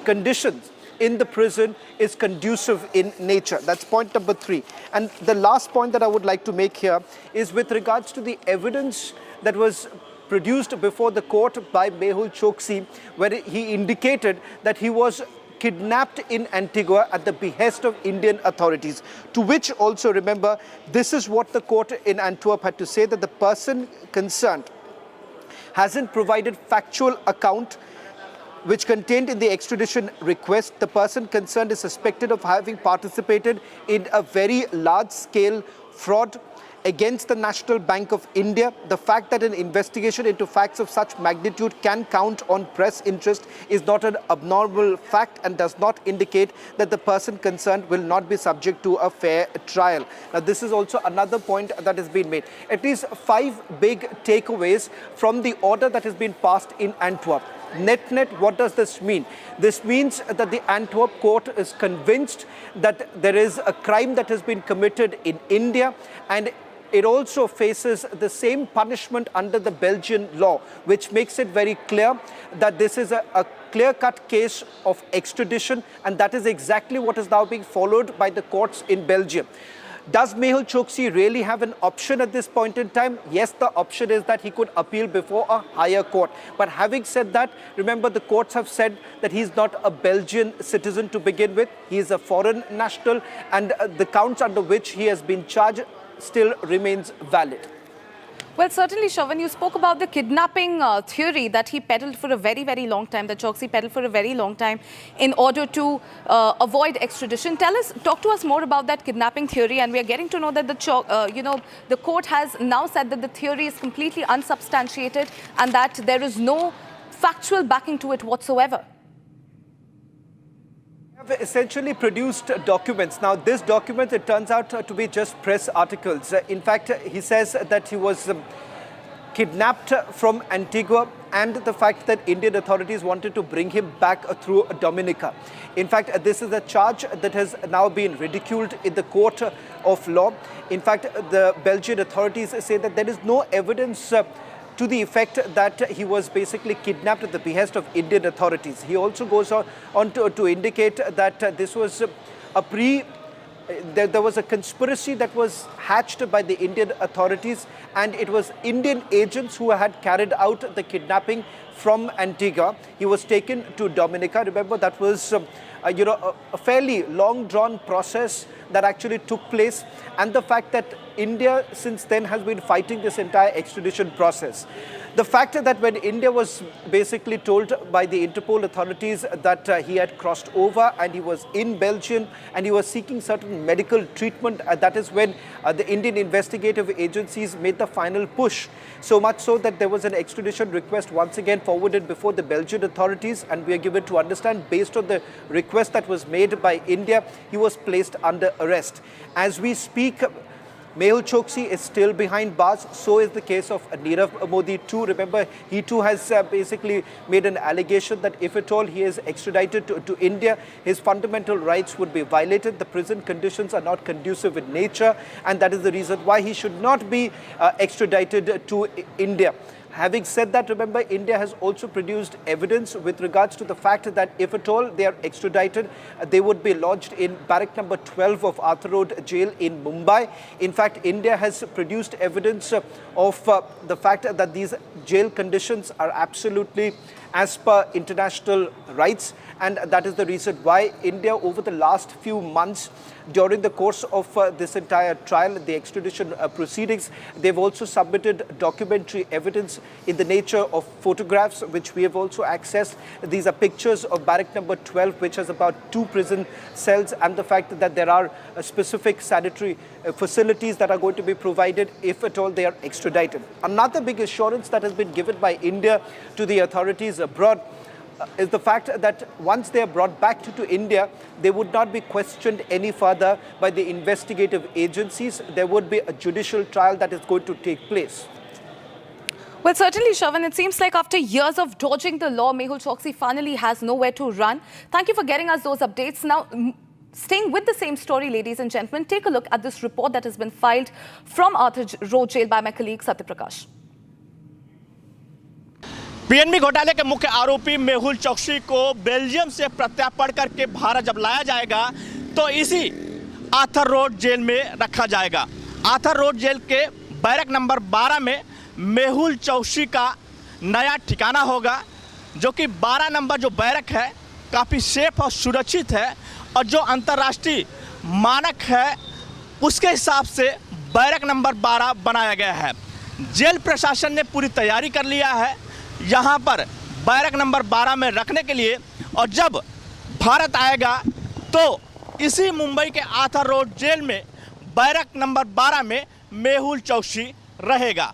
conditions in the prison is conducive in nature. That's point number 3. And the last point that I would like to make here is with regards to the evidence that was produced before the court by Mehul Choksi, where he indicated that he was kidnapped in Antigua at the behest of Indian authorities. To which also, remember, this is what the court in Antwerp had to say, that the person concerned hasn't provided factual account which contained in the extradition request. The person concerned is suspected of having participated in a very large-scale fraud against the National Bank of India. The fact that an investigation into facts of such magnitude can count on press interest is not an abnormal fact and does not indicate that the person concerned will not be subject to a fair trial. Now, this is also another point that has been made. At least 5 big takeaways from the order that has been passed in Antwerp. Net, what does this mean? This means that the Antwerp court is convinced that there is a crime that has been committed in India, and it also faces the same punishment under the Belgian law, which makes it very clear that this is a clear-cut case of extradition, and that is exactly what is now being followed by the courts in Belgium. Does Mehul Choksi really have an option at this point in time? Yes, the option is that he could appeal before a higher court. But having said that, remember the courts have said that he's not a Belgian citizen to begin with. He is a foreign national, and the counts under which he has been charged still remains valid. Well, certainly, Shravan, you spoke about the kidnapping theory that he peddled for a very, very long time, that Choksi peddled for a very long time in order to avoid extradition. Talk to us more about that kidnapping theory, and we are getting to know that the court has now said that the theory is completely unsubstantiated and that there is no factual backing to it whatsoever. Have essentially produced documents. Now, this document, it turns out to be just press articles. In fact, he says that he was kidnapped from Antigua, and the fact that Indian authorities wanted to bring him back through Dominica. In fact, this is a charge that has now been ridiculed in the court of law. In fact, the Belgian authorities say that there is no evidence to the effect that he was basically kidnapped at the behest of Indian authorities. He also goes on to indicate that this was there was a conspiracy that was hatched by the Indian authorities, and it was Indian agents who had carried out the kidnapping from Antigua. He was taken to Dominica. Remember, that was a fairly long-drawn process that actually took place, and the fact that India since then has been fighting this entire extradition process. The fact that when India was basically told by the Interpol authorities that he had crossed over and he was in Belgium and he was seeking certain medical treatment, that is when the Indian investigative agencies made the final push. So much so that there was an extradition request once again forwarded before the Belgian authorities, and we are given to understand based on the request that was made by India, he was placed under arrest. As we speak, Mehul Choksi is still behind bars. So is the case of Nirav Modi too. Remember, he too has basically made an allegation that if at all he is extradited to India, his fundamental rights would be violated. The prison conditions are not conducive in nature, and that is the reason why he should not be extradited to India. Having said that, remember, India has also produced evidence with regards to the fact that if at all they are extradited, they would be lodged in barrack number 12 of Arthur Road Jail in Mumbai. In fact, India has produced evidence of the fact that these jail conditions are absolutely as per international rights, and that is the reason why India over the last few months, during the course of this entire trial, the extradition proceedings, they've also submitted documentary evidence in the nature of photographs, which we have also accessed. These are pictures of barrack number 12, which has about 2 prison cells, and the fact that there are specific sanitary facilities that are going to be provided if at all they are extradited. Another big assurance that has been given by India to the authorities abroad is the fact that once they are brought back to India, they would not be questioned any further by the investigative agencies. There would be a judicial trial that is going to take place. Well, certainly, Shravan, it seems like after years of dodging the law, Mehul Choksi finally has nowhere to run. Thank you for getting us those updates. Now, staying with the same story, ladies and gentlemen, take a look at this report that has been filed from Arthur Road Jail by my colleague Satya Prakash. PNB घोटाले के मुख्य आरोपी मेहुल चौकसी को Belgium से प्रत्यार्पण करके भारत जब लाया जाएगा तो इसी आर्थर रोड जेल में रखा जाएगा। आर्थर रोड जेल के बैरक नंबर 12 में मेहुल चौकसी का नया ठिकाना होगा, जो कि 12 नंबर जो बैरक है काफ़ी सेफ और सुरक्षित है, और जो अंतर्राष्ट्रीय मानक है उसके हिसाब से बैरक नंबर 12 बनाया गया है। जेल प्रशासन ने पूरी तैयारी कर लिया है यहाँ पर बैरक नंबर 12 में रखने के लिए, और जब भारत आएगा तो इसी मुंबई के आर्थर रोड जेल में बैरक नंबर 12 में मेहुल चौकसी रहेगा।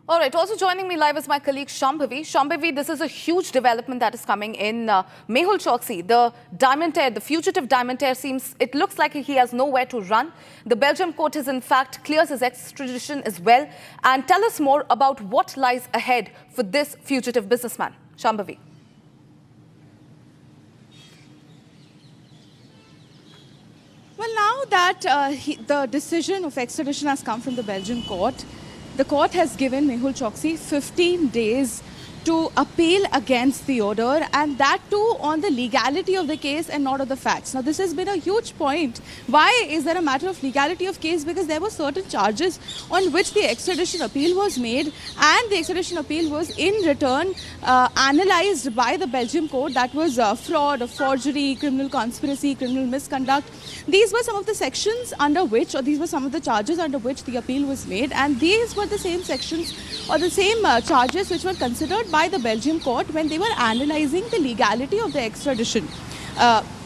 All right, also joining me live is my colleague Shambhavi. Shambhavi, this is a huge development that is coming in. Mehul Choksi, the diamond heir, the fugitive diamond heir, it looks like he has nowhere to run. The Belgium court has in fact clears his extradition as well. And tell us more about what lies ahead for this fugitive businessman. Shambhavi. Well, now that the decision of extradition has come from the Belgian court, the court has given Mehul Choksi 15 days to appeal against the order, and that too on the legality of the case and not of the facts. Now, this has been a huge point. Why is there a matter of legality of case? Because there were certain charges on which the extradition appeal was made, and the extradition appeal was in return analysed by the Belgium court. That was fraud, forgery, criminal conspiracy, criminal misconduct. These were some of the sections under which, or these were some of the charges under which the appeal was made, and these were the same sections or the same charges which were considered by the Belgium court when they were analysing the legality of the extradition.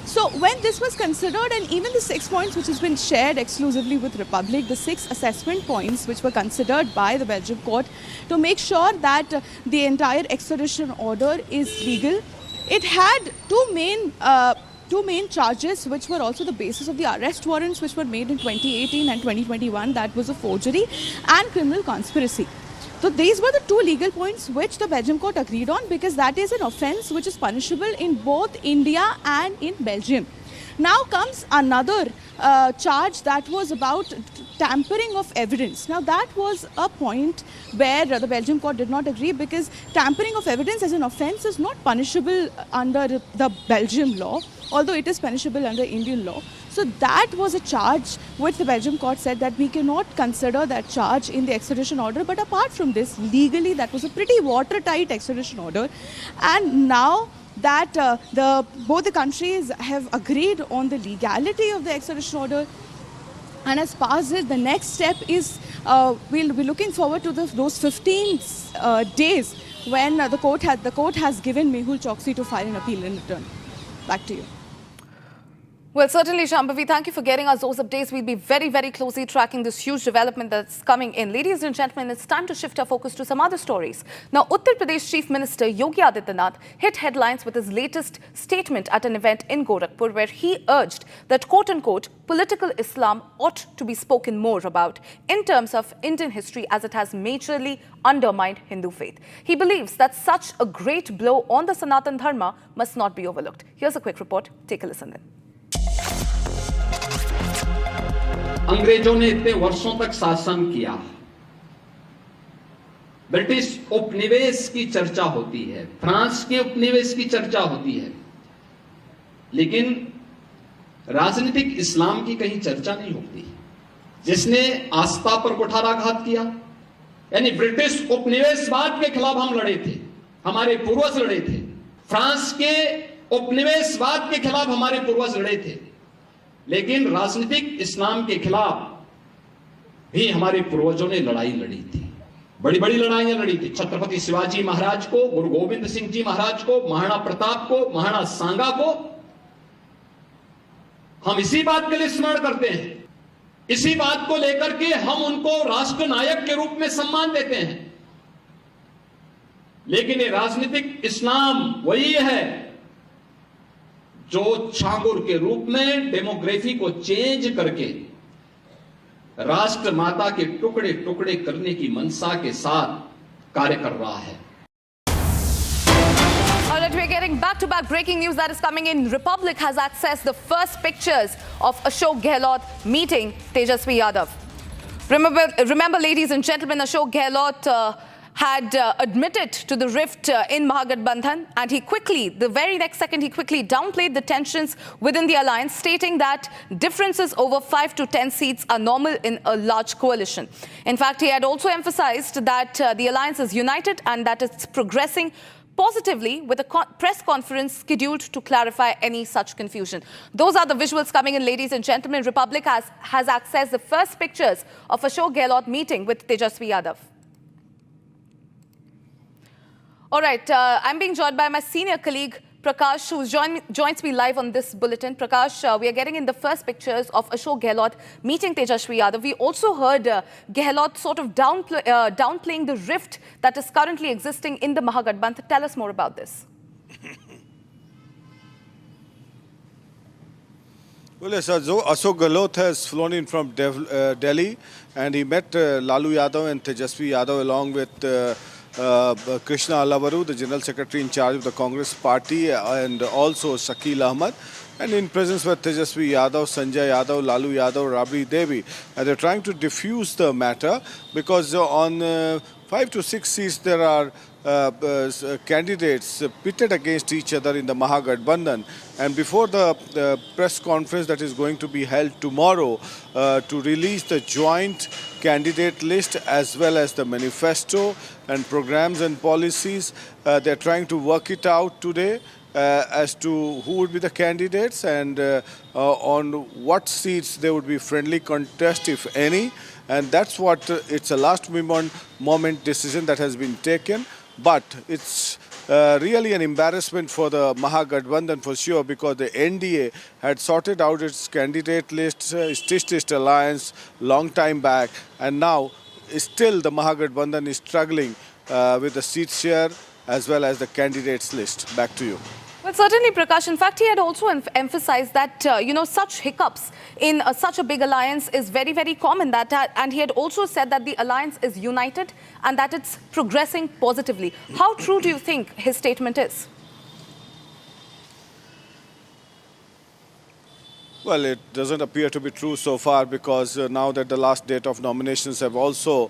So when this was considered, and even the 6 points which has been shared exclusively with Republic, the 6 assessment points which were considered by the Belgium court to make sure that the entire extradition order is legal, it had two main two main charges which were also the basis of the arrest warrants which were made in 2018 and 2021. That was a forgery and criminal conspiracy. So these were the two legal points which the Belgium court agreed on, because that is an offence which is punishable in both India and in Belgium. Now comes another charge that was about tampering of evidence. Now that was a point where the Belgium court did not agree, because tampering of evidence as an offence is not punishable under the Belgium law, although it is punishable under Indian law. So that was a charge which the Belgium court said that we cannot consider that charge in the extradition order. But apart from this, legally that was a pretty watertight extradition order. And now that both the countries have agreed on the legality of the extradition order and has passed it, the next step is we'll be looking forward to those 15 days when the court has given Mehul Choksi to file an appeal in return. Back to you. Well, certainly, Shambhavi, thank you for getting us those updates. We'll be very, very closely tracking this huge development that's coming in. Ladies and gentlemen, it's time to shift our focus to some other stories. Now, Uttar Pradesh Chief Minister Yogi Adityanath hit headlines with his latest statement at an event in Gorakhpur, where he urged that, quote-unquote, political Islam ought to be spoken more about in terms of Indian history, as it has majorly undermined Hindu faith. He believes that such a great blow on the Sanatan Dharma must not be overlooked. Here's a quick report. Take a listen then. अंग्रेजों ने इतने वर्षों तक शासन किया, British उपनिवेश की चर्चा होती है, फ्रांस के उपनिवेश की चर्चा होती है, लेकिन राजनीतिक इस्लाम की कहीं चर्चा नहीं होती, जिसने आस्था पर कुठाराघात किया। यानी ब्रिटिश उपनिवेशवाद के खिलाफ हम लड़े थे, हमारे पूर्वज लड़े थे, फ्रांस के उपनिवेशवाद के खिलाफ हमारे पूर्वज लड़े थे, लेकिन राजनीतिक इस्लाम के खिलाफ भी हमारे पूर्वजों ने लड़ाई लड़ी थी, बड़ी बड़ी लड़ाइयां लड़ी थी। छत्रपति शिवाजी महाराज को, गुरु गोविंद सिंह जी महाराज को, महाराणा प्रताप को, महाराणा सांगा को हम इसी बात के लिए स्मरण करते हैं, इसी बात को लेकर के हम उनको राष्ट्र नायक के रूप में सम्मान देते हैं। लेकिन ये राजनीतिक इस्लाम वही है जो छांगुर के रूप में डेमोग्राफी को चेंज करके राष्ट्र माता के टुकड़े टुकड़े करने की मंशा के साथ कार्य कर रहा है। All right, we're getting back-to-back breaking news that is coming in. Republic has accessed the first pictures of Ashok Gehlot meeting Tejasvi Yadav. Remember, ladies and gentlemen, Ashok Gehlot had admitted to the rift in Mahagathbandhan, and the very next second, he quickly downplayed the tensions within the alliance, stating that differences over 5 to 10 seats are normal in a large coalition. In fact, he had also emphasized that the alliance is united and that it's progressing positively, with a press conference scheduled to clarify any such confusion. Those are the visuals coming in, ladies and gentlemen. Republic has accessed the first pictures of Ashok Gehlot meeting with Tejasvi Yadav. All right, I'm being joined by my senior colleague, Prakash, who joins me live on this bulletin. Prakash, we are getting in the first pictures of Ashok Gehlot meeting Tejasvi Yadav. We also heard Gehlot sort of downplaying the rift that is currently existing in the Mahagathbandhan. Tell us more about this. Well, yes, Ashok Gehlot has flown in from Delhi, and he met Lalu Yadav and Tejasvi Yadav along with Krishna Allavaru, the General Secretary in charge of the Congress Party, and also Shakil Ahmad, and in presence with Tejasvi Yadav, Sanjay Yadav, Lalu Yadav, Rabri Devi. And they're trying to diffuse the matter because on 5 to 6 seats there are candidates pitted against each other in the Mahagathbandhan. And before the press conference that is going to be held tomorrow to release the joint candidate list as well as the manifesto and programs and policies, they're trying to work it out today as to who would be the candidates and on what seats there would be friendly contest, if any. And that's what it's a last moment decision that has been taken. But it's really an embarrassment for the Mahagathbandhan for sure, because the NDA had sorted out its candidate list, its alliance long time back, and now still the Mahagathbandhan is struggling with the seat share as well as the candidates list. Back to you. Well, certainly, Prakash. In fact, he had also emphasized that, such hiccups in such a big alliance is very, very common. And he had also said that the alliance is united and that it's progressing positively. How true do you think his statement is? Well, it doesn't appear to be true so far, because now that the last date of nominations have also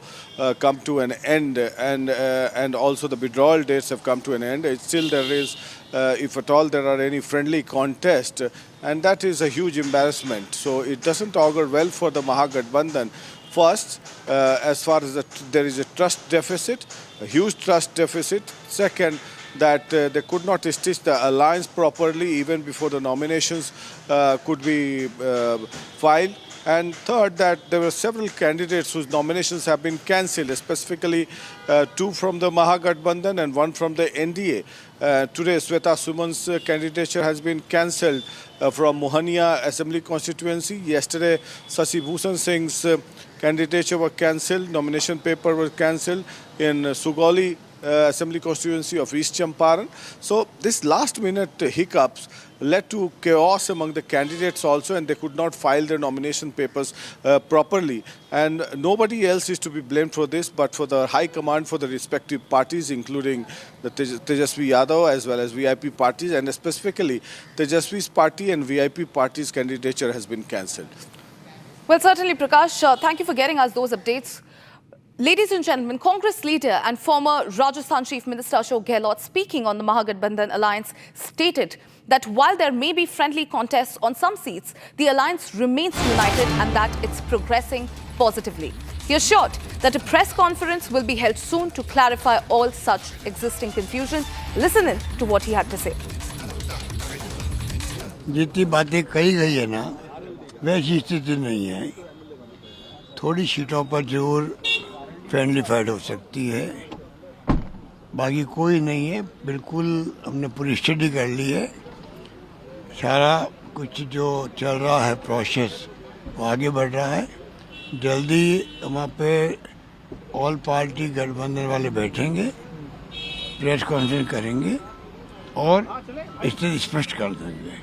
come to an end, and also the withdrawal dates have come to an end, still there is, if at all there are any friendly contest, and that is a huge embarrassment. So it doesn't augur well for the Mahagathbandhan. First, as far as there is a trust deficit, a huge trust deficit. Second, that they could not stitch the alliance properly even before the nominations could be filed. And third, that there were several candidates whose nominations have been cancelled, specifically 2 from the Mahagathbandhan and 1 from the NDA. Today, Sweta Suman's candidature has been cancelled from Mohania Assembly constituency. Yesterday, Sasi Bhushan Singh's candidature was cancelled, nomination paper was cancelled in Sugauli Assembly constituency of East Champaran. So this last minute hiccups led to chaos among the candidates also, and they could not file their nomination papers properly. And nobody else is to be blamed for this but for the high command for the respective parties, including the Tejasvi Yadav as well as VIP parties, and specifically Tejasvi's party and VIP party's candidature has been cancelled. Well, certainly, Prakash, thank you for getting us those updates. Ladies and gentlemen, Congress leader and former Rajasthan Chief Minister Ashok Gehlot, speaking on the Mahagathbandhan alliance, stated that while there may be friendly contests on some seats, the alliance remains united and that it's progressing positively. He assured that a press conference will be held soon to clarify all such existing confusion. Listen in to what he had to say. जितनी बातें कही गई है ना, वैसी स्थिति नहीं है. थोड़ी सीटों पर जरूर फ्रेंडली फाइट हो सकती है, बाकी कोई नहीं है. बिल्कुल हमने पूरी स्टडी कर ली है. सारा कुछ जो चल रहा है प्रोसेस वो आगे बढ़ रहा है. जल्दी वहाँ पे ऑल पार्टी गठबंधन वाले बैठेंगे, प्रेस कॉन्फ्रेंस करेंगे और स्थिति स्पष्ट कर देंगे.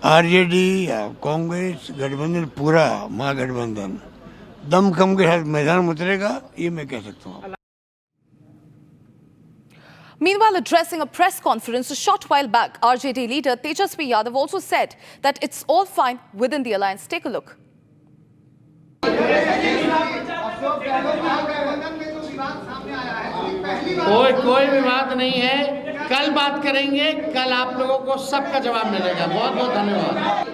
आरजेडी या कांग्रेस गठबंधन पूरा महागठबंधन दमखम के साथ मैदान में उतरेगा, ये मैं कह सकता हूँ. Meanwhile, addressing a press conference a short while back, RJD leader Tejasvi Yadav also said that it's all fine within the alliance. Take a look. कोई विवाद नहीं है. कल बात करेंगे. कल आप लोगों को सबका जवाब मिलेगा. बहुत बहुत धन्यवाद.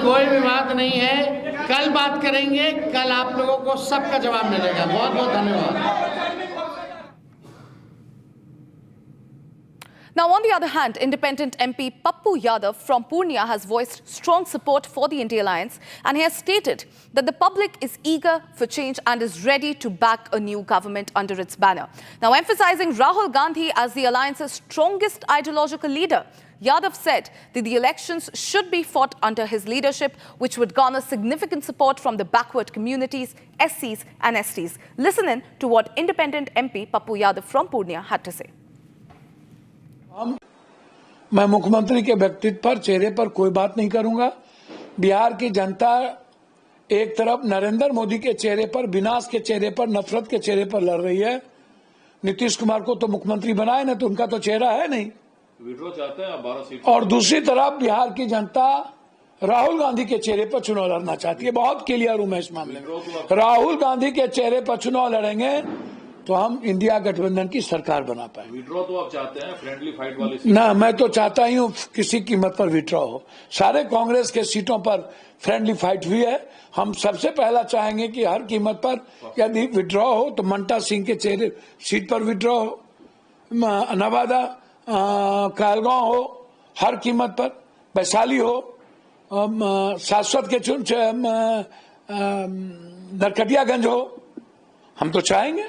कोई विवाद नहीं है. कल बात करेंगे. कल आप लोगों को सबका जवाब मिलेगा. बहुत बहुत धन्यवाद. Now, on the other hand, independent MP Pappu Yadav from Purnia has voiced strong support for the India alliance, and he has stated that the public is eager for change and is ready to back a new government under its banner. Now, emphasizing Rahul Gandhi as the alliance's strongest ideological leader, Yadav said that the elections should be fought under his leadership, which would garner significant support from the backward communities, SCs and STs. Listen in to what independent MP Pappu Yadav from Purnia had to say. मैं मुख्यमंत्री के व्यक्तित्व पर, चेहरे पर कोई बात नहीं करूंगा. बिहार की जनता एक तरफ नरेंद्र मोदी के चेहरे पर, विनाश के चेहरे पर, नफरत के चेहरे पर लड़ रही है. नीतीश कुमार को तो मुख्यमंत्री बनाए ना, तो उनका तो चेहरा है नहीं. विड्रॉ चाहते हैं 12 सीट. और दूसरी तरफ बिहार की जनता राहुल गांधी के चेहरे पर चुनाव लड़ना चाहती है. बहुत क्लियर हूं मैं इस मामले में. राहुल गांधी के चेहरे पर चुनाव लड़ेंगे तो हम इंडिया गठबंधन की सरकार बना पाए. विड्रॉ तो आप चाहते हैं फ्रेंडली फाइट वाली सीट? ना, मैं तो चाहता ही हूँ किसी कीमत पर विड्रॉ हो. सारे कांग्रेस के सीटों पर फ्रेंडली फाइट हुई है. हम सबसे पहला चाहेंगे कि हर कीमत पर यदि विड्रॉ हो तो मंटा सिंह के चेहरे सीट पर विड्रॉ हो, नवादा कहलगांव हो हर कीमत पर, वैशाली हो, शाश्वत के नरकटियागंज हो. हम तो चाहेंगे.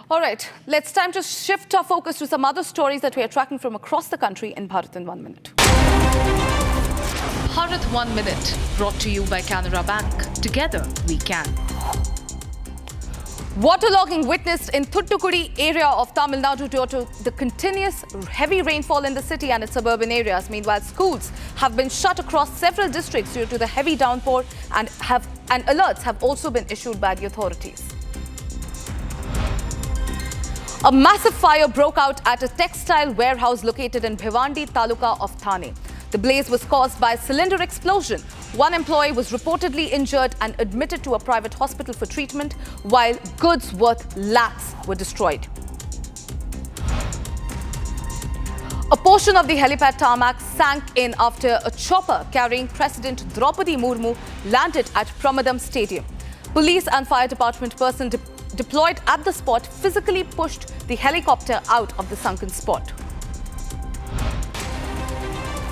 All right, let's time to shift our focus to some other stories that we are tracking from across the country in Bharat in 1 minute. Bharat 1 Minute, brought to you by Canara Bank. Together we can. Waterlogging witnessed in Thuttukudi area of Tamil Nadu due to the continuous heavy rainfall in the city and its suburban areas. Meanwhile, schools have been shut across several districts due to the heavy downpour and alerts have also been issued by the authorities. A massive fire broke out at a textile warehouse located in Bhiwandi Taluka of Thane. The blaze was caused by a cylinder explosion. One employee was reportedly injured and admitted to a private hospital for treatment, while goods worth lakhs were destroyed. A portion of the helipad tarmac sank in after a chopper carrying President Draupadi Murmu landed at Pramadam Stadium. Police and fire department personnel deployed at the spot physically pushed the helicopter out of the sunken spot.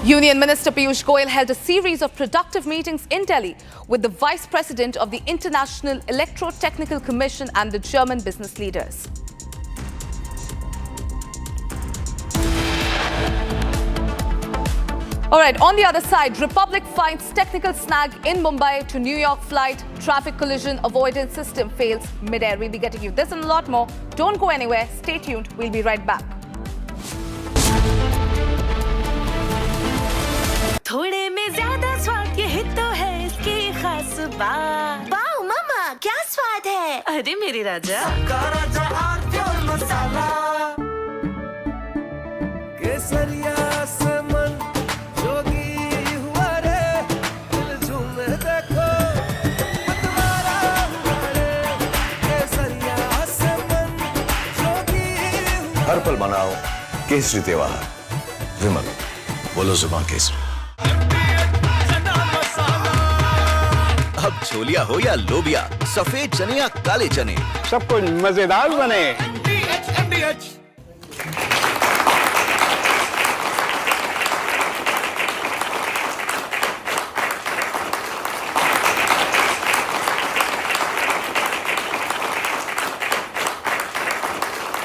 Union Minister Piyush Goyal held a series of productive meetings in Delhi with the Vice President of the International Electro-Technical Commission and the German business leaders. All right, on the other side, Republic finds technical snag in Mumbai to New York flight. Traffic collision avoidance system fails mid-air. We'll be getting you this and a lot more. Don't go anywhere. Stay tuned. We'll be right back. थोड़े में ज्यादा स्वाद ये ही तो है इसकी खास बात। वाओ मामा क्या स्वाद है? अरे मेरे राजा राजा और मसाला केसरिया से मन जोगी हुआ रे दिल झूमे देखो मतवारा हुआ रे केसरिया से मन जोगी हर पल मनाओ केसरी त्योहार। विमल बोलो जुबान केसरी। अब छोलिया हो या लोबिया, सफेद चने या काले चने, सब कुछ मजेदार बने।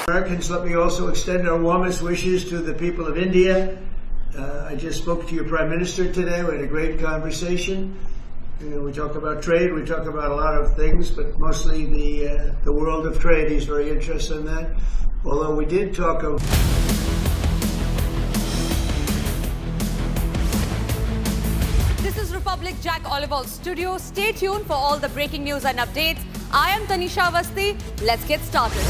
Americans, let me also extend our warmest wishes to the people of India. I just spoke to your Prime Minister today. We had a great conversation. We talk about trade, we talk about a lot of things, but mostly the world of trade. He's very interested in that. Although we did talk of... This is Republic Jack Oliver's studio. Stay tuned for all the breaking news and updates. I am Tanisha Avasthi. Let's get started.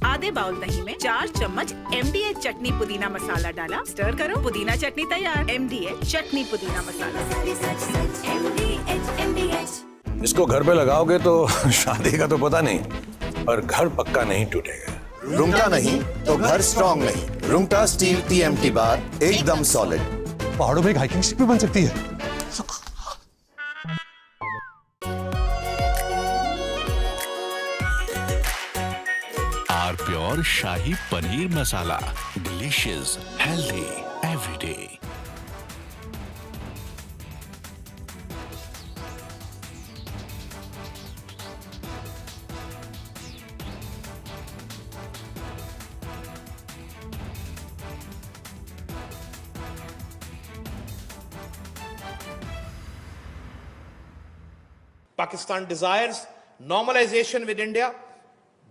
आधे bowl दही में 4 चम्मच MDH चटनी पुदीना मसाला डाला, stir करो, पुदीना चटनी तैयार। MDH चटनी पुदीना मसाला। इसको घर पे लगाओगे तो शादी का तो पता नहीं, पर घर पक्का नहीं टूटेगा। रुंगटा नहीं तो घर स्ट्रॉन्ग नहीं। रुंगटा स्टील TMT बार एकदम सॉलिड। पहाड़ों में एक हाइकिंग स्टिक भी बन सकती है। Pure shahi paneer masala, delicious, healthy every day. Pakistan desires normalization with India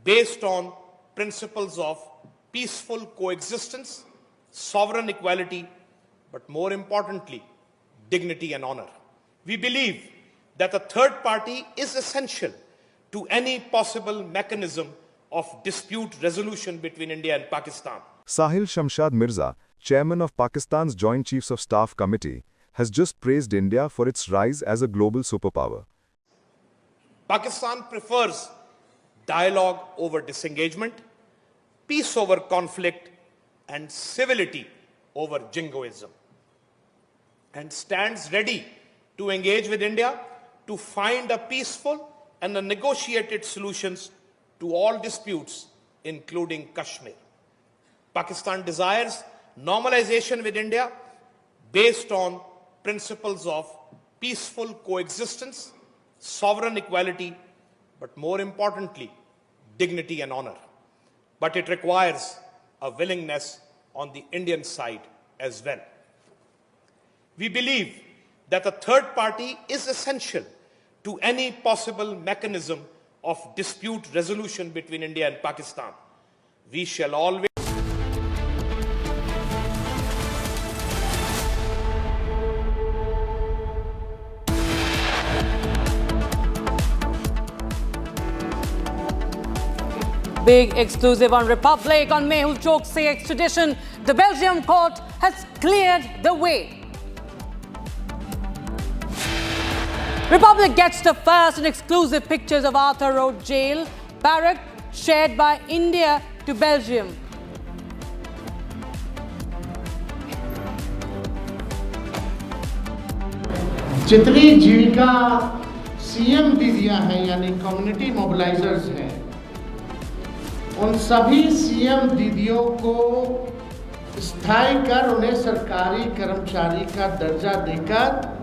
based on principles of peaceful coexistence, sovereign equality, but more importantly, dignity and honor. We believe that a third party is essential to any possible mechanism of dispute resolution between India and Pakistan. Sahil Shamshad Mirza, chairman of Pakistan's Joint Chiefs of Staff Committee, has just praised India for its rise as a global superpower. Pakistan prefers dialogue over disengagement, peace over conflict, and civility over jingoism, and stands ready to engage with India to find a peaceful and a negotiated solutions to all disputes, including Kashmir. Pakistan desires normalization with India based on principles of peaceful coexistence, sovereign equality, but more importantly, dignity and honor. But it requires a willingness on the Indian side as well. We believe that a third party is essential to any possible mechanism of dispute resolution between India and Pakistan. We shall always Big exclusive on Republic on Mehul Choksi extradition. The Belgium court has cleared the way. Republic gets the first and exclusive pictures of Arthur Road jail barrack shared by India to Belgium. जितनी जीविका CM दीदियां हैं यानी community मोबिलाइजर्स हैं, उन सभी CM दीदियों को स्थायी कर उन्हें सरकारी कर्मचारी का दर्जा देकर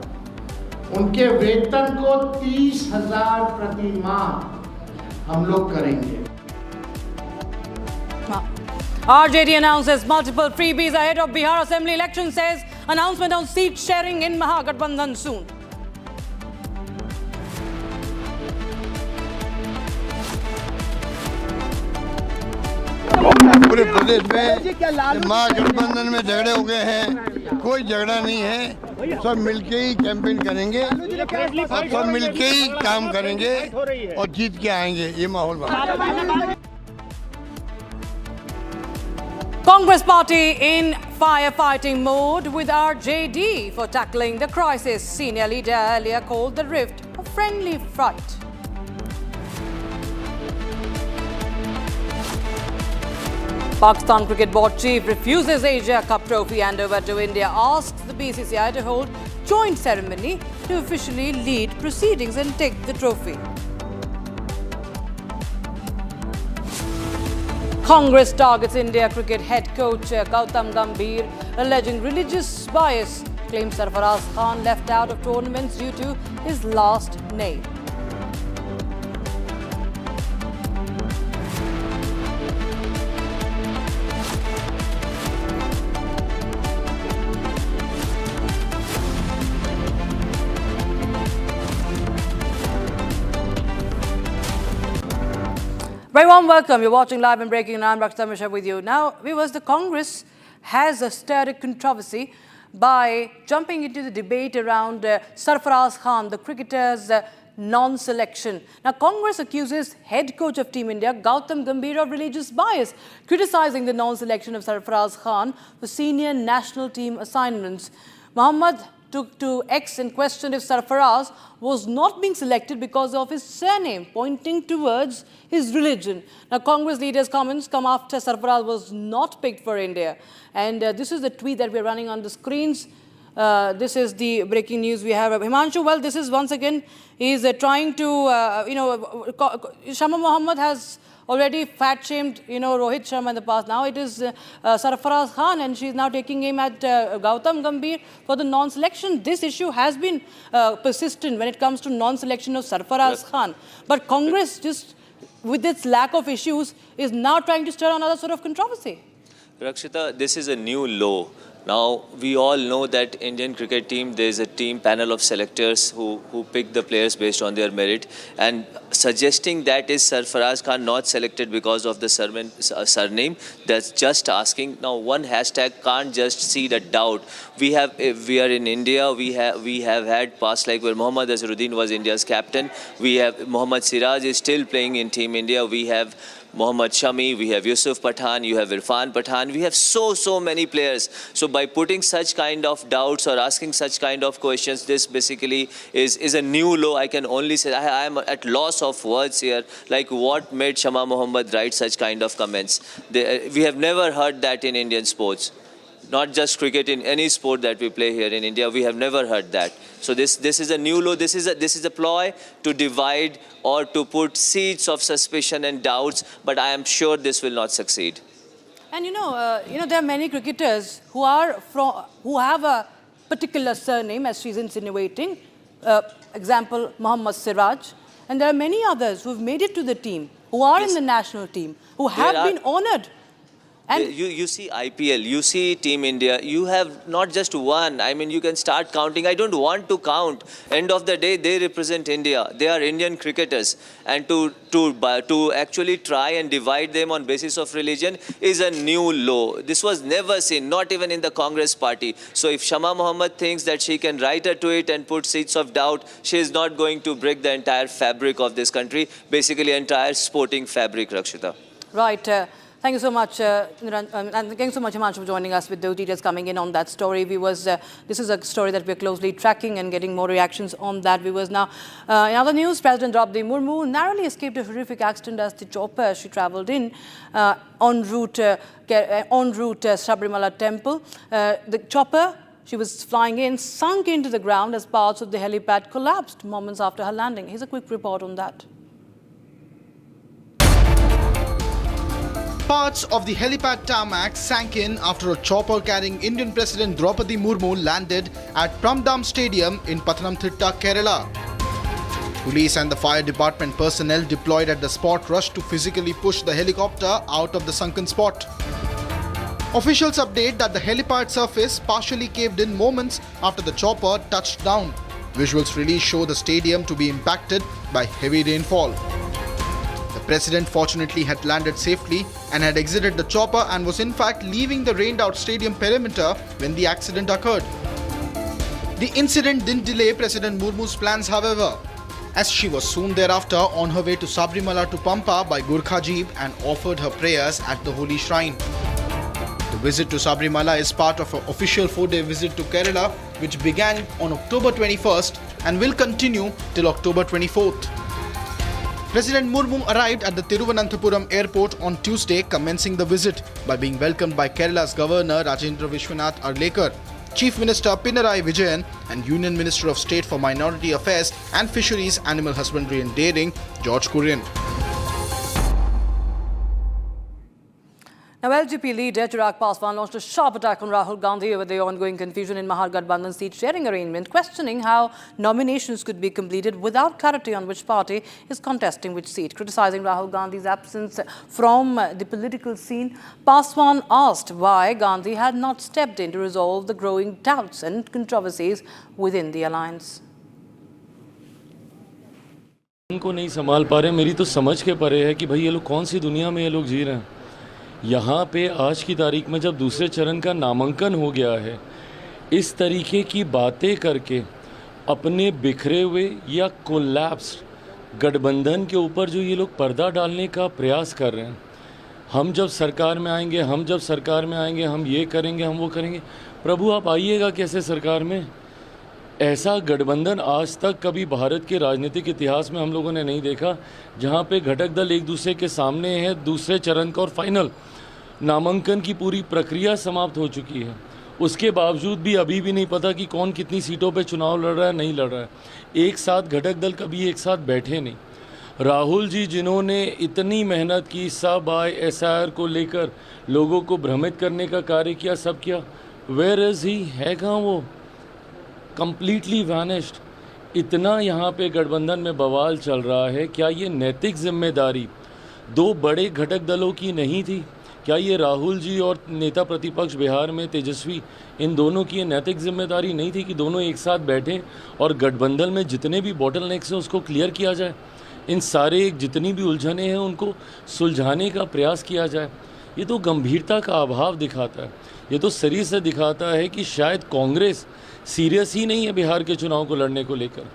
उनके वेतन को 30,000 प्रति माह हम लोग करेंगे। RJD announces multiple freebies ahead of Bihar Assembly election, says announcement on seat sharing in Mahagathbandhan soon. पूरे प्रदेश में महागठबंधन में झगड़े हो गए हैं, कोई झगड़ा नहीं है, सब मिलके ही कैंपेन करेंगे और सब मिलके ही काम करेंगे और जीत के आएंगे, ये माहौल बना। Congress party in firefighting mode with RJD for tackling the crisis. Senior leader earlier called the rift a friendly fight. Pakistan Cricket Board chief refuses Asia Cup trophy handover to India, asks the BCCI to hold joint ceremony to officially lead proceedings and take the trophy. Congress targets India cricket head coach Gautam Gambhir, alleging religious bias, claims Sarfaraz Khan left out of tournaments due to his last name. Very warm welcome. You're watching Live and Breaking, and I'm Rakshita Mishra with you. Now, viewers, the Congress has stirred a controversy by jumping into the debate around Sarfaraz Khan, the cricketer's non-selection. Now, Congress accuses head coach of Team India, Gautam Gambhir, of religious bias, criticizing the non-selection of Sarfaraz Khan for senior national team assignments. Mohammed took to X and questioned if Sarfaraz was not being selected because of his surname, pointing towards his religion. Now, Congress leaders' comments come after Sarfaraz was not picked for India. And this is the tweet that we're running on the screens. This is the breaking news we have. Himanshu, well, this is once again, he's trying to, Shama Mohammed has already fat-shamed, Rohit Sharma in the past. Now it is Sarfaraz Khan, and she's now taking aim at Gautam Gambhir for the non-selection. This issue has been persistent when it comes to non-selection of Sarfaraz Khan. But Congress, just with its lack of issues, is now trying to stir another sort of controversy. Rakshita, this is a new law. Now, we all know that Indian cricket team, there is a team panel of selectors who pick the players based on their merit, and suggesting that is Sarfaraz Khan not selected because of the surname, that's just asking. Now, one hashtag can't just seed a doubt. We are in India, we have had past like where Mohammad Azharuddin was India's captain. We have Mohammad Siraj is still playing in Team India. We have Mohammad Shami, we have Yusuf Pathan, you have Irfan Pathan. We have so many players. So by putting such kind of doubts or asking such kind of questions, this basically is a new law. I can only say I am at loss of words here. Like, what made Shama Mohammed write such kind of comments? We have never heard that in Indian sports. Not just cricket, in any sport that we play here in India, we have never heard that. So this is a new law. This is a ploy to divide or to put seeds of suspicion and doubts. But I am sure this will not succeed. And there are many cricketers who have a particular surname, as she's insinuating. Example, Mohammad Siraj, and there are many others who have made it to the team, who are in the national team, who have been honoured. And you see IPL, you see Team India, you have not just one. I mean, you can start counting. I don't want to count. End of the day, they represent India. They are Indian cricketers. And to actually try and divide them on basis of religion is a new low. This was never seen, not even in the Congress party. So if Shama Mohammed thinks that she can write a tweet and put seeds of doubt, she is not going to break the entire fabric of this country, basically entire sporting fabric, Rakshita. Right. Thank you so much, and thank you so much, Himanshu, for joining us with those details coming in on that story. This is a story that we're closely tracking and getting more reactions on that. Now, in other news, President Draupadi Murmu narrowly escaped a horrific accident as the chopper she travelled in en route Sabrimala Temple. The chopper she was flying in sunk into the ground as parts of the helipad collapsed moments after her landing. Here's a quick report on that. Parts of the helipad tarmac sank in after a chopper carrying Indian President Draupadi Murmu landed at Pramdam Stadium in Pathanamthitta, Kerala. Police and the fire department personnel deployed at the spot rushed to physically push the helicopter out of the sunken spot. Officials update that the helipad surface partially caved in moments after the chopper touched down. Visuals released show the stadium to be impacted by heavy rainfall. The president fortunately had landed safely and had exited the chopper and was in fact leaving the rained-out stadium perimeter when the accident occurred. The incident didn't delay President Murmu's plans, however, as she was soon thereafter on her way to Sabrimala to Pampa by Gurkha Jeep and offered her prayers at the holy shrine. The visit to Sabrimala is part of an official 4-day visit to Kerala, which began on October 21st and will continue till October 24th. President Murmu arrived at the Thiruvananthapuram airport on Tuesday, commencing the visit by being welcomed by Kerala's Governor Rajendra Vishwanath Arlekar, Chief Minister Pinarayi Vijayan and Union Minister of State for Minority Affairs and Fisheries, Animal Husbandry and Dairying, George Kurian. Now, LGP leader Chirag Paswan launched a sharp attack on Rahul Gandhi over the ongoing confusion in Mahargathbandhan seat sharing arrangement, questioning how nominations could be completed without clarity on which party is contesting which seat. Criticizing Rahul Gandhi's absence from the political scene, Paswan asked why Gandhi had not stepped in to resolve the growing doubts and controversies within the alliance. उनको नहीं संभाल पा रहे, मेरी तो समझ के परे है कि भाई ये लोग कौन सी दुनिया में ये लोग जी रहे हैं। यहाँ पे आज की तारीख में जब दूसरे चरण का नामांकन हो गया है, इस तरीके की बातें करके अपने बिखरे हुए या कोलैप्स गठबंधन के ऊपर जो ये लोग पर्दा डालने का प्रयास कर रहे हैं, हम जब सरकार में आएंगे, हम ये करेंगे, हम वो करेंगे। प्रभु आप आइएगा कैसे सरकार में? ऐसा गठबंधन आज तक कभी भारत के राजनीतिक इतिहास में हम लोगों ने नहीं देखा, जहाँ पे घटक दल एक दूसरे के सामने है। दूसरे चरण का और फाइनल नामांकन की पूरी प्रक्रिया समाप्त हो चुकी है, उसके बावजूद भी अभी भी नहीं पता कि कौन कितनी सीटों पे चुनाव लड़ रहा है, नहीं लड़ रहा है। एक साथ घटक दल कभी एक साथ बैठे नहीं। राहुल जी जिन्होंने इतनी मेहनत की, सब आए SIR को लेकर लोगों को भ्रमित करने का कार्य किया, सब किया, वेयर इज़ ही, है कहाँ वो? Completely vanished. इतना यहाँ पे गठबंधन में बवाल चल रहा है, क्या ये नैतिक जिम्मेदारी दो बड़े घटक दलों की नहीं थी? क्या ये राहुल जी और नेता प्रतिपक्ष बिहार में तेजस्वी, इन दोनों की ये नैतिक जिम्मेदारी नहीं थी कि दोनों एक साथ बैठें और गठबंधन में जितने भी बॉटलनेक्स हैं उसको क्लियर किया जाए, इन सारे जितनी भी उलझने हैं उनको सुलझाने का प्रयास किया जाए? ये तो गंभीरता का अभाव दिखाता है, ये तो शरीर से दिखाता है कि शायद कांग्रेस सीरियस ही नहीं है बिहार के चुनाव को लड़ने को लेकर।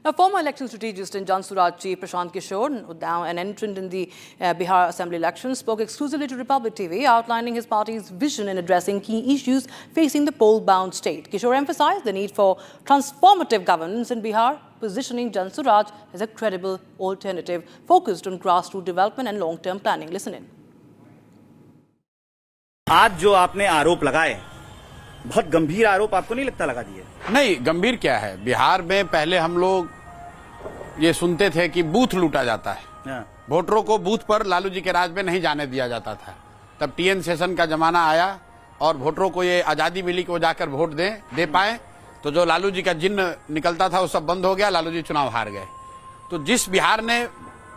Now, former election strategist and Jan Suraj chief Prashant Kishor, now an entrant in the Bihar Assembly elections, spoke exclusively to Republic TV, outlining his party's vision in addressing key issues facing the poll-bound state. Kishor emphasized the need for transformative governance in Bihar, positioning Jan Suraj as a credible alternative focused on grassroots development and long-term planning. Listen in. आज जो आपने आरोप लगाए, बहुत गंभीर आरोप आपको नहीं लगता लगा दिए? नहीं, गंभीर क्या है? बिहार में पहले हम लोग ये सुनते थे कि बूथ लूटा जाता है, वोटरों को बूथ पर लालू जी के राज में नहीं जाने दिया जाता था। तब TN सेशन का जमाना आया और वोटरों को ये आजादी मिली कि वो जाकर वोट दे पाए, तो जो लालू जी का जिन्न निकलता था वो सब बंद हो गया, लालू जी चुनाव हार गए। तो जिस बिहार ने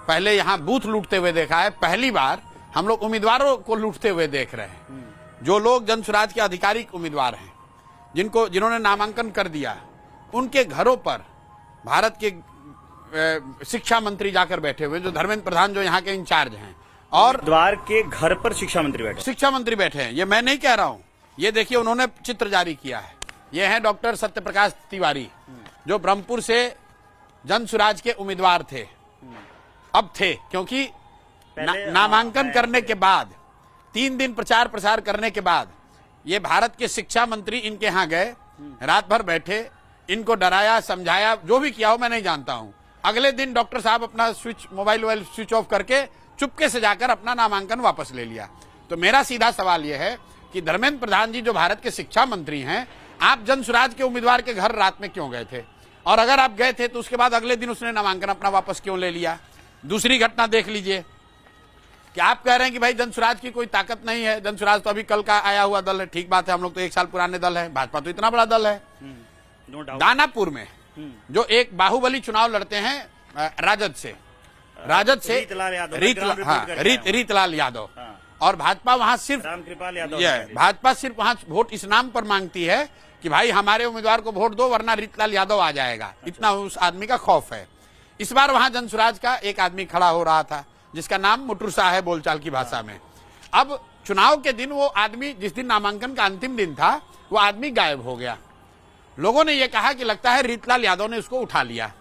पहले यहाँ बूथ लूटते हुए देखा है, पहली बार हम लोग उम्मीदवारों को लूटते हुए देख रहे हैं। जो लोग जनसुराज के आधिकारिक उम्मीदवार हैं, जिन्होंने नामांकन कर दिया, उनके घरों पर भारत के शिक्षा मंत्री जाकर बैठे हुए, जो धर्मेंद्र प्रधान जो यहाँ के इंचार्ज हैं, और द्वार के घर पर शिक्षा मंत्री बैठे हैं। ये मैं नहीं कह रहा हूँ, ये देखिए उन्होंने चित्र जारी किया है। ये हैं डॉक्टर सत्यप्रकाश तिवारी, जो ब्रह्मपुर से जनसुराज के उम्मीदवार थे, अब थे, क्योंकि नामांकन करने के बाद 3 दिन प्रचार प्रसार करने के बाद ये भारत के शिक्षा मंत्री इनके यहाँ गए, रात भर बैठे, इनको डराया, समझाया, जो भी किया हो मैं नहीं जानता हूँ। अगले दिन डॉक्टर साहब अपना मोबाइल स्विच ऑफ करके चुपके से जाकर अपना नामांकन वापस ले लिया। तो मेरा सीधा सवाल यह है कि धर्मेंद्र प्रधान जी जो भारत के शिक्षा मंत्री हैं, आप जनसुराज के उम्मीदवार के घर रात में क्यों गए थे? और अगर आप गए थे तो उसके बाद अगले दिन उसने नामांकन अपना वापस क्यों ले लिया? दूसरी घटना देख लीजिए कि आप कह रहे हैं कि भाई जनसुराज की कोई ताकत नहीं है, जनसुराज तो अभी कल का आया हुआ दल है। ठीक बात है, हम लोग तो 1 साल पुराने दल है, भाजपा तो इतना बड़ा दल है। दानापुर में जो एक बाहुबली चुनाव लड़ते हैं राजद से रीतलाल यादव, और भाजपा वहां सिर्फ भाजपा सिर्फ वहां वोट इस नाम पर मांगती है कि भाई हमारे उम्मीदवार को वोट दो वरना रीतलाल यादव आ जाएगा। इतना उस आदमी का खौफ है। इस बार वहां जनसुराज का एक आदमी खड़ा हो रहा था जिसका नाम मुटुरसा है बोलचाल की भाषा में। अब चुनाव के दिन वो आदमी, जिस दिन नामांकन का अंतिम दिन था, वो आदमी गायब हो गया। लोगों ने ये कहा कि लगता है रीतलाल यादव ने उसको उठा लिया।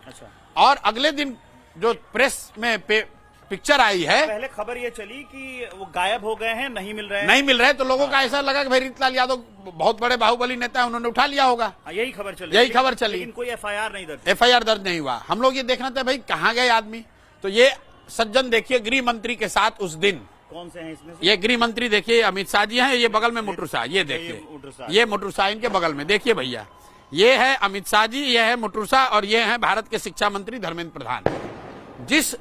और अगले दिन जो प्रेस में पिक्चर आई है, पहले खबर ये चली कि वो गायब हो गए हैं, नहीं मिल रहे हैं, तो लोगों का ऐसा लगा कि भाई रीतलाल यादव बहुत बड़े बाहुबली नेता है, उन्होंने उठा लिया होगा। यही खबर चली, लेकिन कोई एफआईआर दर्ज नहीं हुआ। हम लोग ये देखना था भाई कहाँ गए आदमी। तो ये सज्जन देखिए गृह मंत्री के साथ उस दिन, कौन से हैं इसमें? ये गृह मंत्री देखिए अमित शाह जी हैं, ये बगल में मुटुरसा, ये देखिए ये मुटुरसा इनके बगल में, देखिए भैया, ये है अमित शाह जी, ये है मुटुरसा, और ये है भारत के शिक्षा मंत्री धर्मेंद्र प्रधान। जिस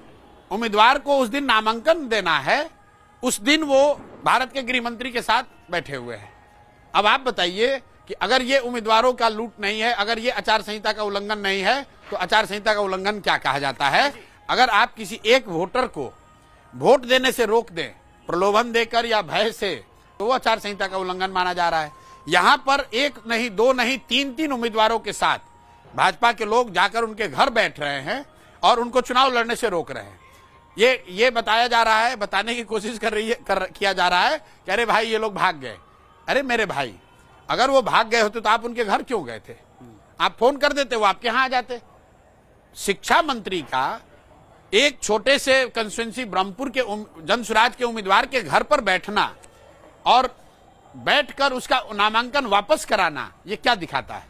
उम्मीदवार को उस दिन नामांकन देना है, उस दिन वो भारत के गृह मंत्री के साथ बैठे हुए हैं। अब आप बताइए कि अगर ये उम्मीदवारों का लूट नहीं है, अगर ये आचार संहिता का उल्लंघन नहीं है, तो आचार संहिता का उल्लंघन क्या कहा जाता है? अगर आप किसी एक वोटर को वोट देने से रोक दें, प्रलोभन देकर या भय से, तो वो आचार संहिता का उल्लंघन माना जा रहा है। यहां पर 1 नहीं 2 नहीं 3 उम्मीदवारों के साथ भाजपा के लोग जाकर उनके घर बैठ रहे हैं और उनको चुनाव लड़ने से रोक रहे हैं। ये बताया जा रहा है, बताने की कोशिश किया जा रहा है कि अरे भाई ये लोग भाग गए। अरे मेरे भाई, अगर वो भाग गए होते तो आप उनके घर क्यों गए थे? आप फोन कर देते, वो आपके यहां आ जाते। शिक्षा मंत्री का एक छोटे से कंस्टिट्यूंसी ब्रह्मपुर के जनसुराज के उम्मीदवार के घर पर बैठना और बैठकर उसका नामांकन वापस कराना, ये क्या दिखाता है?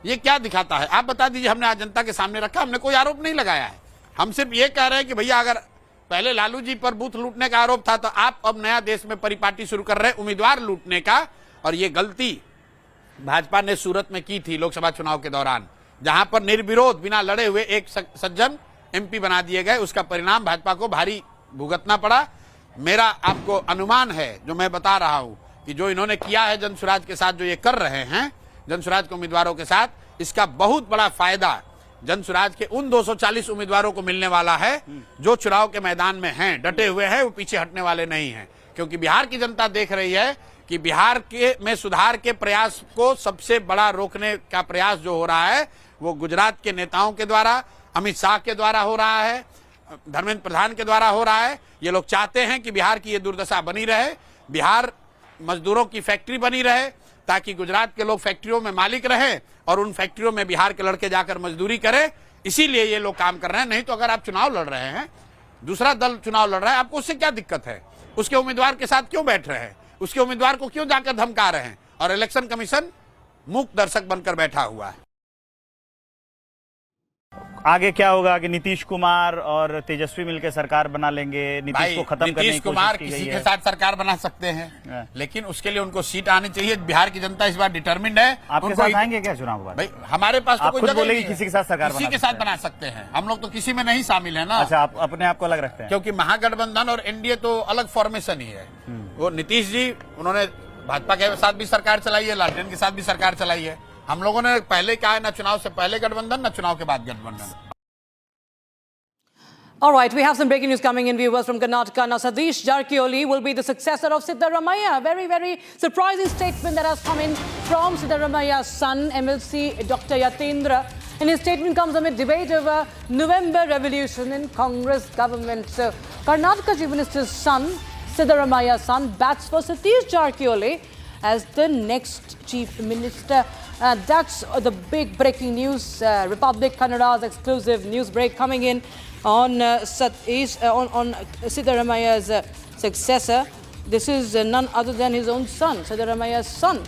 ये क्या दिखाता है? आप बता दीजिए। हमने आज जनता के सामने रखा, हमने कोई आरोप नहीं लगाया है। हम सिर्फ ये कह रहे हैं कि भैया अगर पहले लालू जी पर बूथ लूटने का आरोप था, तो आप अब नया देश में परिपाटी शुरू कर रहे हैं उम्मीदवार लूटने का। और ये गलती भाजपा ने सूरत में की थी लोकसभा चुनाव के दौरान, जहां पर निर्विरोध बिना लड़े हुए एक सज्जन एमपी बना दिए गए। उसका परिणाम भाजपा को भारी भुगतना पड़ा। मेरा आपको अनुमान है, जो मैं बता रहा हूं, कि जो इन्होंने किया है जनसुराज के साथ, जो ये कर रहे हैं जनसुराज के उम्मीदवारों के साथ, इसका बहुत बड़ा फायदा जनसुराज के उन 240 उम्मीदवारों को मिलने वाला है जो चुनाव के मैदान में हैं, डटे हुए हैं, वो पीछे हटने वाले नहीं हैं। क्योंकि बिहार की जनता देख रही है कि बिहार में सुधार के प्रयास को सबसे बड़ा रोकने का प्रयास जो हो रहा है, वो गुजरात के नेताओं के द्वारा, अमित शाह के द्वारा हो रहा है, धर्मेंद्र प्रधान के द्वारा हो रहा है। ये लोग चाहते हैं कि बिहार की ये दुर्दशा बनी रहे, बिहार मजदूरों की फैक्ट्री बनी रहे, ताकि गुजरात के लोग फैक्ट्रियों में मालिक रहे और उन फैक्ट्रियों में बिहार के लड़के जाकर मजदूरी करें। इसीलिए ये लोग काम कर रहे हैं। नहीं तो अगर आप चुनाव लड़ रहे हैं, दूसरा दल चुनाव लड़ रहा है, आपको उससे क्या दिक्कत है? उसके उम्मीदवार के साथ क्यों बैठ रहे हैं? उसके उम्मीदवार को क्यों जाकर धमका रहे हैं? और इलेक्शन कमीशन मूक दर्शक बनकर बैठा हुआ है। आगे क्या होगा कि नीतीश कुमार और तेजस्वी मिलकर सरकार बना लेंगे? नीतीश को खत्म करने की कोशिश की गई है। नीतीश कुमार किसी के साथ सरकार बना सकते हैं, लेकिन उसके लिए उनको सीट आनी चाहिए। बिहार की जनता इस बार डिटर्मिंड है। आपके साथ आएंगे क्या चुनाव के बाद? भाई हमारे पास तो कोई जगह नहीं है। किसी के साथ सरकार किसी के साथ बना सकते हैं। हम लोग तो किसी में नहीं शामिल है ना। अच्छा, आप अपने आप को अलग रखते हैं? क्योंकि महागठबंधन और एनडीए तो अलग फॉर्मेशन ही है। वो नीतीश जी, उन्होंने भाजपा के साथ भी सरकार चलाई है, लालटेन के साथ भी सरकार चलाई है। हम लोगों ने पहले कहा है, ना चुनाव से पहले गठबंधन, ना चुनाव के बाद गठबंधन। All right, we have some breaking news coming in, viewers, from Karnataka. Now, Satish Jarkioli will be the successor of Siddaramaiah. Very, very surprising statement that has come in from Siddaramaiah's son, MLC Dr. Yatindra. And his statement comes amid debate over November revolution in Congress government. So, Karnataka Chief Minister's son, Siddaramaiah's son, bats for Satish Jarkioli as the next Chief Minister. That's the big breaking news. Republic Kannada's exclusive news break coming in on Siddaramaiah's successor. This is none other than his own son, Siddaramaiah's son.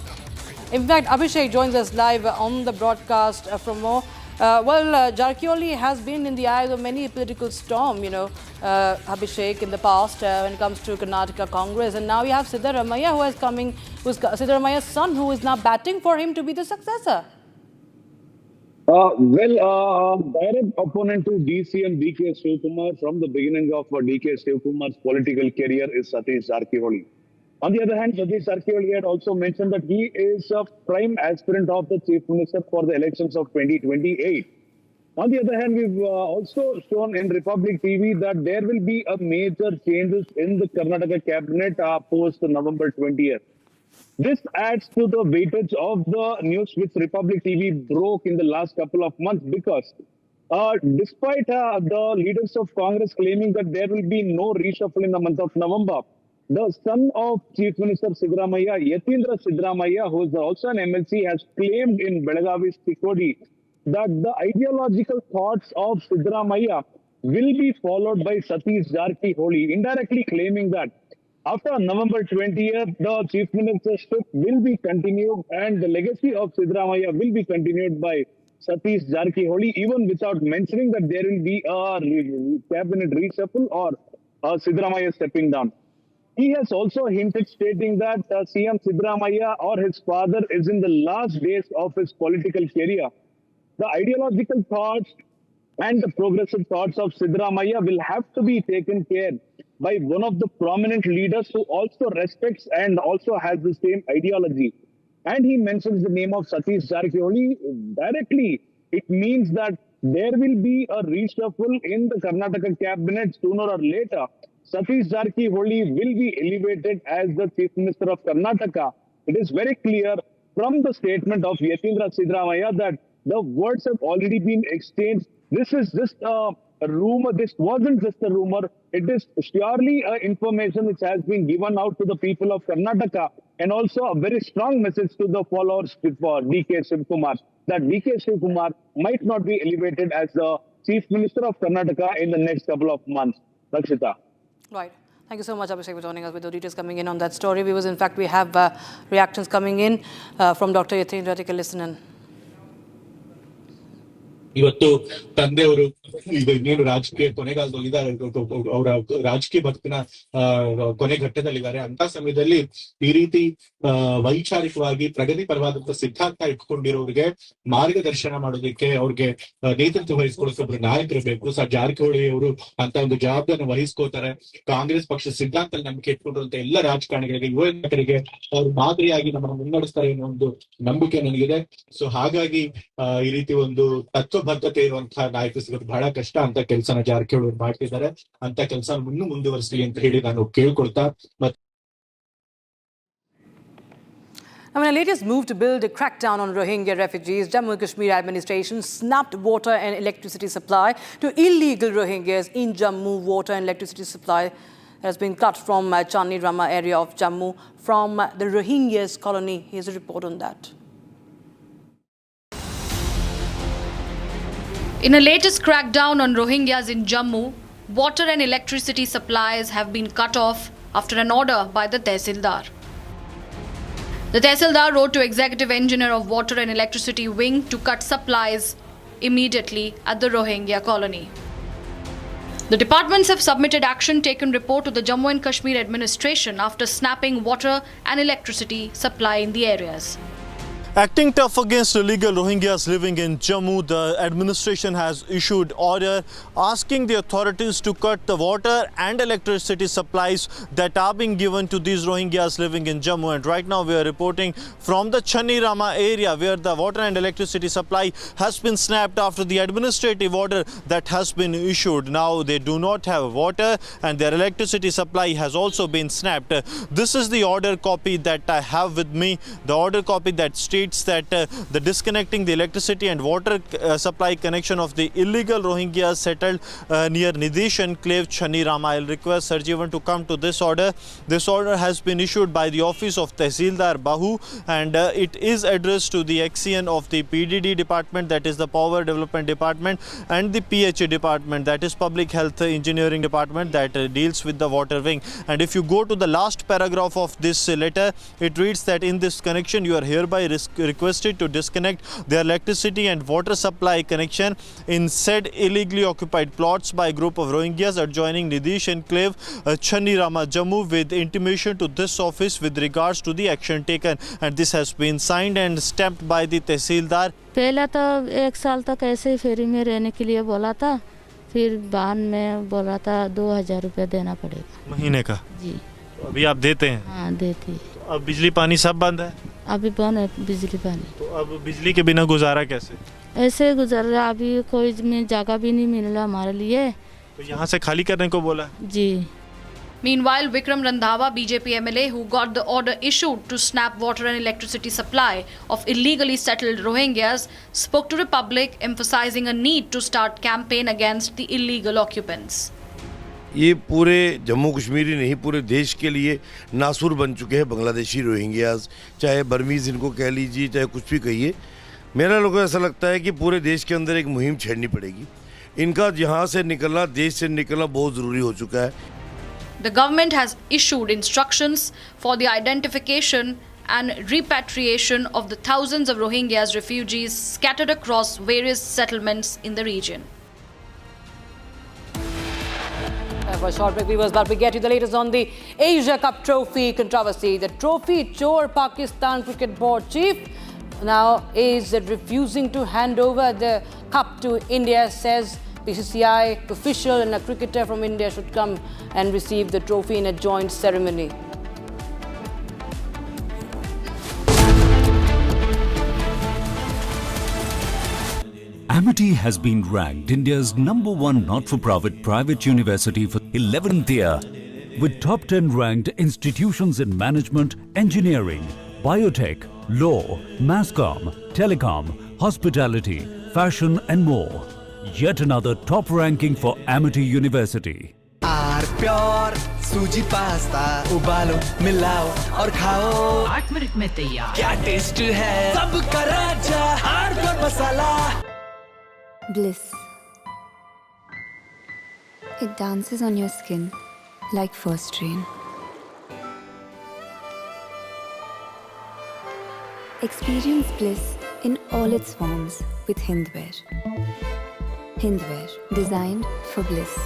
In fact, Abhishek joins us live on the broadcast from more. Jarkioli has been in the eyes of many political storm, Abhishek, in the past when it comes to Karnataka Congress. And now you have Siddaramaiah who's Siddaramaiah's son, who is now batting for him to be the successor. Direct opponent to DCM DK Shivkumar from the beginning of DK Shivkumar's political career is Satish Jarkioli. On the other hand, Satish Jarkioli had also mentioned that he is a prime aspirant of the Chief Minister for the elections of 2028. On the other hand, we've also shown in Republic TV that there will be a major changes in the Karnataka cabinet post November 20th. This adds to the weightage of the news which Republic TV broke in the last couple of months, because despite the leaders of Congress claiming that there will be no reshuffle in the month of November, the son of Chief Minister Siddaramaiah, Yatindra Siddaramaiah, who is also an MLC, has claimed in Belagavi's Tikodi that the ideological thoughts of Siddaramaiah will be followed by Satish Jarkioli, indirectly claiming that after November 20th, the Chief Ministership will be continued and the legacy of Siddaramaiah will be continued by Satish Jarkioli, even without mentioning that there will be a cabinet reshuffle or Siddaramaiah stepping down. He has also hinted, stating that CM Siddaramaiah or his father is in the last days of his political career. The ideological thoughts and the progressive thoughts of Siddaramaiah will have to be taken care by one of the prominent leaders who also respects and also has the same ideology. And he mentions the name of Satish Jarkioli directly. It means that there will be a reshuffle in the Karnataka cabinet sooner or later. Satish Jarkioli will be elevated as the Chief Minister of Karnataka. It is very clear from the statement of Yatindra Siddaramaiah that the words have already been exchanged. This is just a rumor. This wasn't just a rumor. It is surely information which has been given out to the people of Karnataka, and also a very strong message to the followers for DK Shivkumar, that DK Shivkumar might not be elevated as the Chief Minister of Karnataka in the next couple of months. Rakshita. Right. Thank you so much, Abhishek, for joining us with the details coming in on that story. Viewers, in fact, we have reactions coming in from Dr. Yatindra. Take a listen in. ಇವತ್ತು ತಂದೆಯವರು ಈಗ ಇನ್ನೇನು ರಾಜಕೀಯ ಕೊನೆಗಾಲದಲ್ಲಿದ್ದಾರೆ, ಅವರ ರಾಜಕೀಯ ಬದುಕಿನ ಕೊನೆ ಘಟ್ಟದಲ್ಲಿದ್ದಾರೆ. ಅಂತ ಸಮಯದಲ್ಲಿ ಈ ರೀತಿ ವೈಚಾರಿಕವಾಗಿ ಪ್ರಗತಿ ಪರವಾದಂತ ಸಿದ್ಧಾಂತ ಇಟ್ಕೊಂಡಿರೋರಿಗೆ ಮಾರ್ಗದರ್ಶನ ಮಾಡೋದಕ್ಕೆ, ಅವ್ರಿಗೆ ನೇತೃತ್ವ ವಹಿಸ್ಕೊಳ್ಳೋಕೆ ಒಬ್ರು ನಾಯಕರು ಬೇಕು. ಜಾರಕಿಹೊಳಿ ಅವರು ಅಂತ ಒಂದು ಜವಾಬ್ದಾರಿನ ವಹಿಸ್ಕೋತಾರೆ. ಕಾಂಗ್ರೆಸ್ ಪಕ್ಷ ಸಿದ್ಧಾಂತ ನಂಬಿಕೆ ಇಟ್ಕೊಂಡಿರುವಂತ ಎಲ್ಲ ರಾಜಕಾರಣಿಗಳಿಗೆ, ಯುವ ನಾಯಕರಿಗೆ ಅವ್ರು ಮಾದರಿಯಾಗಿ ನಮ್ಮನ್ನು ಮುನ್ನಡೆಸ್ತಾರೆ ಅನ್ನೋ ಒಂದು ನಂಬಿಕೆ ನನಗಿದೆ. ಸೊ ಹಾಗಾಗಿ ಈ ರೀತಿ ಒಂದು ತತ್ವಬದ್ಧತೆ ಇರುವಂತಹ ನಾಯಕ ಸಿಗೋದು ಬಹಳ ಕಷ್ಟ. ಅಂತ ಕೆಲಸನ ಜಾರಕಿಹೊಳಿ ಮಾಡ್ತಿದ್ದಾರೆ. ಅಂತ ಕೆಲಸ ಮುಂದುವರಿಸಲಿ ಅಂತ ಹೇಳಿ ನಾನು ಕೇಳ್ಕೊಳ್ತಾ A latest move to build a crackdown on Rohingya refugees. Jammu and Kashmir administration snapped water and electricity supply to illegal Rohingyas in Jammu. Water and electricity supply has been cut from Chani Rama area of Jammu from the Rohingyas colony. Here's a report on that. In a latest crackdown on Rohingyas in Jammu, water and electricity supplies have been cut off after an order by the Tehsildar. The Tehsildar wrote to Executive Engineer of Water and Electricity Wing to cut supplies immediately at the Rohingya colony. The departments have submitted action taken report to the Jammu and Kashmir administration after snapping water and electricity supply in the areas. Acting tough against illegal Rohingyas living in Jammu, the administration has issued order asking the authorities to cut the water and electricity supplies that are being given to these Rohingyas living in Jammu. And right now we are reporting from the Chani Rama area where the water and electricity supply has been snapped after the administrative order that has been issued. Now they do not have water and their electricity supply has also been snapped. This is the order copy that I have with me. The order copy that states that the disconnecting the electricity and water supply connection of the illegal Rohingyas settled near Nidish Enclave, Chani Rama. I'll request Sarjeevan to come to this order. This order has been issued by the office of Tehsildar Bahu and it is addressed to the XCN of the PDD department, that is the Power Development Department, and the PHA department, that is Public Health Engineering Department, that deals with the water wing. And if you go to the last paragraph of this letter, it reads that in this connection you are hereby requested to disconnect the electricity and water supply connection in said illegally occupied plots by a group of Rohingyas adjoining Nidish Enclave, Chani Rama, Jammu, with intimation to this office with regards to the action taken. And this has been signed and stamped by the Tehsildar. पहले तो 1 साल तक ऐसे ही फेरी में रहने के लिए बोला था, फिर बाद में बोला था 2000 रुपये देना पड़ेगा महीने का। जी अभी आप देते हैं? हाँ देती है। अब बिजली पानी सब बंद है? अभी बंद है बिजली पानी। तो अब बिजली के बिना गुजारा कैसे? ऐसे गुजर रहा, अभी कोई जगह भी नहीं मिल रहा हमारे लिए। तो यहाँ से खाली करने को बोला? जी। Meanwhile, Vikram Randhawa, BJP MLA, who got the order issued to snap water and electricity supply of illegally settled Rohingyas, spoke to Republic, emphasizing a need to start campaign against the illegal occupants. ये पूरे जम्मू कश्मीर ही नहीं, पूरे देश के लिए नासूर बन चुके हैं बांग्लादेशी रोहिंग्याज, चाहे बर्मीज इनको कह लीजिए, चाहे कुछ भी कहिए। मेरा लोगों को ऐसा लगता है कि पूरे देश के अंदर एक मुहिम छेड़नी पड़ेगी। इनका यहाँ से निकलना, देश से निकलना बहुत ज़रूरी हो चुका है। The government has issued instructions for the identification and repatriation of the thousands of Rohingyas refugees scattered across various settlements in the region. For a short break, viewers, but we get you the latest on the Asia Cup Trophy controversy. The trophy chore Pakistan Cricket Board chief now is refusing to hand over the cup to India, says BCCI official, and a cricketer from India should come and receive the trophy in a joint ceremony. Amity has been ranked India's #1 not-for-profit private university for 11th year, with top 10 ranked institutions in management, engineering, biotech, law, mass comm, telecom, hospitality, fashion and more. Yet another top ranking for Amity University. Pure सूजी pasta उबालो मिलाओ और खाओ 8 minute में तैयार। क्या taste है सबका राजा hardcore masala. Bliss. It dances on your skin like first rain. Experience bliss in all its forms with Hindware. Hindware, designed for bliss.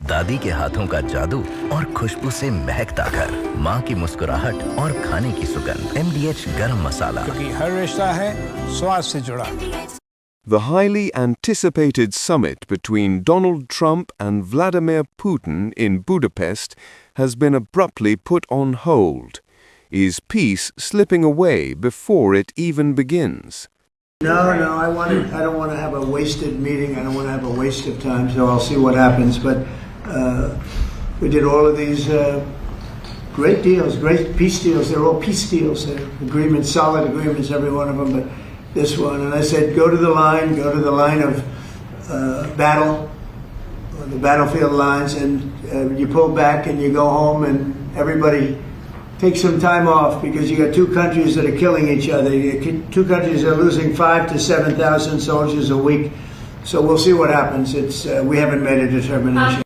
दादी के हाथों का जादू और खुशबू से महकता घर, माँ की मुस्कुराहट और खाने की सुगंध। MDH गरम मसाला, क्योंकि हर रिश्ता है स्वाद से जुड़ा। The highly anticipated summit between Donald Trump and Vladimir Putin in Budapest has been abruptly put on hold. Is peace slipping away before it even begins? No, I don't want to have a wasted meeting. I don't want to have a waste of time, so I'll see what happens. But we did all of these great deals, great peace deals. They're all peace deals. They're agreements, solid agreements, every one of them. But this one, and I said, go to the line of battle, the battlefield lines, and you pull back and you go home, and everybody take some time off, because you got two countries that are killing each other. Two countries that are losing 5,000 to 7,000 soldiers a week. So we'll see what happens. We haven't made a determination.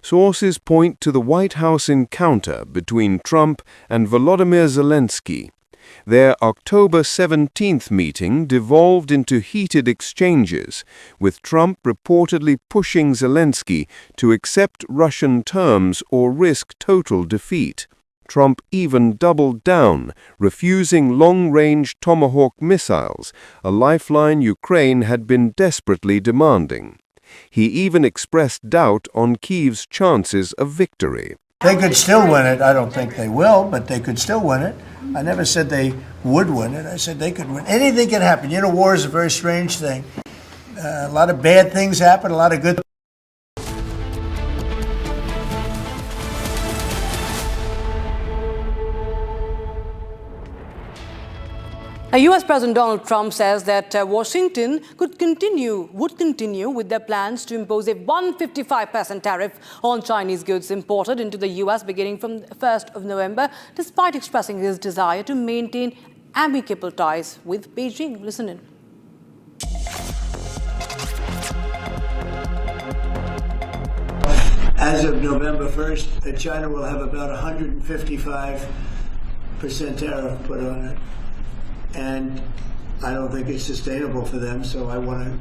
Sources point to the White House encounter between Trump and Volodymyr Zelensky. Their October 17th meeting devolved into heated exchanges, with Trump reportedly pushing Zelensky to accept Russian terms or risk total defeat. Trump even doubled down, refusing long-range Tomahawk missiles, a lifeline Ukraine had been desperately demanding. He even expressed doubt on Kyiv's chances of victory. They could still win it. I don't think they will, but they could still win it. I never said they would win it. I said they could win. Anything can happen. You know, war is a very strange thing. A lot of bad things happen, a lot of good. US President Donald Trump says that Washington would continue with their plans to impose a 155% tariff on Chinese goods imported into the US beginning from the 1st of November, despite expressing his desire to maintain amicable ties with Beijing. Listen in. As of November 1st, China will have about 155% tariff put on it. And I don't think it's sustainable for them, so I want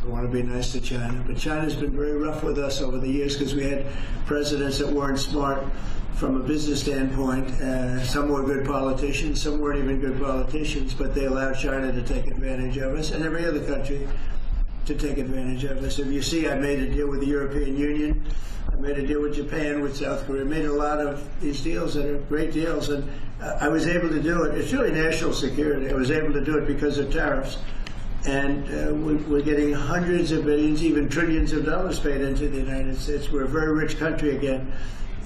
to be nice to China. But China's been very rough with us over the years because we had presidents that weren't smart from a business standpoint. Some were good politicians, some weren't even good politicians, but they allowed China to take advantage of us and every other country to take advantage of us. If you see, I made a deal with the European Union. I made a deal with Japan, with South Korea. I made a lot of these deals that are great deals, and I was able to do it. It's really national security. I was able to do it because of tariffs. And we're getting hundreds of billions, even trillions of dollars paid into the United States. We're a very rich country again.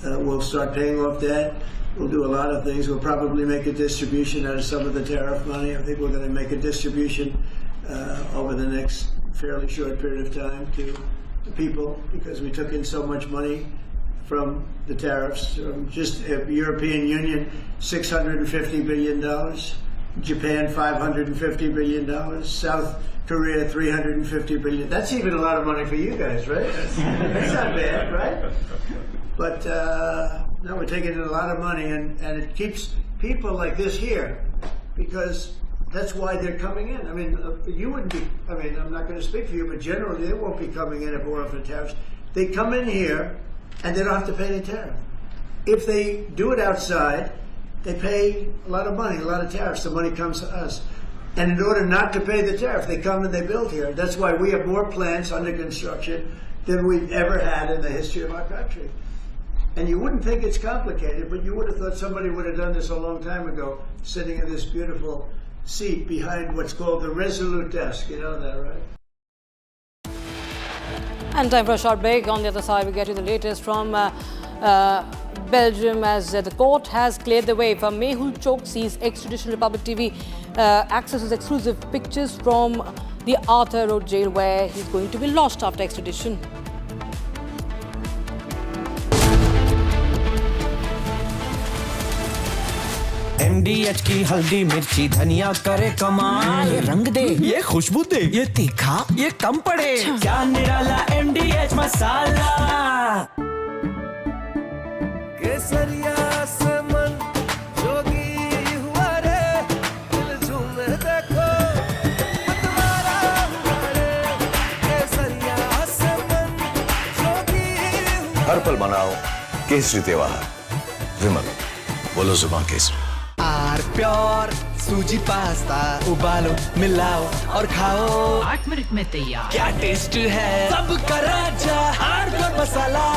We'll start paying off debt. We'll do a lot of things. We'll probably make a distribution out of some of the tariff money. I think we're going to make a distribution over the next fairly short period of time to the people, because we took in so much money from the tariffs. Just European Union, $650 billion. Japan, $550 billion. South Korea, $350 billion. That's even a lot of money for you guys, right? That's not bad, right? But now we're taking in a lot of money, and it keeps people like this here, because that's why they're coming in. I mean, you wouldn't be, I mean, I'm not going to speak for you, but generally they won't be coming in if we're off the tariffs. They come in here, and they don't have to pay any tariff. If they do it outside, they pay a lot of money, a lot of tariffs. The money comes to us. And in order not to pay the tariff, they come and they build here. That's why we have more plants under construction than we've ever had in the history of our country. And you wouldn't think it's complicated, but you would have thought somebody would have done this a long time ago, sitting in this beautiful seat behind what's called the Resolute desk. You know that, right? And time for a short break. On the other side, we get you the latest from Belgium, as the court has cleared the way for Mehul Choksi's extradition. Republic TV accesses exclusive pictures from the Arthur Road jail, where he's going to be lost after extradition. MDH की हल्दी मिर्ची धनिया करे कमाल, ये रंग दे, ये खुशबू दे, ये तीखा, ये कम पड़े, क्या निराला MDH मसाला। केसरिया से मन जोगी हुआ रे, दिल झूमे देखो, मतवारा हुआ रे, केसरिया से मन जोगी हुआ। हर पल मनाओ केसरी त्योहार। विमल, बोलो जुबान केसरी। आर प्योर सूजी पास्ता उबालो, मिलाओ और खाओ, 8 मिनट में तैयार। क्या टेस्ट है, सबका राजा आर प्योर मसाला।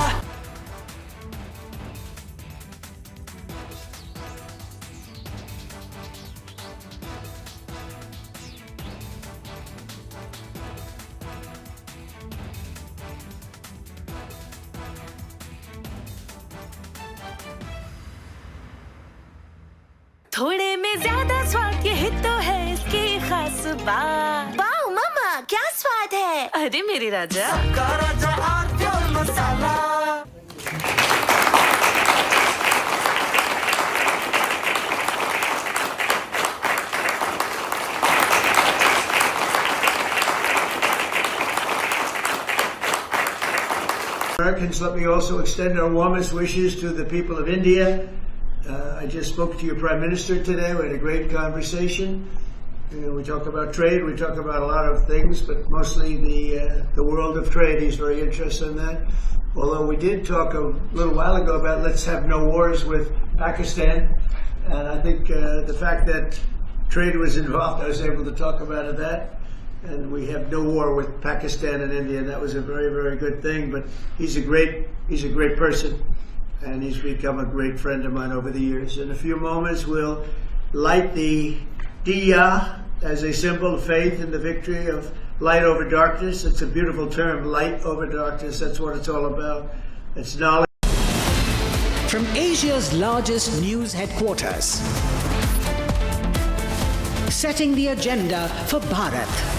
थोड़े में ज्यादा स्वाद, ये ही तो है इसकी खास बात। वाओ मामा, क्या स्वाद है। अरे मेरे राजा, सबका राजा R pure masala. Americans, let me also extend our warmest wishes to the people of India, I just spoke to your Prime Minister today. We had a great conversation. We talk about trade, we talk about a lot of things, but mostly the world of trade. He's very interested in that. Although we did talk a little while ago about let's have no wars with Pakistan. And I think the fact that trade was involved, I was able to talk about that. And we have no war with Pakistan and India, and that was a very, very good thing. But he's a great person, and he's become a great friend of mine over the years. In a few moments, we'll light the Diya as a symbol of faith in the victory of light over darkness. It's a beautiful term, light over darkness. That's what it's all about. It's knowledge. From Asia's largest news headquarters, setting the agenda for Bharat.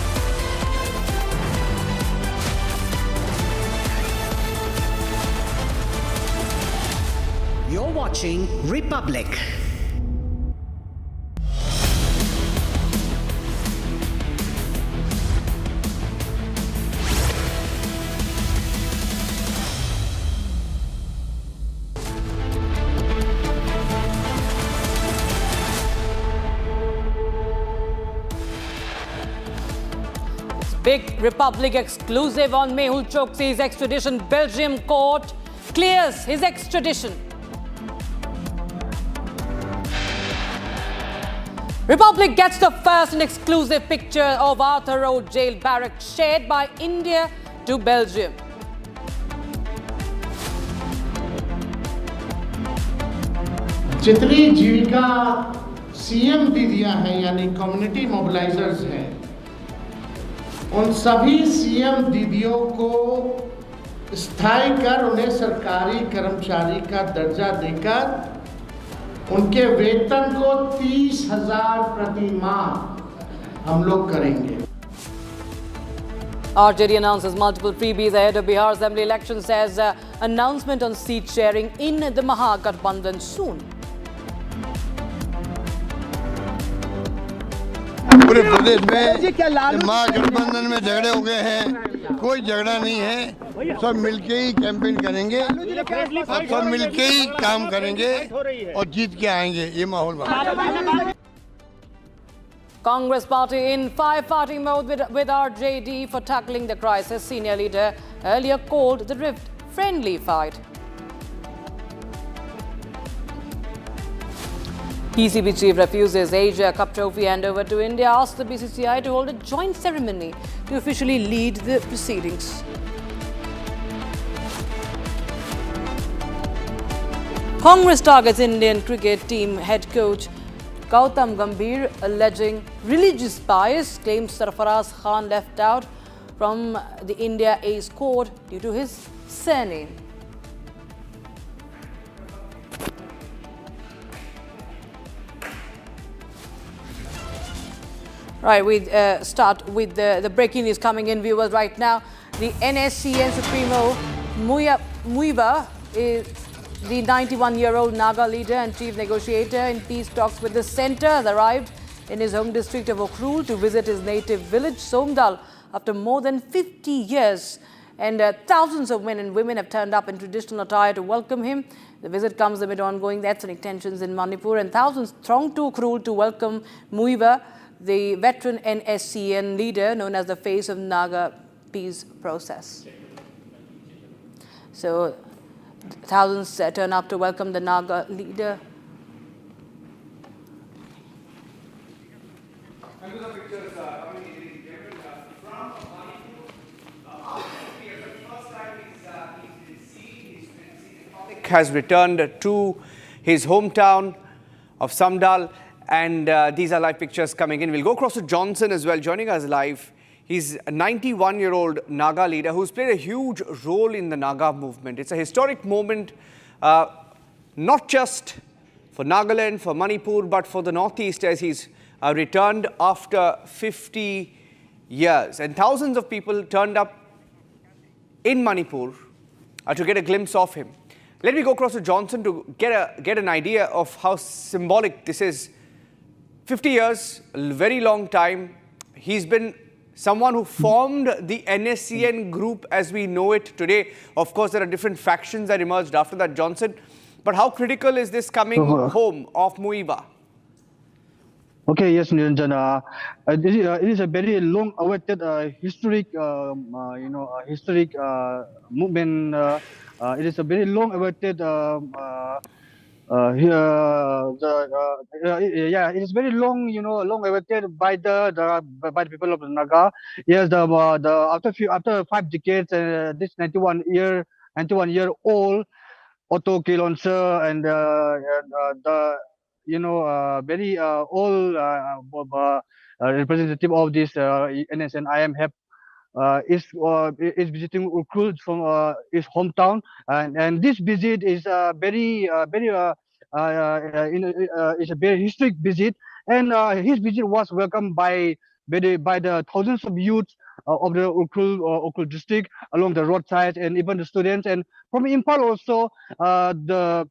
You're watching Republic. Big Republic exclusive on Mehul Choksi's extradition. Belgium court clears his extradition. Republic gets the first and exclusive picture of Arthur Road jail barrack shared by India to Belgium. जितनी जीविका CM दीदियां हैं यानी community मोबिलाइजर्स हैं, उन सभी CM दीदियों को स्थायी कर उन्हें सरकारी कर्मचारी का दर्जा देकर उनके वेतन को 30,000 प्रति माह हम लोग करेंगे। RJD announces multiple freebies ahead of Bihar Assembly elections, says announcement on seat sharing in the Mahagathbandhan soon. पूरे प्रदेश में महागठबंधन में झगड़े हो गए हैं, कोई झगड़ा नहीं है, सब मिलके ही कैंपेन करेंगे और सब मिलके ही काम करेंगे और जीत के आएंगे, ये माहौल बना। Congress party in firefighting mode with RJD for tackling the crisis. Senior leader earlier called the rift friendly fight. PCB chief refuses Asia Cup trophy handover to India, asks the BCCI to hold a joint ceremony to officially lead the proceedings. Congress targets Indian cricket team head coach Gautam Gambhir, alleging religious bias, claims Sarfaraz Khan left out from the India A squad due to his surname. Right, we start with the breaking news coming in, viewers, right now. The NSCN Supremo Muiva is the 91-year-old Naga leader and chief negotiator in peace talks with the centre, has arrived in his home district of Ukhrul to visit his native village, Somdal, after more than 50 years. And thousands of men and women have turned up in traditional attire to welcome him. The visit comes amid ongoing ethnic tensions in Manipur, and thousands thronged to Ukhrul to welcome Muiva, the veteran NSCN leader known as the face of Naga peace process. So thousands turn up to welcome the Naga leader. Has returned to his hometown of Samdal, and these are live pictures coming in. We'll go across to Johnson as well, joining us live. He's a 91-year-old Naga leader who's played a huge role in the Naga movement. It's a historic moment, not just for Nagaland, for Manipur, but for the Northeast, as he's returned after 50 years. And thousands of people turned up in Manipur to get a glimpse of him. Let me go across to Johnson to get an idea of how symbolic this is. 50 years, a very long time. He's been someone who formed the NSCN group as we know it today. Of course, there are different factions that emerged after that, Johnson. But how critical is this coming home of Muiva? Okay, yes, Niranjan. It is a very long-awaited historic, historic movement. It is a very long-awaited. Yeah, it is very long, long-awaited by by the people of the Naga. Yes, after 5 decades, this 91-year-old auto launcher and the very old representative of this NSNIM have is visiting Ukrul from his hometown, and this visit is is a very historic visit, and his visit was welcomed by the thousands of youth of the Ukrul district along the roadside, and even the students, and from Impal also the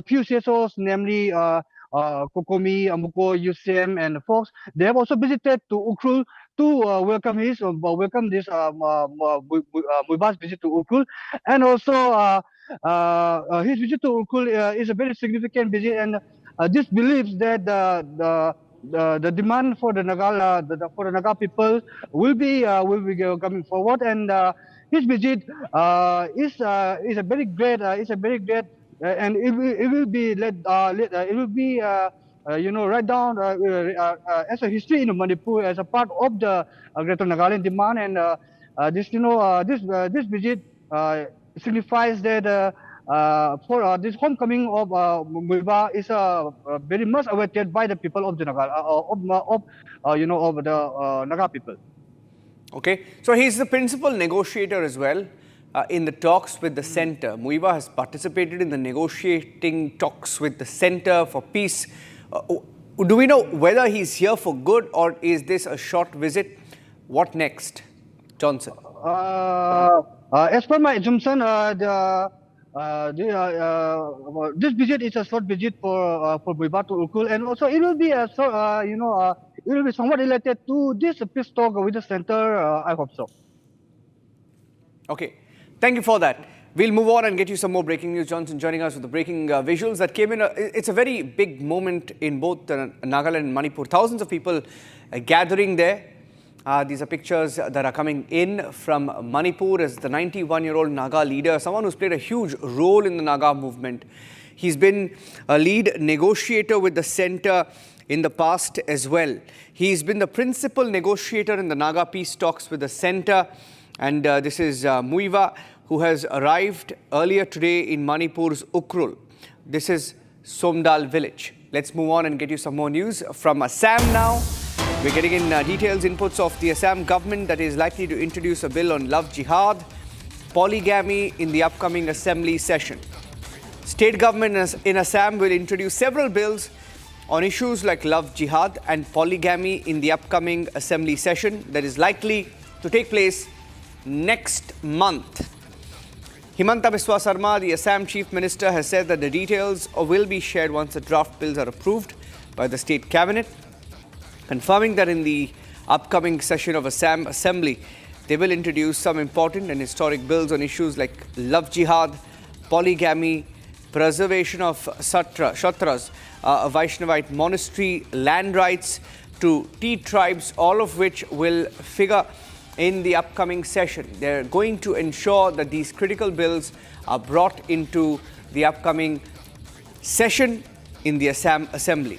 few CSOs, namely Kokomi, Amuko, UCM, and Fox, they have also visited to Ukrul to welcome this Muiba's visit to Ukrul, and also his visit to Ukrul is a very significant visit, and this believes that the demand for the Naga people will be coming forward, and his visit is a very great and it will be it will be write down as a history in Manipur as a part of the Greater Nagaland demand, and this visit signifies that for this homecoming of Muiba is very much awaited by the people of the Naga of the Naga people. Okay, so he's the principal negotiator as well in the talks with the centre. Muiva has participated in the negotiating talks with the Centre for Peace. Do we know whether he's here for good, or is this a short visit? What next, Johnson? As per my assumption, this visit is a short visit for Muiva to Ukul, and also it will be a it will be somewhat related to this peace talk with the centre. I hope so. Okay, thank you for that. We'll move on and get you some more breaking news. Johnson joining us with the breaking visuals that came in. It's a very big moment in both Nagaland and Manipur. Thousands of people gathering there. These are pictures that are coming in from Manipur as the 91-year-old Naga leader, someone who's played a huge role in the Naga movement. He's been a lead negotiator with the centre in the past as well. He's been the principal negotiator in the Naga peace talks with the centre. And this is Muiva, who has arrived earlier today in Manipur's Ukrul. This is Somdal village. Let's move on and get you some more news from Assam now. We're getting in details, inputs of the Assam government that is likely to introduce a bill on love jihad, polygamy in the upcoming assembly session. State government in Assam will introduce several bills on issues like love jihad and polygamy in the upcoming assembly session that is likely to take place next month. Himanta Biswa Sarma, the Assam Chief Minister, has said that the details will be shared once the draft bills are approved by the state cabinet, confirming that in the upcoming session of Assam Assembly, they will introduce some important and historic bills on issues like love jihad, polygamy, preservation of Shatras, a Vaishnavite monastery, land rights to tea tribes, all of which will figure in the upcoming session. They're going to ensure that these critical bills are brought into the upcoming session in the Assam Assembly.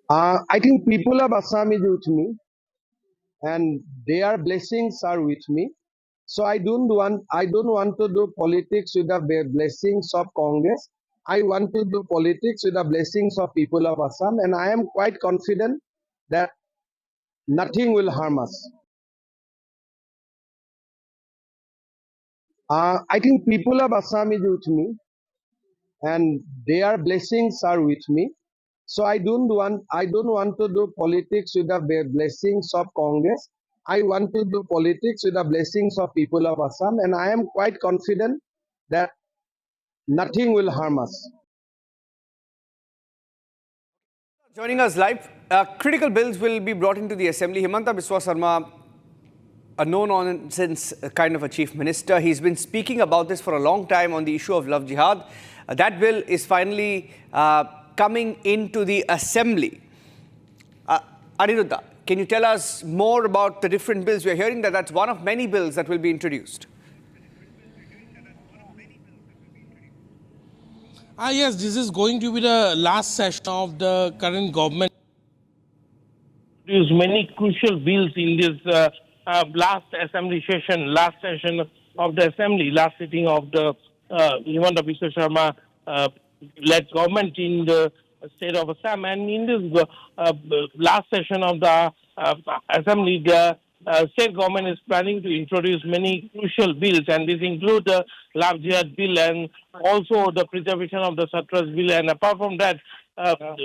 I think people of Assam is with me, and their blessings are with me. So I don't want to do politics with the blessings of Congress. I want to do politics with the blessings of people of Assam, and I am quite confident that nothing will harm us. I think people of Assam is with me, and their blessings are with me. So I don't want to do politics with the blessings of Congress. I want to do politics with the blessings of people of Assam, and I am quite confident that nothing will harm us. Joining us live, critical bills will be brought into the assembly. Himanta Biswa Sarma, a no-nonsense kind of a chief minister. He's been speaking about this for a long time on the issue of love jihad. That bill is finally coming into the assembly. Aniruddha, can you tell us more about the different bills? We are hearing that that's one of many bills that will be introduced. Yes, this is going to be the last session of the current government. There's many crucial bills in this last assembly session, last session of the assembly, last sitting of the Himanta Biswa Sarma led government in the state of Assam. And in this last session of the assembly, the state government is planning to introduce many crucial bills, and these include the Love Jihad bill and also the preservation of the Satras bill. And apart from that,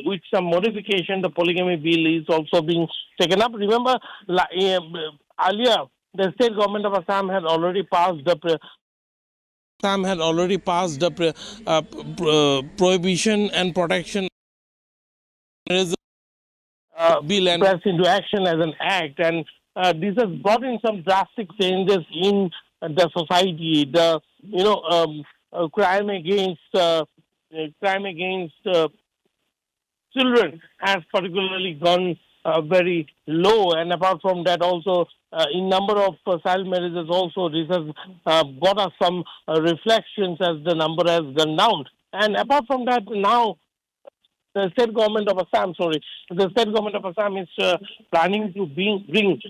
with some modification, the polygamy bill is also being taken up. Remember, earlier, the state government of Assam had already passed the prohibition and protection bill and passed into action as an act, and this has brought in some drastic changes in the society. The crime against children has particularly gone very low, and apart from that, also in number of child marriages, also this has got us some reflections as the number has gone down. And apart from that, now the state government of Assam, is planning to bring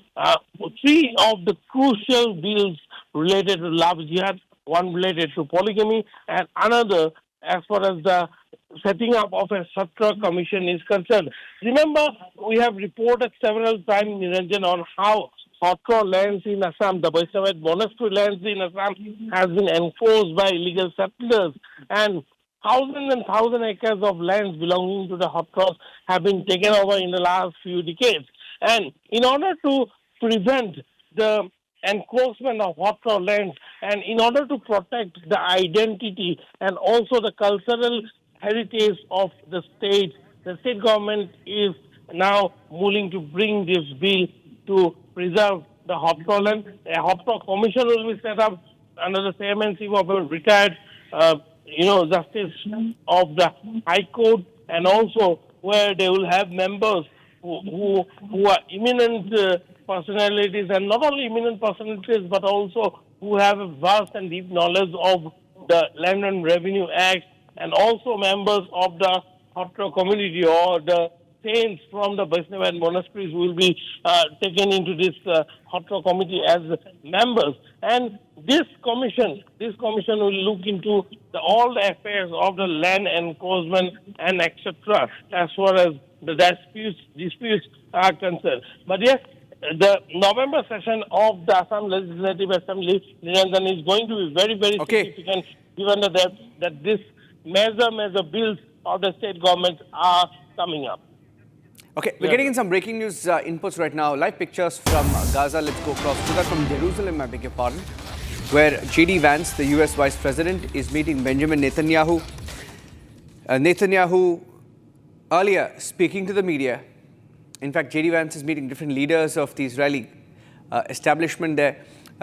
three of the crucial bills related to love jihad, one related to polygamy, and another as far as the setting up of a Satra commission is concerned. Remember, we have reported several times, Niranjan, on how Satra lands in Assam, the Vaishnavite monastery lands in Assam, has been enforced by illegal settlers, and thousands and thousands acres of lands belonging to the Hatras have been taken over in the last few decades. And in order to prevent the encroachment of Hatra lands, and in order to protect the identity and also the cultural heritage of the state government is now moving to bring this bill to preserve the Hatra land. A Hatra commission will be set up under the chairmanship of a retired justice of the High Court, and also where they will have members who are eminent personalities, and not only eminent personalities but also who have a vast and deep knowledge of the Land and Revenue Act, and also members of the Hatra community or the saints from the Vaishnavite monasteries will be taken into this Hatra committee as members. And this commission will look into all the affairs of the land encroachment and etc. as far as the disputes are concerned. But yes, the November session of the Assam Legislative Assembly, Niranjan, is going to be very, very significant, given that this major bills of the state government are coming up. Okay, we're getting in some breaking news inputs right now. Live pictures from Gaza. Let's go across to that from Jerusalem, I beg your pardon, where J.D. Vance, the US Vice President, is meeting Benjamin Netanyahu. Netanyahu earlier speaking to the media. In fact, J.D. Vance is meeting different leaders of the Israeli establishment there,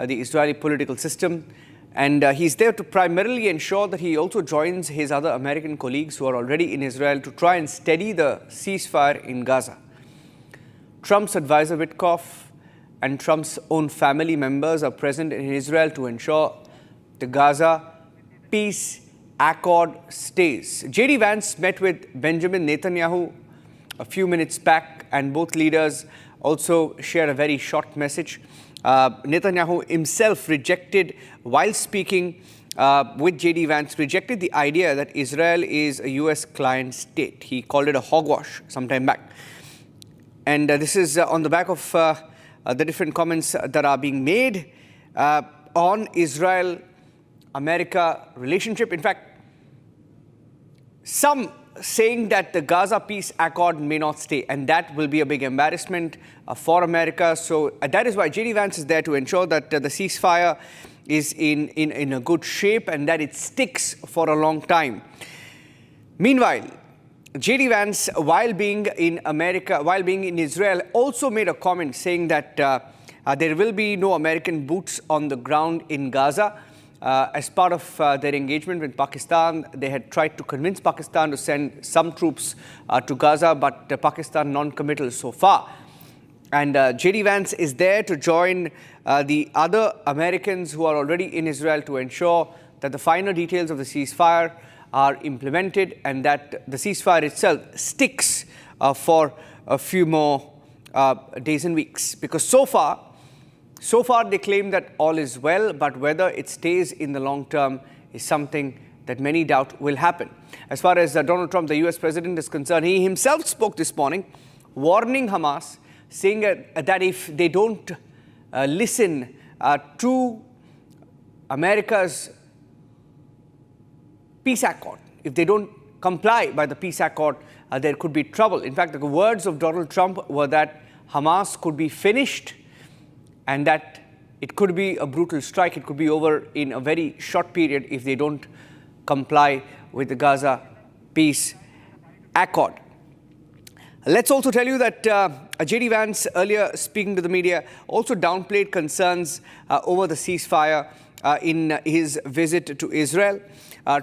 the Israeli political system. And he's there to primarily ensure that he also joins his other American colleagues who are already in Israel to try and steady the ceasefire in Gaza. Trump's advisor Witkoff and Trump's own family members are present in Israel to ensure the Gaza peace accord stays. J.D. Vance met with Benjamin Netanyahu a few minutes back, and both leaders also shared a very short message. Netanyahu himself rejected, while speaking with J.D. Vance, rejected the idea that Israel is a U.S. client state. He called it a hogwash some time back. And this is on the back of the different comments that are being made on Israel-America relationship. In fact, some saying that the Gaza peace accord may not stay, and that will be a big embarrassment for America. So that is why J.D. Vance is there to ensure that the ceasefire is in a good shape and that it sticks for a long time. Meanwhile, J.D. Vance, while being in Israel, also made a comment saying that there will be no American boots on the ground in Gaza. As part of their engagement with Pakistan, they had tried to convince Pakistan to send some troops to Gaza, but Pakistan non-committal so far. And J.D. Vance is there to join the other Americans who are already in Israel to ensure that the finer details of the ceasefire are implemented and that the ceasefire itself sticks for a few more days and weeks. Because so far they claim that all is well, but whether it stays in the long term is something that many doubt will happen. As far as Donald Trump, the US president, is concerned, he himself spoke this morning, warning Hamas, saying that if they don't listen to America's peace accord, if they don't comply by the peace accord, there could be trouble. In fact, the words of Donald Trump were that Hamas could be finished and that it could be a brutal strike. It could be over in a very short period if they don't comply with the Gaza peace accord. Let's also tell you that J.D. Vance, earlier speaking to the media, also downplayed concerns over the ceasefire in his visit to Israel.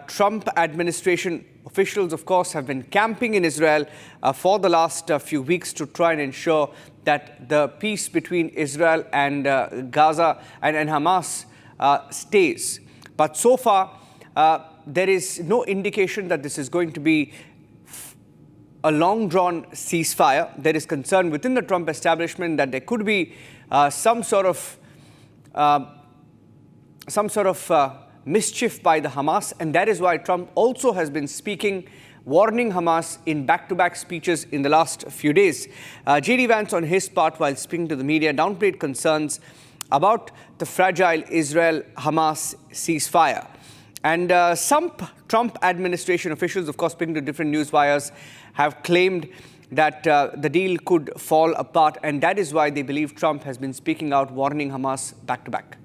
Trump administration officials, of course, have been camping in Israel for the last few weeks to try and ensure that the peace between Israel and Gaza and Hamas stays. But so far, there is no indication that this is going to be a long-drawn ceasefire. There is concern within the Trump establishment that there could be some sort of mischief by the Hamas, and that is why Trump also has been speaking, warning Hamas in back-to-back speeches in the last few days. J.D. Vance, on his part, while speaking to the media, downplayed concerns about the fragile Israel-Hamas ceasefire. And some Trump administration officials, of course, speaking to different news wires, have claimed that the deal could fall apart, and that is why they believe Trump has been speaking out, warning Hamas back-to-back.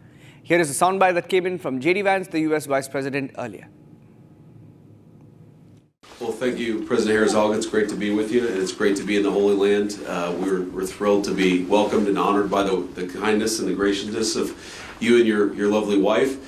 Here is a soundbite that came in from J.D. Vance, the U.S. Vice President, earlier. Well, thank you, President Herzog. It's great to be with you, and it's great to be in the Holy Land. We're thrilled to be welcomed and honored by the kindness and the graciousness of you and your lovely wife.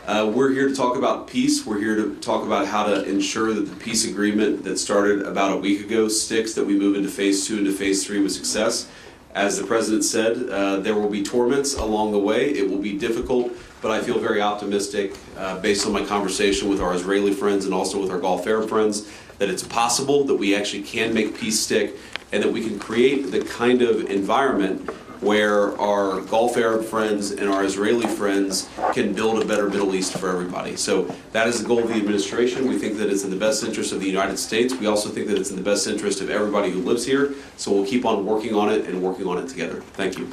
We're here to talk about peace. We're here to talk about how to ensure that the peace agreement that started about a week ago sticks, that we move into phase 2 and phase 3 with success. As the President said, there will be torments along the way. It will be difficult, but I feel very optimistic based on my conversation with our Israeli friends and also with our Gulf Arab friends that it's possible that we actually can make peace stick and that we can create the kind of environment where our Gulf Arab friends and our Israeli friends can build a better Middle East for everybody. So that is the goal of the administration. We think that it's in the best interest of the United States. We also think that it's in the best interest of everybody who lives here. So we'll keep on working on it and working on it together. Thank you.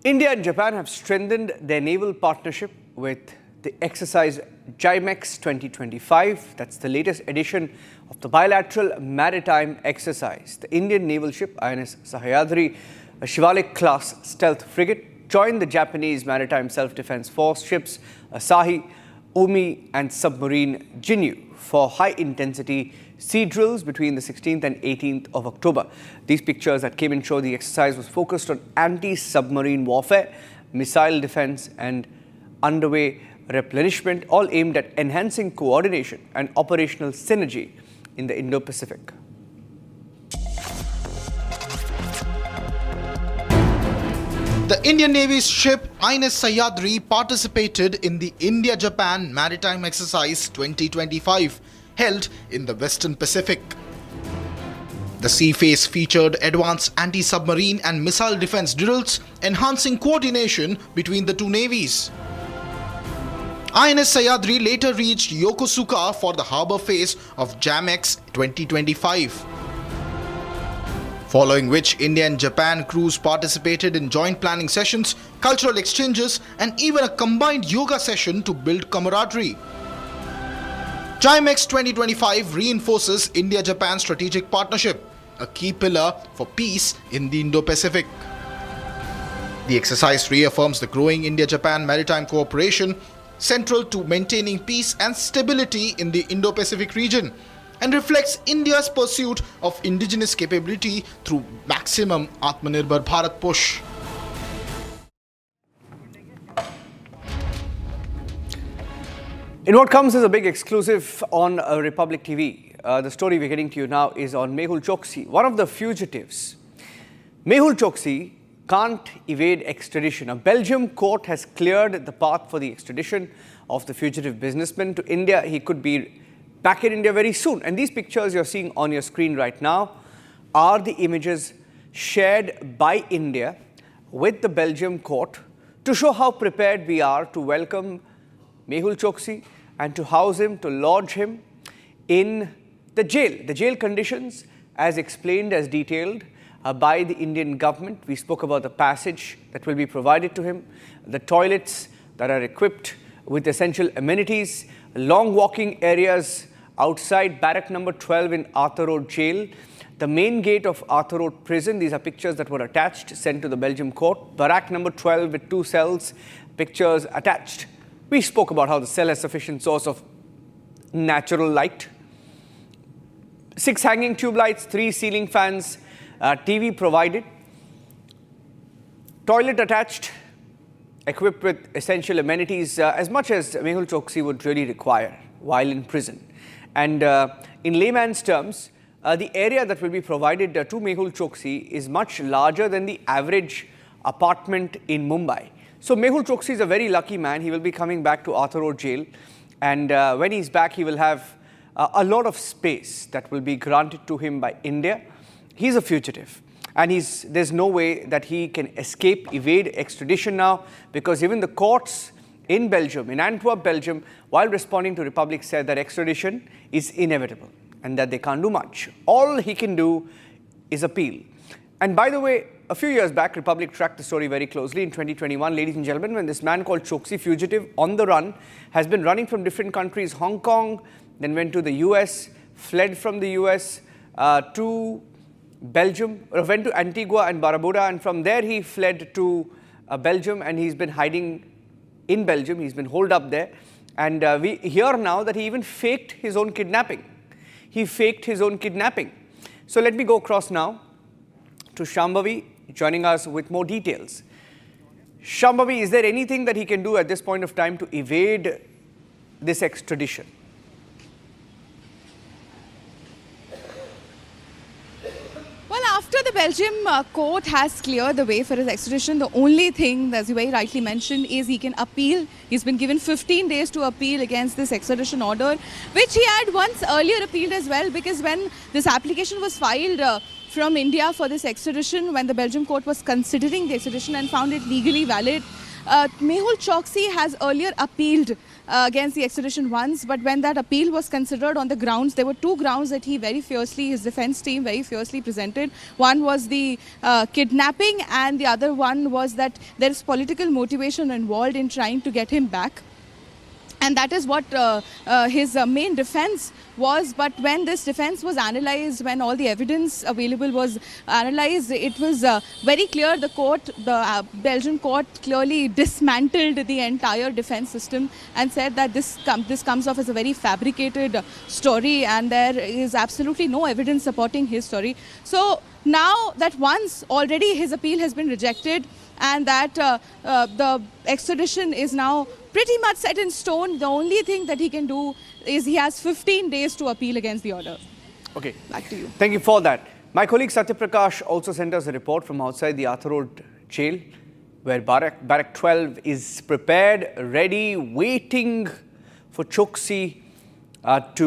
India and Japan have strengthened their naval partnership with the exercise JIMEX 2025. That's the latest edition of the bilateral maritime exercise. The Indian naval ship INS Sahyadri, a Shivalik-class stealth frigate, joined the Japanese Maritime Self-Defense Force ships Asahi, Omi and submarine Jinyu for high-intensity sea drills between the 16th and 18th of October. These pictures that came in show the exercise was focused on anti-submarine warfare, missile defense and underway replenishment, all aimed at enhancing coordination and operational synergy in the Indo-Pacific. The Indian Navy's ship INS Sahyadri participated in the India-Japan Maritime Exercise 2025 held in the Western Pacific. The sea phase featured advanced anti-submarine and missile defense drills, enhancing coordination between the two navies. INS Sahyadri later reached Yokosuka for the harbour phase of JAMEX 2025. Following which, India and Japan crews participated in joint planning sessions, cultural exchanges, and even a combined yoga session to build camaraderie. JIMEX 2025 reinforces India-Japan strategic partnership, a key pillar for peace in the Indo-Pacific. The exercise reaffirms the growing India-Japan maritime cooperation, central to maintaining peace and stability in the Indo-Pacific region, and reflects India's pursuit of indigenous capability through maximum Atmanirbhar Bharat push. In what comes as a big exclusive on Republic TV, the story we're getting to you now is on Mehul Choksi, one of the fugitives. Mehul Choksi can't evade extradition. A Belgium court has cleared the path for the extradition of the fugitive businessman to India. He could be back in India very soon. And these pictures you're seeing on your screen right now are the images shared by India with the Belgium court to show how prepared we are to welcome Mehul Choksi and to house him, to lodge him in the jail. The jail conditions, as explained, as detailed by the Indian government. We spoke about the passage that will be provided to him, the toilets that are equipped with essential amenities, long walking areas outside barrack number 12 in Arthur Road jail, the main gate of Arthur Road prison. These are pictures that were attached, sent to the Belgium court. Barrack number 12 with 2 cells, pictures attached. We spoke about how the cell has sufficient source of natural light. 6 hanging tube lights, 3 ceiling fans, TV provided. Toilet attached, equipped with essential amenities, as much as Mehul Choksi would really require while in prison. And in layman's terms, the area that will be provided to Mehul Choksi is much larger than the average apartment in Mumbai. So Mehul Choksi is a very lucky man. He will be coming back to Arthur Road jail, and when he's back, he will have a lot of space that will be granted to him by India. He's a fugitive, and there's no way that he can escape, evade extradition now, because even the courts in Belgium, in Antwerp, Belgium, while responding to Republic, said that extradition is inevitable and that they can't do much. All he can do is appeal. And by the way, a few years back, Republic tracked the story very closely. In 2021, ladies and gentlemen, when this man called Choksi, fugitive on the run, has been running from different countries, Hong Kong, then went to the US, fled from the US to Belgium, went to Antigua and Barbuda, and from there he fled to Belgium, and he's been hiding in Belgium. He's been holed up there. And we hear now that he even faked his own kidnapping. He faked his own kidnapping. So let me go across now to Shambhavi, joining us with more details. Shambhavi, is there anything that he can do at this point of time to evade this extradition? Well, after the Belgium court has cleared the way for his extradition, the only thing, as you very rightly mentioned, is he can appeal. He's been given 15 days to appeal against this extradition order, which he had once earlier appealed as well, because when this application was filed from India for this extradition, when the Belgium court was considering the extradition and found it legally valid, Mehul Choksi has earlier appealed against the extradition once, but when that appeal was considered on the grounds, there were 2 grounds that his defense team very fiercely presented. One was the kidnapping, and the other one was that there is political motivation involved in trying to get him back. And that is what his main defense was. But when this defense was analyzed, when all the evidence available was analyzed, it was very clear the Belgian court clearly dismantled the entire defense system and said that this comes off as a very fabricated story, and there is absolutely no evidence supporting his story. So now that once already his appeal has been rejected, and that the extradition is now pretty much set in stone, the only thing that he can do is he has 15 days to appeal against the order. Okay. Back to you. Thank you for that. My colleague Satya Prakash also sent us a report from outside the Arthur Road jail, where Barrack 12 is prepared, ready, waiting for Choksi to